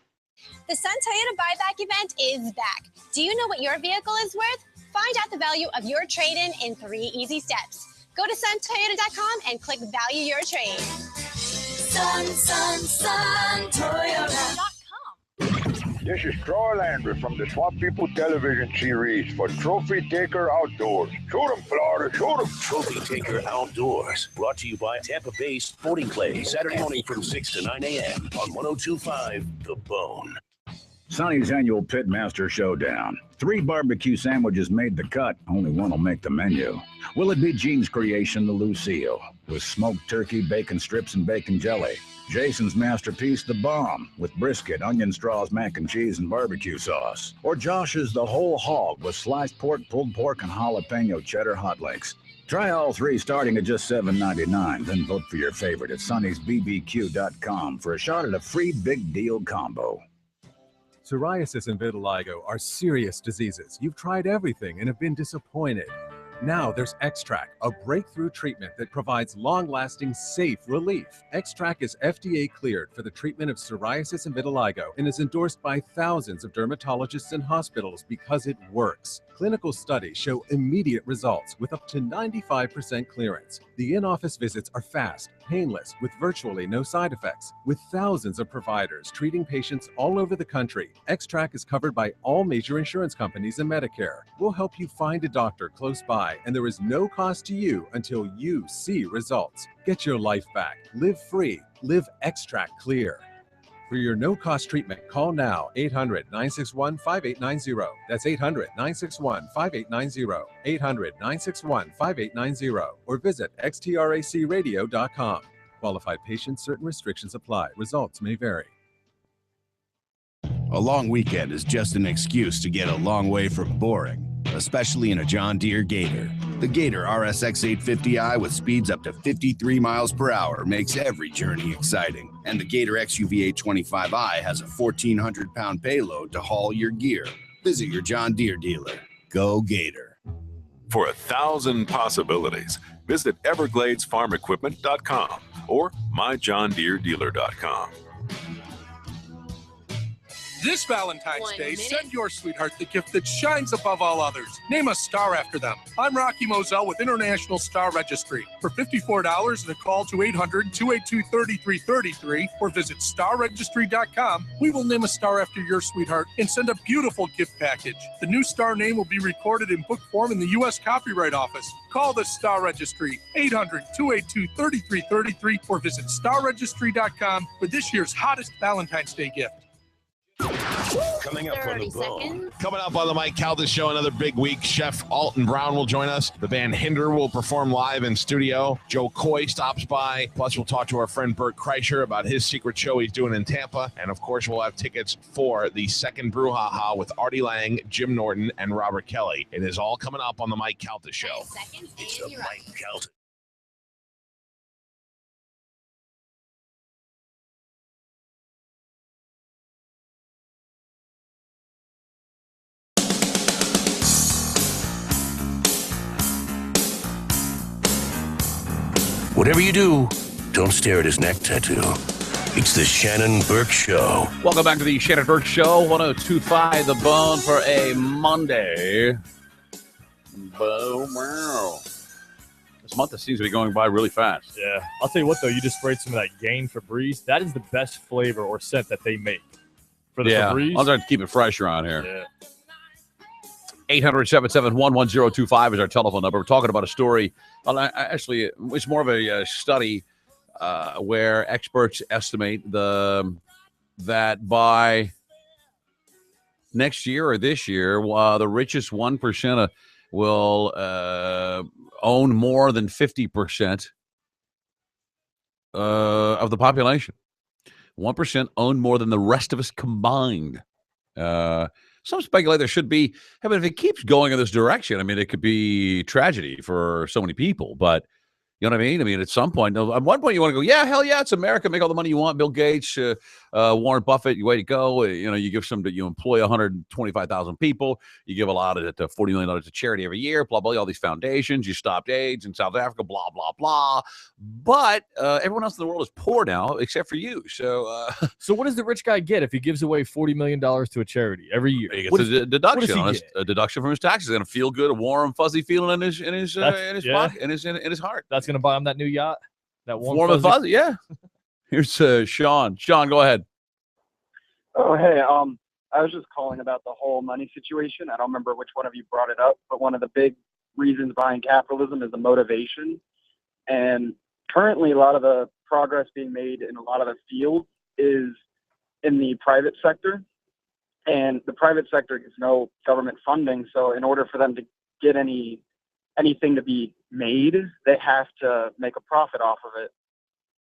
The Sun Toyota buyback event is back. Do you know what your vehicle is worth? Find out the value of your trade-in in 3 easy steps. Go to suntoyota.com and click Value Your Trade. Sun Toyota.com. This is Strawlander from the Swamp People television series for Trophy Taker Outdoors. Shoot 'em, Florida, shoot 'em. Trophy Taker Outdoors, brought to you by Tampa Bay Sporting Clays, Saturday morning from 6 to 9 a.m. on 102.5 The Bone. Sonny's annual Pitmaster Showdown. 3 barbecue sandwiches made the cut. Only one will make the menu. Will it be Gene's creation, the Lucille, with smoked turkey, bacon strips, and bacon jelly? Jason's masterpiece, the Bomb, with brisket, onion straws, mac and cheese, and barbecue sauce? Or Josh's the Whole Hog, with sliced pork, pulled pork, and jalapeno cheddar hot links? Try all 3 starting at just $7.99. Then vote for your favorite at Sonny'sBBQ.com for a shot at a free big deal combo. Psoriasis and vitiligo are serious diseases. You've tried everything and have been disappointed. Now there's X-Track, a breakthrough treatment that provides long-lasting, safe relief. X-Track is FDA cleared for the treatment of psoriasis and vitiligo and is endorsed by thousands of dermatologists and hospitals because it works. Clinical studies show immediate results with up to 95% clearance. The in-office visits are fast, painless, with virtually no side effects. With thousands of providers treating patients all over the country, X-Track is covered by all major insurance companies and Medicare. We'll help you find a doctor close by, and there is no cost to you until you see results. Get your life back. Live free. Live X-Track clear. For your no-cost treatment, call now, 800-961-5890. That's 800-961-5890. 800-961-5890. Or visit xtracradio.com. Qualified patients, certain restrictions apply. Results may vary. A long weekend is just an excuse to get a long way from boring, especially in a John Deere Gator. The Gator RSX 850i with speeds up to 53 miles per hour makes every journey exciting. And the Gator XUV 825i has a 1,400-pound payload to haul your gear. Visit your John Deere dealer. Go Gator. For 1,000 possibilities, visit evergladesfarmequipment.com or myjohndeeredealer.com. This Valentine's Day, send your sweetheart the gift that shines above all others. Name a star after them. I'm Rocky Moselle with International Star Registry. For $54 and a call to 800-282-3333 or visit starregistry.com, we will name a star after your sweetheart and send a beautiful gift package. The new star name will be recorded in book form in the U.S. Copyright Office. Call the Star Registry, 800-282-3333 or visit starregistry.com for this year's hottest Valentine's Day gift. Coming up on the Bone. Coming up on the Mike Caldas Show, another big week. Chef Alton Brown will join us. The band Hinder will perform live in studio. Joe Coy stops by. Plus, we'll talk to our friend Bert Kreischer about his secret show he's doing in Tampa. And, of course, we'll have tickets for the second Brouhaha with Artie Lang, Jim Norton, and Robert Kelly. It is all coming up on the Mike Caldas Show. It's the Mike Caldas. Whatever you do, don't stare at his neck tattoo. It's the Shannon Burke Show. Welcome back to the Shannon Burke Show, 102.5 The Bone for a Monday. Wow. This month seems to be going by really fast. Yeah. I'll tell you what, though, you just sprayed some of that Gain Febreze. That is the best flavor or scent that they make. For the Febreze. I'll try to keep it fresh around here. Yeah. 800-771-1025 is our telephone number. We're talking about a story. Well, actually, it's more of a study where experts estimate that by next year or this year, the richest 1% will own more than 50% of the population. 1% own more than the rest of us combined. Some speculate there should be. I mean, if it keeps going in this direction, I mean, it could be tragedy for so many people. But you know what I mean? I mean, at some point, at one point, you want to go, yeah, hell yeah, it's America. Make all the money you want. Bill Gates, Warren Buffett, way to go. You know, you give some, you employ 125,000 people. You give a lot of it to $40 million to charity every year. Blah blah. All these foundations. You stopped AIDS in South Africa. Blah blah blah. But everyone else in the world is poor now, except for you. So, so what does the rich guy get if he gives away $40 million to a charity every year? He gets a deduction. A deduction from his taxes. He's gonna feel good, a warm, fuzzy feeling in his pocket, in his heart. That's gonna buy him that new yacht. That warm and fuzzy. Yeah. Here's Sean. Sean, go ahead. Oh, hey. I was just calling about the whole money situation. I don't remember which one of you brought it up, but one of the big reasons behind capitalism is the motivation. And currently, a lot of the progress being made in a lot of the fields is in the private sector. And the private sector gets no government funding. So in order for them to get anything to be made, they have to make a profit off of it.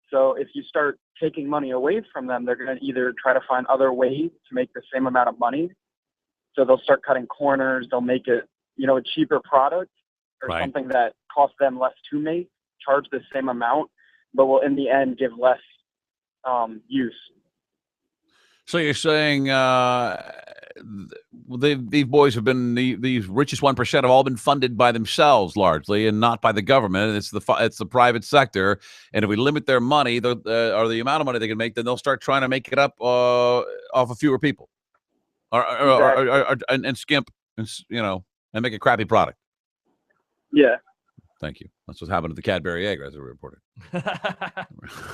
So if you start taking money away from them, they're going to either try to find other ways to make the same amount of money. So they'll start cutting corners. They'll make it, a cheaper product or something that costs them less to make, charge the same amount, but will in the end give less use. So you're saying these boys have been these richest 1% have all been funded by themselves largely, and not by the government. It's the private sector, and if we limit their money or the amount of money they can make, then they'll start trying to make it up off of fewer people, and skimp, and make a crappy product. Yeah. Thank you. That's what happened to the Cadbury egg, as we reported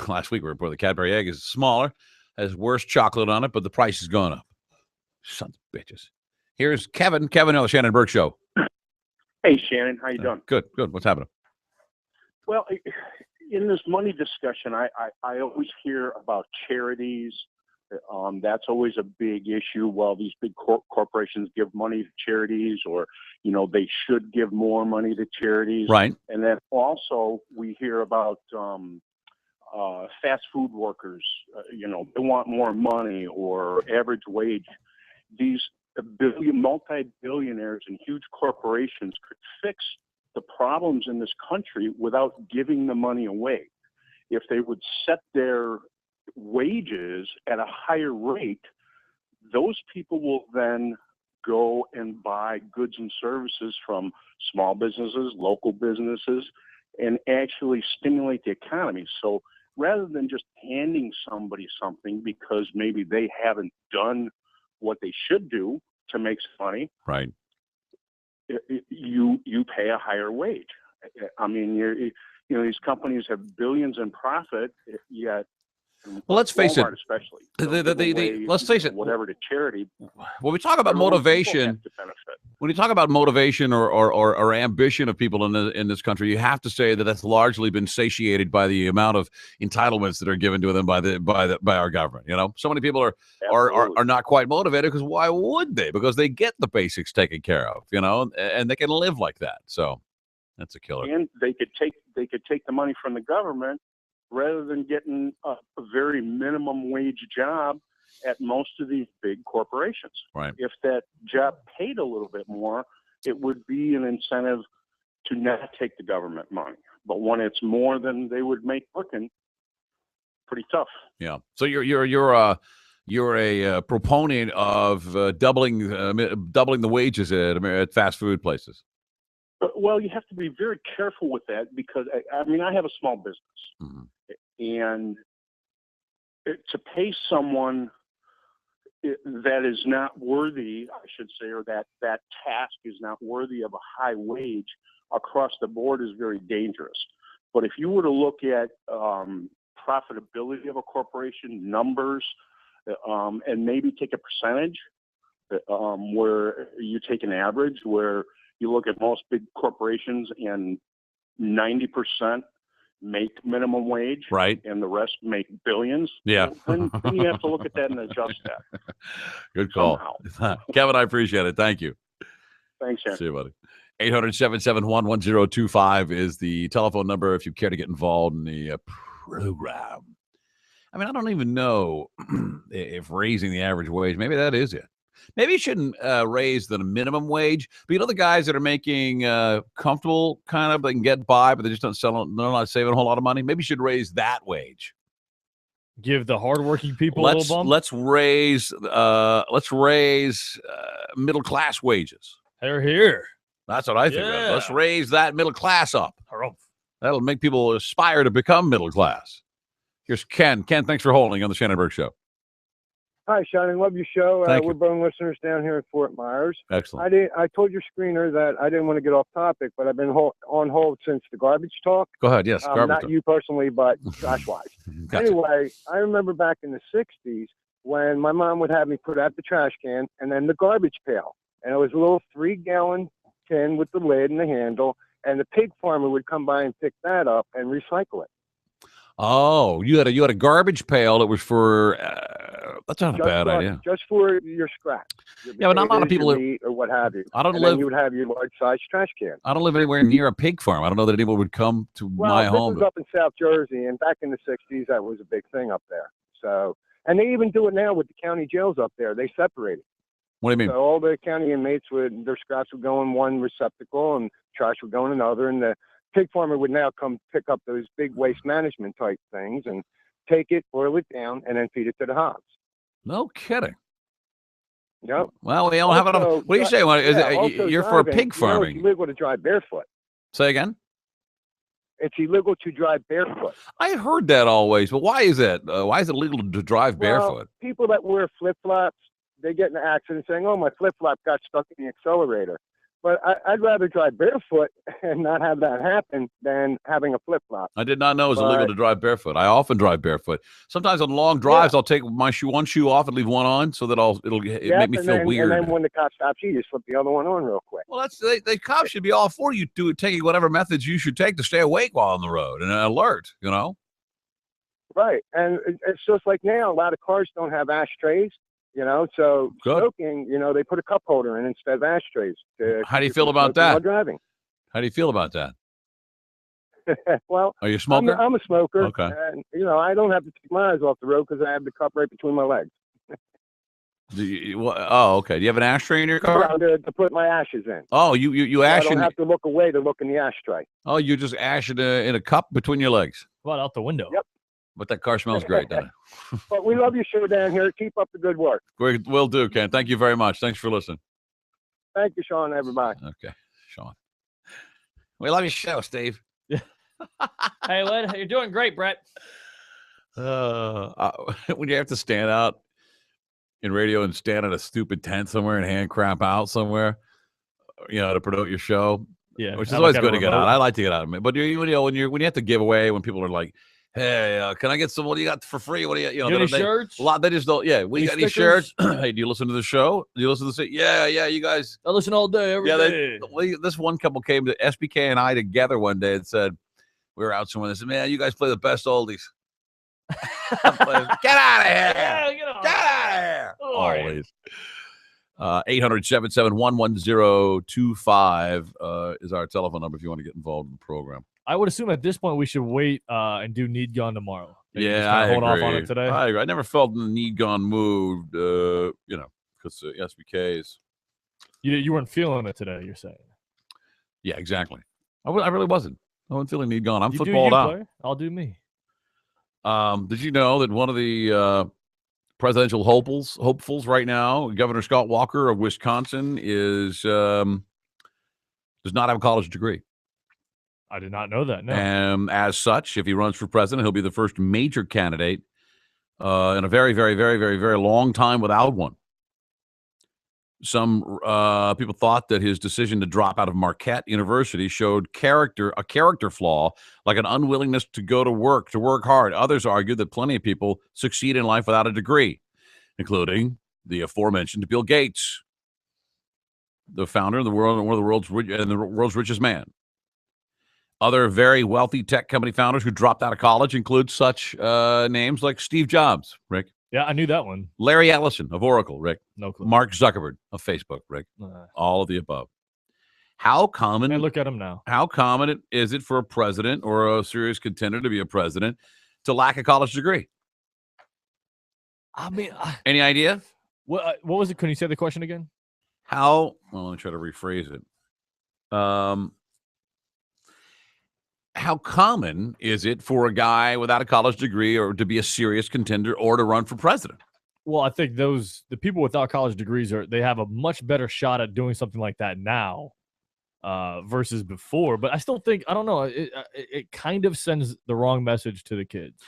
last week. We reported the Cadbury egg is smaller, has worse chocolate on it, but the price is going up. Sons of bitches. Here's Kevin. Kevin on the Shannon Burke Show. Hey, Shannon. How you doing? Good. What's happening? Well, in this money discussion, I always hear about charities. That's always a big issue. Well, these big corporations give money to charities, or, they should give more money to charities. Right. And then also we hear about fast food workers, they want more money or average wage. These multi-billionaires and huge corporations could fix the problems in this country without giving the money away. If they would set their wages at a higher rate, those people will then go and buy goods and services from small businesses, local businesses, and actually stimulate the economy. So rather than just handing somebody something because maybe they haven't done what they should do to make some money, right? You pay a higher wage. I mean, these companies have billions in profit, yet. Well, let's face Walmart it. Especially, let's face it. Whatever to charity. When we talk about motivation, when you talk about motivation or ambition of people in this country, you have to say that that's largely been satiated by the amount of entitlements that are given to them by our government. So many people are not quite motivated, because why would they? Because they get the basics taken care of, and they can live like that. So that's a killer. And they could take the money from the government, rather than getting a very minimum wage job at most of these big corporations. Right. If that job paid a little bit more, it would be an incentive to not take the government money. But when it's more than they would make working, pretty tough. Yeah. So you're a proponent of doubling the wages at fast food places. Well, you have to be very careful with that, because I have a small business, and to pay someone that is not worthy, I should say, or that task is not worthy of a high wage across the board is very dangerous. But if you were to look at profitability of a corporation, numbers, and maybe take a percentage, where you take an average, where you look at most big corporations and 90% make minimum wage, right, and the rest make billions. Yeah. Then you have to look at that and adjust that. Good call. Kevin, I appreciate it. Thank you. Thanks, Aaron. See you, buddy. 800-771-1025 is the telephone number if you care to get involved in the program. I mean, I don't even know if raising the average wage, maybe that is it. Maybe you shouldn't raise the minimum wage. But the guys that are making comfortable, kind of, they can get by, but they just they're not saving a whole lot of money. Maybe you should raise that wage. Give the hardworking people a little bump. Let's raise middle class wages. Here. That's what I think. Yeah. Let's raise that middle class up. That'll make people aspire to become middle class. Here's Ken. Ken, thanks for holding on the Shannon Burke Show. Hi, Shannon. Love your show. Thank we're you. bone listeners down here in Fort Myers. Excellent. I told your screener that I didn't want to get off topic, but I've been on hold since the garbage talk. Go ahead. Yes, garbage not talk. you personally, but trash-wise. Gotcha. Anyway, I remember back in the 60s, when my mom would have me put out the trash can and then the garbage pail. And it was a little 3-gallon tin with the lid and the handle, and the pig farmer would come by and pick that up and recycle it. Oh, you had a garbage pail that was for that's not a bad idea. Just for your scraps. Yeah, but not a lot of people meat or what have you. I don't and live. Then you would have your large-sized trash can. I don't live anywhere near a pig farm. I don't know that anyone would come to my home. This was up in South Jersey, and back in the '60s, that was a big thing up there. So, and they even do it now with the county jails up there. They separate it. What do you mean? So all the county inmates their scraps would go in one receptacle, and trash would go in another, and the pig farmer would now come pick up those big waste management type things and take it, boil it down, and then feed it to the hogs. No kidding. Yep. Well, we don't have enough. What do you say? You're for pig farming. It's illegal to drive barefoot. Say again? It's illegal to drive barefoot. I heard that always, but why is that? Why is it illegal to drive barefoot? People that wear flip-flops, they get in an accident saying, oh, my flip-flop got stuck in the accelerator. But I'd rather drive barefoot and not have that happen than having a flip-flop. I did not know it was illegal to drive barefoot. I often drive barefoot. Sometimes on long drives, I'll take one shoe off and leave one on so that it'll make me feel weird. And then when the cop stops you, you slip the other one on real quick. Well, the cops should be all for you taking whatever methods you should take to stay awake while on the road and alert, you know? Right. And it's just like now, a lot of cars don't have ashtrays. You know, so smoking, they put a cup holder in instead of ashtrays. How do you feel about that? While driving. How do you feel about that? Well, are you a smoker? I'm a smoker. Okay. And, I don't have to take my eyes off the road because I have the cup right between my legs. Okay. Do you have an ashtray in your car? To put my ashes in. Oh, you ash. I don't have to look away to look in the ashtray. Oh, you just ash in a cup between your legs. Well, out the window. Yep. But that car smells great, doesn't it? But we love your show down here. Keep up the good work. Will do, Ken. Thank you very much. Thanks for listening. Thank you, Sean, everybody. Okay, Sean. We love your show, Steve. Hey, Lynn, you're doing great, Brett. When you have to stand out in radio and stand at a stupid tent somewhere and hand crap out somewhere, to promote your show. Yeah, which is always good to get out. I like to get out of it. But when you have to give away, when people are like, hey, can I get some? What do you got for free? What do you any shirts? A lot they just don't. Yeah, we got any shirts? Hey, do you listen to the show? Do you listen to the? Yeah, you guys. I listen all day, every day. This one couple came to SBK and I together one day and said we were out somewhere. They said, "Man, you guys play the best oldies." Get out of here! Yeah, get out of here! Oldies. 800-771-1025 is our telephone number if you want to get involved in the program. I would assume at this point we should wait and do Need Gone tomorrow. Maybe I hold agree. off on it today. I agree. I never felt the Need Gone moved, because SBKs. You weren't feeling it today, you're saying? Yeah, exactly. I really wasn't. I wasn't feeling Need Gone. I'm you footballed out. Player. I'll do me. Did you know that one of the presidential hopefuls right now, Governor Scott Walker of Wisconsin, does not have a college degree? I did not know that. No. And as such, if he runs for president, he'll be the first major candidate in a very, very, very, very, very long time without one. Some people thought that his decision to drop out of Marquette University showed a character flaw, like an unwillingness to go to work hard. Others argued that plenty of people succeed in life without a degree, including the aforementioned Bill Gates, the founder of the world's richest man. Other very wealthy tech company founders who dropped out of college include such names like Steve Jobs, Rick. Yeah, I knew that one. Larry Ellison of Oracle, Rick. No clue. Mark Zuckerberg of Facebook, Rick. All of the above. How common? And look at him now. How common is it for a president or a serious contender to be a president to lack a college degree? I mean, any idea? What was it? Can you say the question again? Well, let me try to rephrase it. How common is it for a guy without a college degree or to be a serious contender or to run for president? Well, I think the people without college degrees they have a much better shot at doing something like that now versus before. But I still think, I don't know, it kind of sends the wrong message to the kids.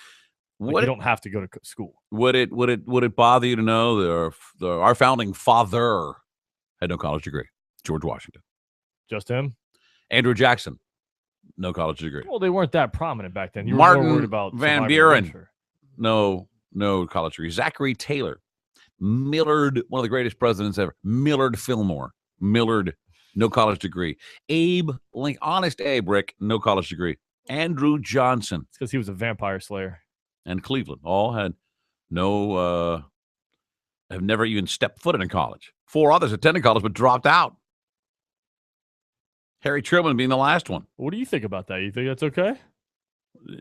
Like you don't have to go to school. Would it bother you to know that our founding father had no college degree? George Washington. Just him? Andrew Jackson. No college degree. Well, they weren't that prominent back then. You Martin were more worried about Van Buren. No no college degree. Zachary Taylor. Millard, one of the greatest presidents ever. Millard Fillmore. Millard, no college degree. Abe Lincoln, Honest Abe, Rick, no college degree. Andrew Johnson. It's because he was a vampire slayer. And Cleveland all had no, have never even stepped foot in college. 4 others attended college but dropped out. Harry Truman being the last one. What do you think about that? You think that's okay?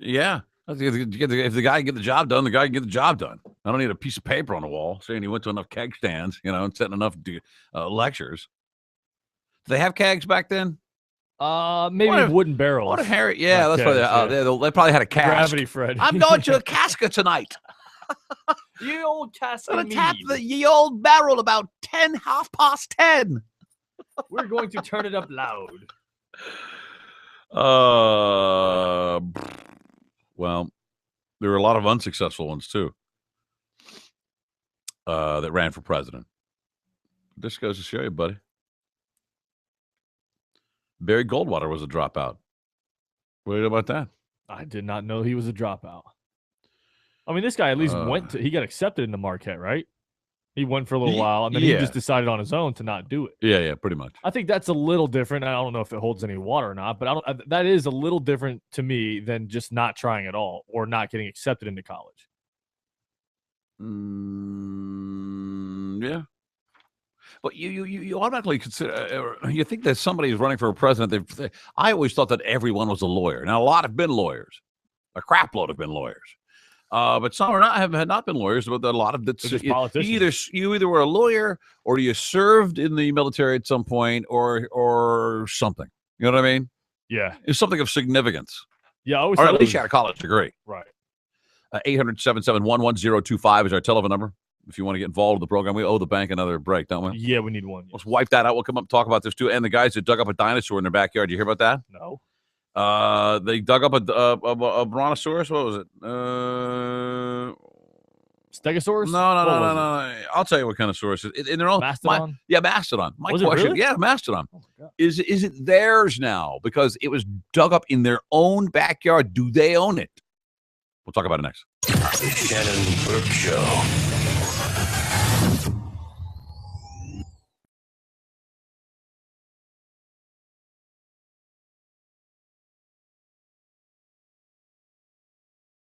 Yeah. If the guy can get the job done, the guy can get the job done. I don't need a piece of paper on the wall saying he went to enough keg stands, and setting enough lectures. Did they have kegs back then? Maybe wooden barrels. What a Harry? Yeah, that's kegs, they probably had a cask. Gravity, Fred. I'm going to a casket tonight. You old casket. Gonna tap the old barrel about 10:30. We're going to turn it up loud. Well, there were a lot of unsuccessful ones too that ran for president. This goes to show you, buddy. Barry Goldwater was a dropout. What do you know about that? I did not know he was a dropout. I mean, this guy at least he got accepted into Marquette, right? He went for a little while, and then he just decided on his own to not do it. Yeah, pretty much. I think that's a little different. I don't know if it holds any water or not, but that is a little different to me than just not trying at all or not getting accepted into college. Yeah. But you automatically consider, you think that somebody who's running for a president, I always thought that everyone was a lawyer. Now, a lot have been lawyers. A crap load have been lawyers. But some have not been lawyers, but a lot of you either were a lawyer or you served in the military at some point or something. You know what I mean? Yeah. It's something of significance. Yeah, or at least you had a college degree. Right. 800-771-1025 is our telephone number. If you want to get involved in the program, we owe the bank another break, don't we? Yeah, we need one. Yes. Let's wipe that out. We'll come up and talk about this too. And the guys that dug up a dinosaur in their backyard. Did you hear about that? No. They dug up a brontosaurus. What was it? Stegosaurus? No. I'll tell you what kind of source it is. In their own Mastodon? Mastodon. My was question, it really? yeah, Mastodon. Oh my God. Is it theirs now? Because it was dug up in their own backyard. Do they own it? We'll talk about it next. The Shannon Burke Show.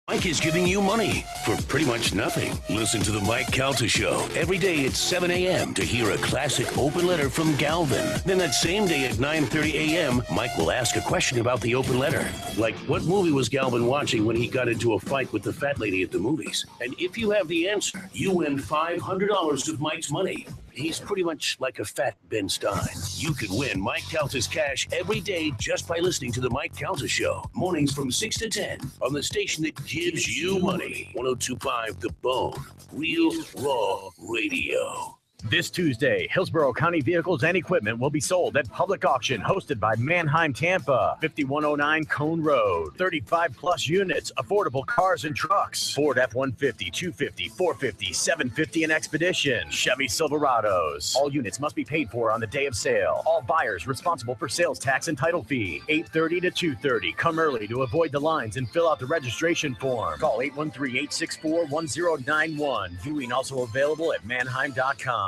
Mike is giving you money for pretty much nothing. Listen to the Mike Calta Show every day at 7 a.m. to hear a classic open letter from Galvin. Then that same day at 9:30 a.m., Mike will ask a question about the open letter. Like, what movie was Galvin watching when he got into a fight with the fat lady at the movies? And if you have the answer, you win $500 of Mike's money. He's pretty much like a fat Ben Stein. You can win Mike Calta's cash every day just by listening to the Mike Calta Show. Mornings from 6 to 10 on the station that gives you money. 102.5 The Bone. Real Raw Radio. This Tuesday, Hillsborough County Vehicles and Equipment will be sold at public auction hosted by Manheim Tampa, 5109 Cone Road. 35-plus units, affordable cars and trucks. Ford F-150, 250, 450, 750, and Expedition. Chevy Silverados. All units must be paid for on the day of sale. All buyers responsible for sales tax and title fee. 8:30 to 2:30. Come early to avoid the lines and fill out the registration form. Call 813-864-1091. Viewing also available at manheim.com.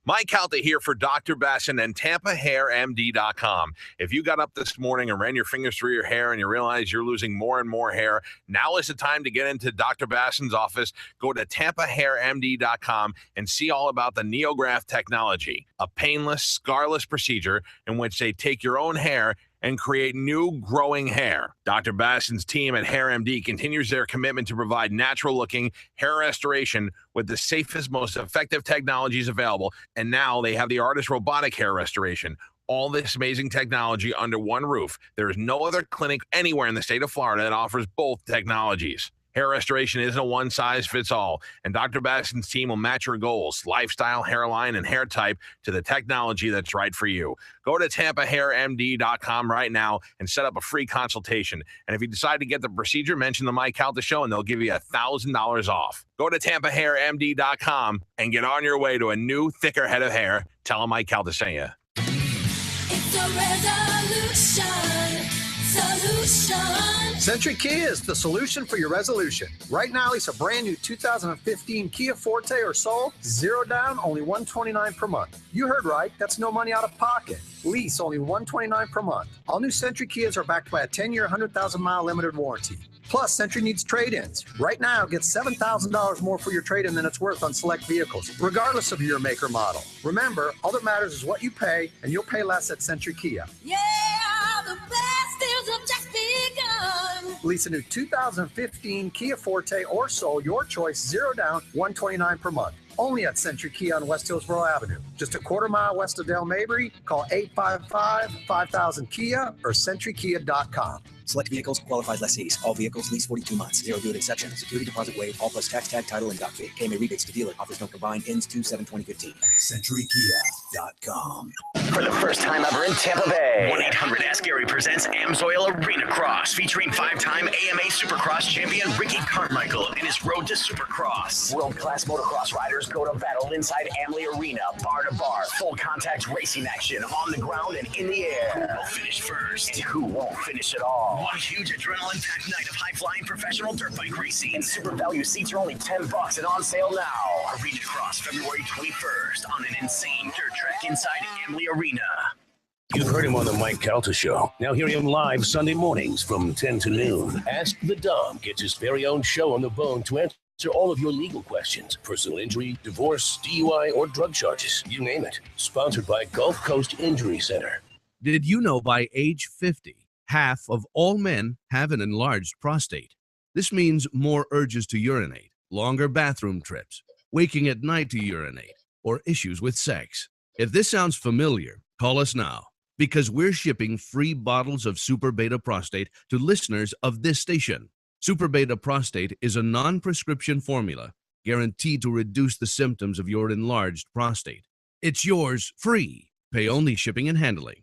Mike Calta here for Dr. Bassin and TampaHairMD.com. If you got up this morning and ran your fingers through your hair and you realize you're losing more and more hair, now is the time to get into Dr. Bassin's office. Go to TampaHairMD.com and see all about the NeoGraft technology, a painless, scarless procedure in which they take your own hair and create new growing hair. Dr. Bassin's team at HairMD continues their commitment to provide natural-looking hair restoration with the safest, most effective technologies available. And now they have the ARTIST robotic hair restoration. All this amazing technology under one roof. There is no other clinic anywhere in the state of Florida that offers both technologies. Hair restoration isn't a one-size-fits-all, and Dr. Bassin's team will match your goals, lifestyle, hairline, and hair type to the technology that's right for you. Go to TampaHairMD.com right now and set up a free consultation. And if you decide to get the procedure, mention the Mike Calta Show, and they'll give you $1,000 off. Go to TampaHairMD.com and get on your way to a new, thicker head of hair. Tell them Mike Calta sent you. It's a resolution. solution. Century Kia is the solution for your resolution. Right now, lease a brand new 2015 Kia Forte or Soul, 0 down, only $129 per month. You heard right, that's no money out of pocket. Lease only $129 per month. All new Century Kias are backed by a 10-year, 100,000-mile limited warranty. Plus, Century needs trade-ins. Right now, get $7,000 more for your trade-in than it's worth on select vehicles, regardless of your make or model. Remember, all that matters is what you pay, and you'll pay less at Century Kia. Yeah, the best deals have just begun. Lease a new 2015 Kia Forte or Soul, your choice, 0 down, $129 per month. Only at Century Kia on West Hillsborough Avenue. Just a quarter mile west of Del Mabry. Call 855-5000-KIA or centurykia.com. Select vehicles, qualified lessees. All vehicles, lease 42 months. Zero due exception. Security deposit waived. All plus tax tag, title, and dock fee. KMA rebates to dealer. Offers no combined. Ends 2/7/2015. CenturyKia.com. For the first time ever in Tampa Bay, 1-800-ASK-GARY presents AMSOIL Arena Cross, featuring 5-time AMA Supercross champion Ricky Carmichael and his road to Supercross. World-class motocross riders go to battle inside Amalie Arena, bar to bar, full contact racing action on the ground and in the air. Who will finish first? And who won't finish at all? One huge adrenaline-packed night of high-flying professional dirt bike racing. And super value seats are only $10 and on sale now. Arena Cross, February 21st on an insane dirt track inside Amalie Arena. You've heard him on the Mike Calta Show. Now hear him live Sunday mornings from 10 to noon. Ask the Dom gets his very own show on the bone to answer all of your legal questions. Personal injury, divorce, DUI, or drug charges. You name it. Sponsored by Gulf Coast Injury Center. Did you know by age 50, half of all men have an enlarged prostate? This means more urges to urinate, longer bathroom trips, waking at night to urinate, or issues with sex. If this sounds familiar, call us now, because we're shipping free bottles of Super Beta Prostate to listeners of this station. Super Beta Prostate is a non-prescription formula guaranteed to reduce the symptoms of your enlarged prostate. It's yours free. Pay only shipping and handling.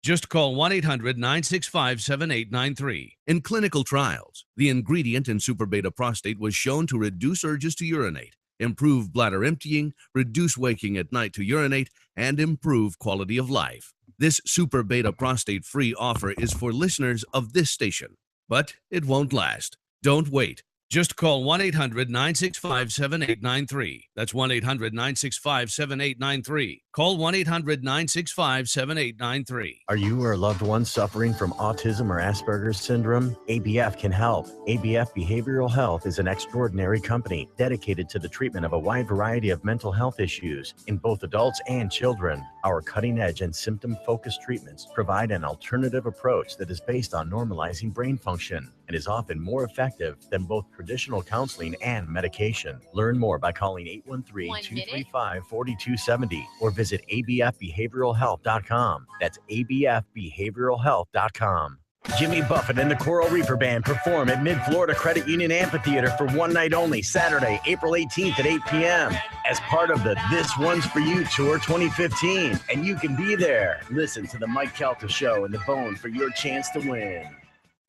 Just call 1-800-965-7893. In clinical trials, the ingredient in Super Beta Prostate was shown to reduce urges to urinate, improve bladder emptying, reduce waking at night to urinate, and improve quality of life. This Super Beta Prostate free offer is for listeners of this station, but it won't last. Don't wait. Just call 1-800-965-7893. That's 1-800-965-7893. Call 1-800-965-7893. Are you or a loved one suffering from autism or Asperger's syndrome? ABF can help. ABF Behavioral Health is an extraordinary company dedicated to the treatment of a wide variety of mental health issues in both adults and children. Our cutting-edge and symptom-focused treatments provide an alternative approach that is based on normalizing brain function and is often more effective than both traditional counseling and medication. Learn more by calling 813-235-4270 or visit abfbehavioralhealth.com. That's abfbehavioralhealth.com. Jimmy Buffett and the Coral Reaper Band perform at Mid-Florida Credit Union Amphitheater for one night only, Saturday, April 18th at 8 p.m. as part of the This One's For You Tour 2015. And you can be there. Listen to the Mike Calta Show and The Bone for your chance to win.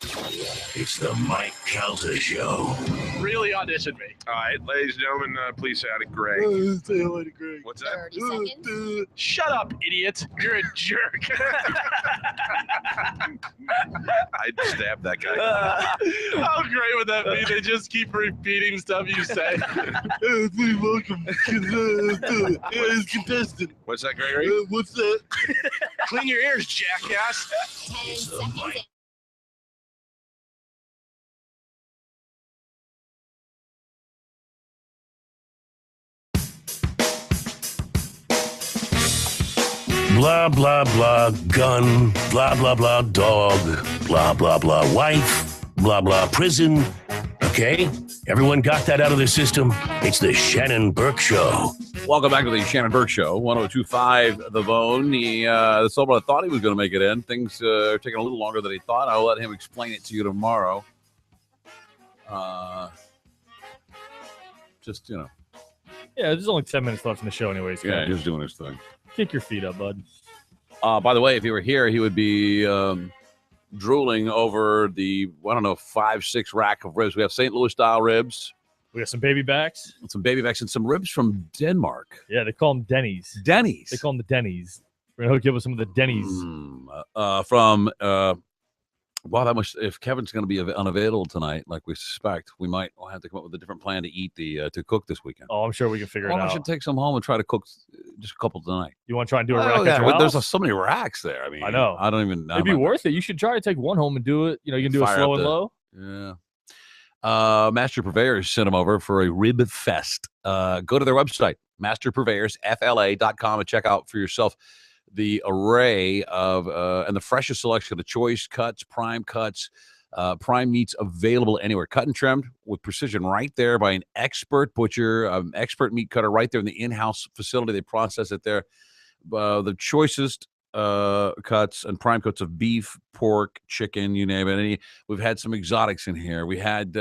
It's the Mike Calta Show. Really audition me. All right, ladies and gentlemen, please say hi to Greg. Say hello to Greg. What's that? 30 seconds. Shut up, idiot. You're a jerk. I'd stab that guy. How great would that be? They just keep repeating stuff you say. Please welcome his contestant. What's that, Gregory? What's that? Clean your ears, jackass. 10 seconds. Blah, blah, blah, gun, blah, blah, blah, dog, blah, blah, blah, wife, blah, blah, prison. Okay? Everyone got that out of their system? It's the Shannon Burke Show. Welcome back to the Shannon Burke Show, 102.5 The Bone. The Sobel thought he was going to make it in. Things are taking a little longer than he thought. I'll let him explain it to you tomorrow. Just, you know. Yeah, there's only 10 minutes left in the show anyways. Yeah, he's doing his thing. Kick your feet up, bud. By the way, if he were here, he would be drooling over the, 5-6 rack of ribs. We have St. Louis-style ribs. We got some baby backs. Some baby backs and some ribs from Denmark. Yeah, they call them Denny's. Denny's. They call them the Denny's. We're going to give us some of the Denny's. From Wow, that much. If Kevin's going to be unavailable tonight, like we suspect, we might have to come up with a different plan to eat to cook this weekend. Oh, I'm sure we can figure it out. I should take some home and try to cook just a couple tonight. You want to try and do a rack at your house? There's so many racks there. I mean, I know. I don't even. It'd be worth it. You should try to take one home and do it. You know, you can do a slow and low. Yeah. Master Purveyors sent them over for a rib fest. Go to their website, masterpurveyorsfla.com, and check out for yourself the array of and the freshest selection of choice cuts, prime meats available anywhere. Cut and trimmed with precision right there by an expert butcher, expert meat cutter right there in the in-house facility. They process it there. The choicest cuts and prime cuts of beef, pork, chicken, you name it. We've had some exotics in here. We've had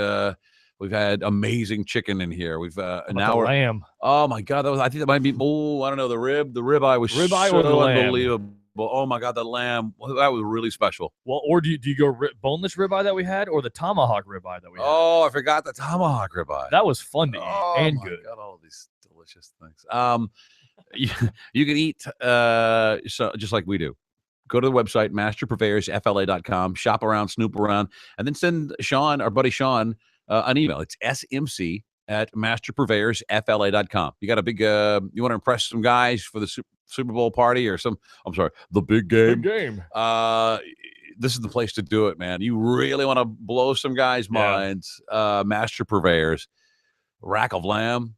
amazing chicken in here. We've an hour lamb. Oh my God, I think that might be. Oh, I don't know. The ribeye was so unbelievable. Oh my God, the lamb, that was really special. Well, or do you go boneless ribeye that we had, or the tomahawk ribeye that we had? Oh, I forgot the tomahawk ribeye. That was fun to eat and good. Got all these delicious things. You can eat so just like we do. Go to the website, masterpurveyorsfla.com, shop around, snoop around, and then send Sean, our buddy Sean, an email. It's smc@masterpurveyorsfla.com. You got a big, you want to impress some guys for the Super Bowl party or the big game. Big game. This is the place to do it, man. You really want to blow some guys' minds. Master Purveyors, rack of lamb.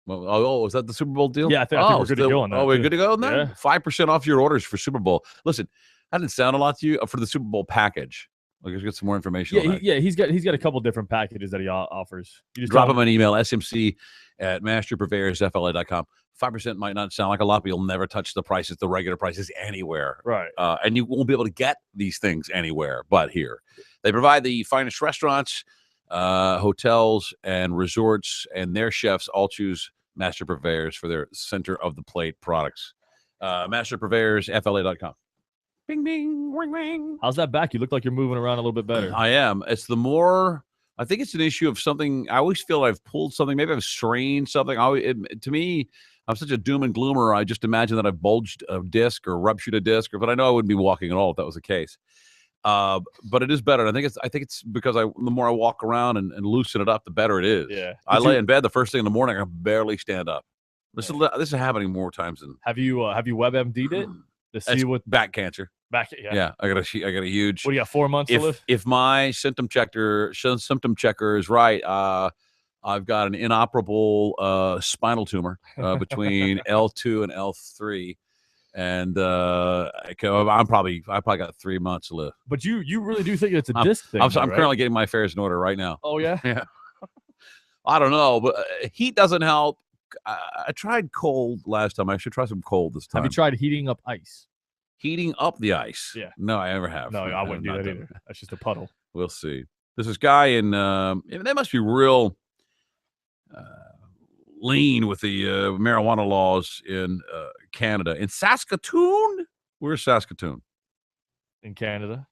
Oh, is that the Super Bowl deal? Yeah, I think we're good to go on that. Oh, we're good to go on that? Yeah. 5% off your orders for Super Bowl. Listen, that didn't sound a lot to you for the Super Bowl package. Let's get some more information on that. He's got a couple different packages that he offers. You just drop him an email, smc@masterpurveyorsfla.com. 5% might not sound like a lot, but you'll never touch the regular prices anywhere. Right. And you won't be able to get these things anywhere but here. They provide the finest restaurants, hotels, and resorts, and their chefs all choose Master Purveyors for their center of the plate products. Masterpurveyorsfla.com. Bing, bing, ring, ring. How's that back? You look like you're moving around a little bit better. I am. I think it's an issue of something. I always feel I've pulled something. Maybe I've strained something. To me, I'm such a doom and gloomer. I just imagine that I've bulged a disc or ruptured a disc, but I know I wouldn't be walking at all if that was the case. But it is better. I think it's because the more I walk around and loosen it up, the better it is. Yeah. I lay in bed the first thing in the morning. I can barely stand up. This is happening more times than. Have you WebMD'd it to see what back cancer? Yeah. I got a huge. What do you got? 4 months to live? If my symptom checker is right, I've got an inoperable spinal tumor between L2 and L3. And I probably got 3 months to live. But you really do think it's a disc thing? I'm currently getting my affairs in order right now. Oh yeah. Yeah. I don't know, but heat doesn't help. I tried cold last time. I should try some cold this time. Have you tried heating up ice? Heating up the ice? Yeah. No, I never have. No, I wouldn't do that either. That's just a puddle. We'll see. There's this guy in. They must be real. Lean with the marijuana laws in Canada. In Saskatoon? Where's Saskatoon? In Canada.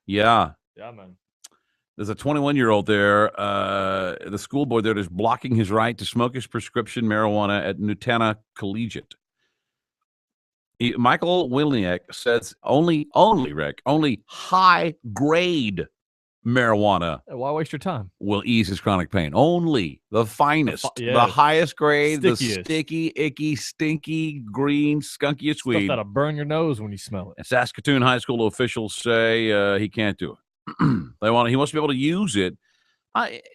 Yeah. Yeah, man. There's a 21-year-old there. The school board there is blocking his right to smoke his prescription marijuana at Nutana Collegiate. Michael Wilniak says only high-grade marijuana. Why waste your time? Will ease his chronic pain. Only the finest, the highest grade, the sticky, icky, stinky, green, skunkiest weed. Stuff that'll burn your nose when you smell it. And Saskatoon high school officials say he can't do it. He wants to be able to use it.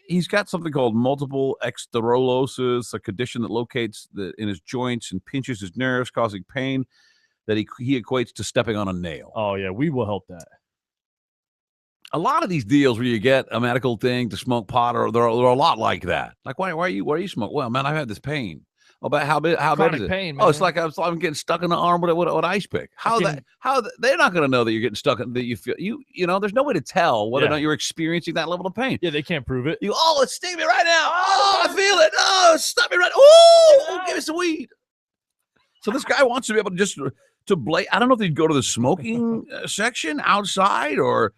He's got something called multiple sclerosis, a condition that locates in his joints and pinches his nerves, causing pain that he equates to stepping on a nail. Oh yeah, we will help that. A lot of these deals where you get a medical thing to smoke pot, or they're a lot like that. Like, why are you smoking? Well, man, I've had this pain. Oh, but how bad is it? Pain, oh, it's like I'm getting stuck in the arm with an ice pick. They're not going to know that you're getting stuck that you feel you know. There's no way to tell whether or not you're experiencing that level of pain. Yeah, they can't prove it. It's stinging me right now. Oh, I feel it. Oh, stop me right. Oh, give me some weed. So this guy wants to be able to just to blade. I don't know if he'd go to the smoking section outside or.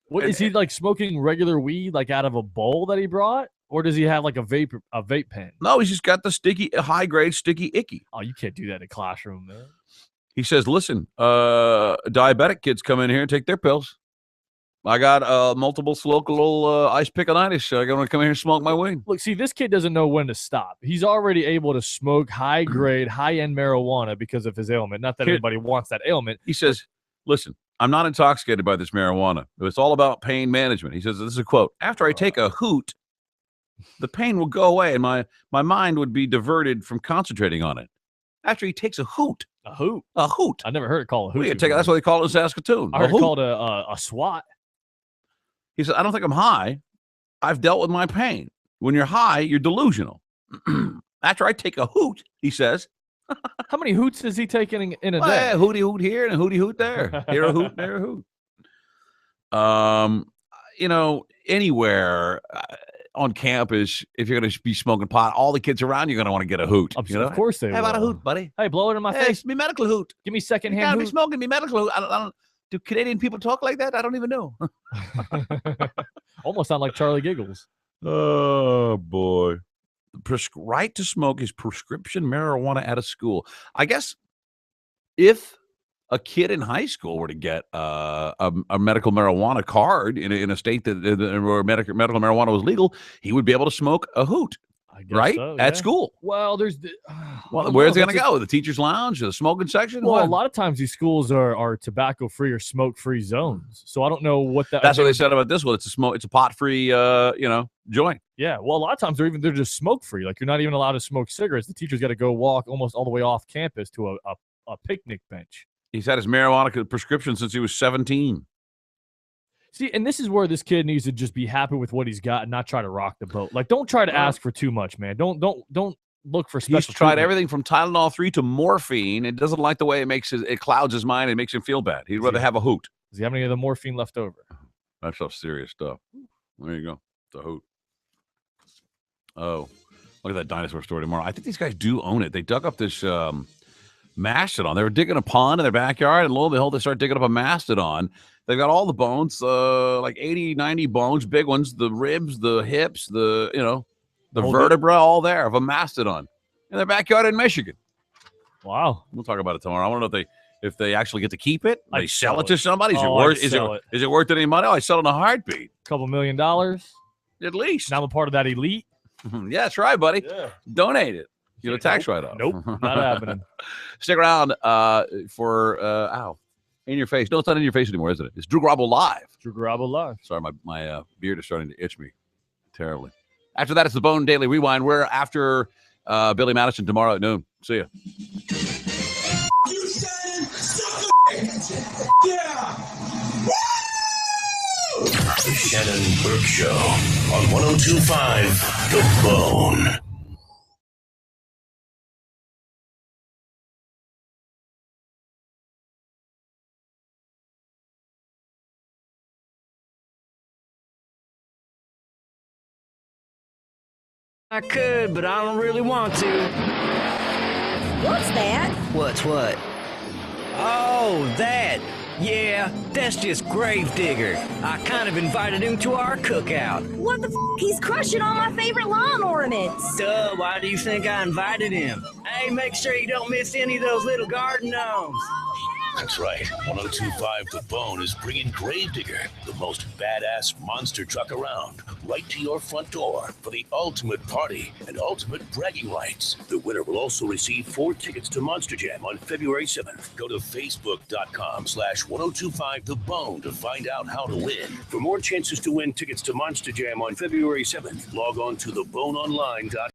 What is he like smoking regular weed like out of a bowl that he brought? Or does he have like a vape pen? No, he's just got the sticky, high grade, sticky icky. Oh, you can't do that in a classroom, man. He says, listen, diabetic kids come in here and take their pills. I got multiple local ice pickonitis, so I got to come in here and smoke my weed. Look, see, this kid doesn't know when to stop. He's already able to smoke high-grade, high-end marijuana because of his ailment. Not that anybody wants that ailment. He says, listen, I'm not intoxicated by this marijuana. It's all about pain management. He says, this is a quote, after I take a hoot, the pain will go away, and my mind would be diverted from concentrating on it. After he takes a hoot. A hoot? A hoot. I never heard it called a hoot. That's what they call it in Saskatoon. I heard it called a swat. He said, I don't think I'm high. I've dealt with my pain. When you're high, you're delusional. After I take a hoot, he says. How many hoots is he taking in a day? A hooty hoot here and a hooty hoot there. Here a hoot, there a hoot. Anywhere on campus, if you're going to be smoking pot, all the kids around you're going to want to get a hoot. Of course they will. How about a hoot, buddy? Hey, blow it in my face. Me medical hoot. Give me secondhand you gotta hoot. be smoking me medical hoot. I don't. Do Canadian people talk like that? I don't even know. Almost sound like Charlie Giggles. Oh, boy. Right to smoke is prescription marijuana at a school. I guess if a kid in high school were to get a medical marijuana card in a state where medical marijuana was legal, he would be able to smoke a hoot. Right? So, at school. Well, where's where's it going to go? The teacher's lounge, the smoking section? Well, a lot of times these schools are tobacco-free or smoke-free zones. So I don't know what that. That's what they said about this one. It's a pot-free, joint. Yeah. Well, a lot of times they're just smoke-free. Like you're not even allowed to smoke cigarettes. The teacher's got to go walk almost all the way off campus to a picnic bench. He's had his marijuana prescription since he was 17. See, and this is where this kid needs to just be happy with what he's got and not try to rock the boat. Like, don't try to ask for too much, man. Don't look for special. He's tried everything from Tylenol 3 to morphine. It doesn't like the way it clouds his mind and makes him feel bad. He'd rather have a hoot. Does he have any of the morphine left over? That's some serious stuff. There you go. The hoot. Oh, look at that dinosaur story tomorrow. I think these guys do own it. They dug up this mastodon. They were digging a pond in their backyard, and lo and behold, they start digging up a mastodon. They've got all the bones, like 80, 90 bones, big ones, the ribs, the hips, the vertebra, all there of a mastodon in their backyard in Michigan. Wow. We'll talk about it tomorrow. I want to know if they actually get to keep it. They sell it to it. somebody. Is it worth any money? I sell it in a heartbeat. $2 million. At least. Now I'm a part of that elite. Yeah, that's right, buddy. Yeah. Donate it. You get a tax write-off. Nope, not happening. Stick around for In Your Face. No, it's not In Your Face anymore, is it? It's Drew Garabo Live. Drew Garabo Live. Sorry, my beard is starting to itch me terribly. After that, it's the Bone Daily Rewind. We're after Billy Madison tomorrow at noon. See ya. The Shannon Burke Show on 102.5 The Bone. I could, but I don't really want to. What's that? What's what? Oh, that. Yeah, that's just Gravedigger. I kind of invited him to our cookout. What the f***? He's crushing all my favorite lawn ornaments. Duh, why do you think I invited him? Hey, make sure you don't miss any of those little garden gnomes. That's right. 102.5 The Bone is bringing Gravedigger, the most badass monster truck around, right to your front door for the ultimate party and ultimate bragging rights. The winner will also receive 4 tickets to Monster Jam on February 7th. Go to facebook.com/1025 The Bone to find out how to win. For more chances to win tickets to Monster Jam on February 7th, log on to theboneonline.com.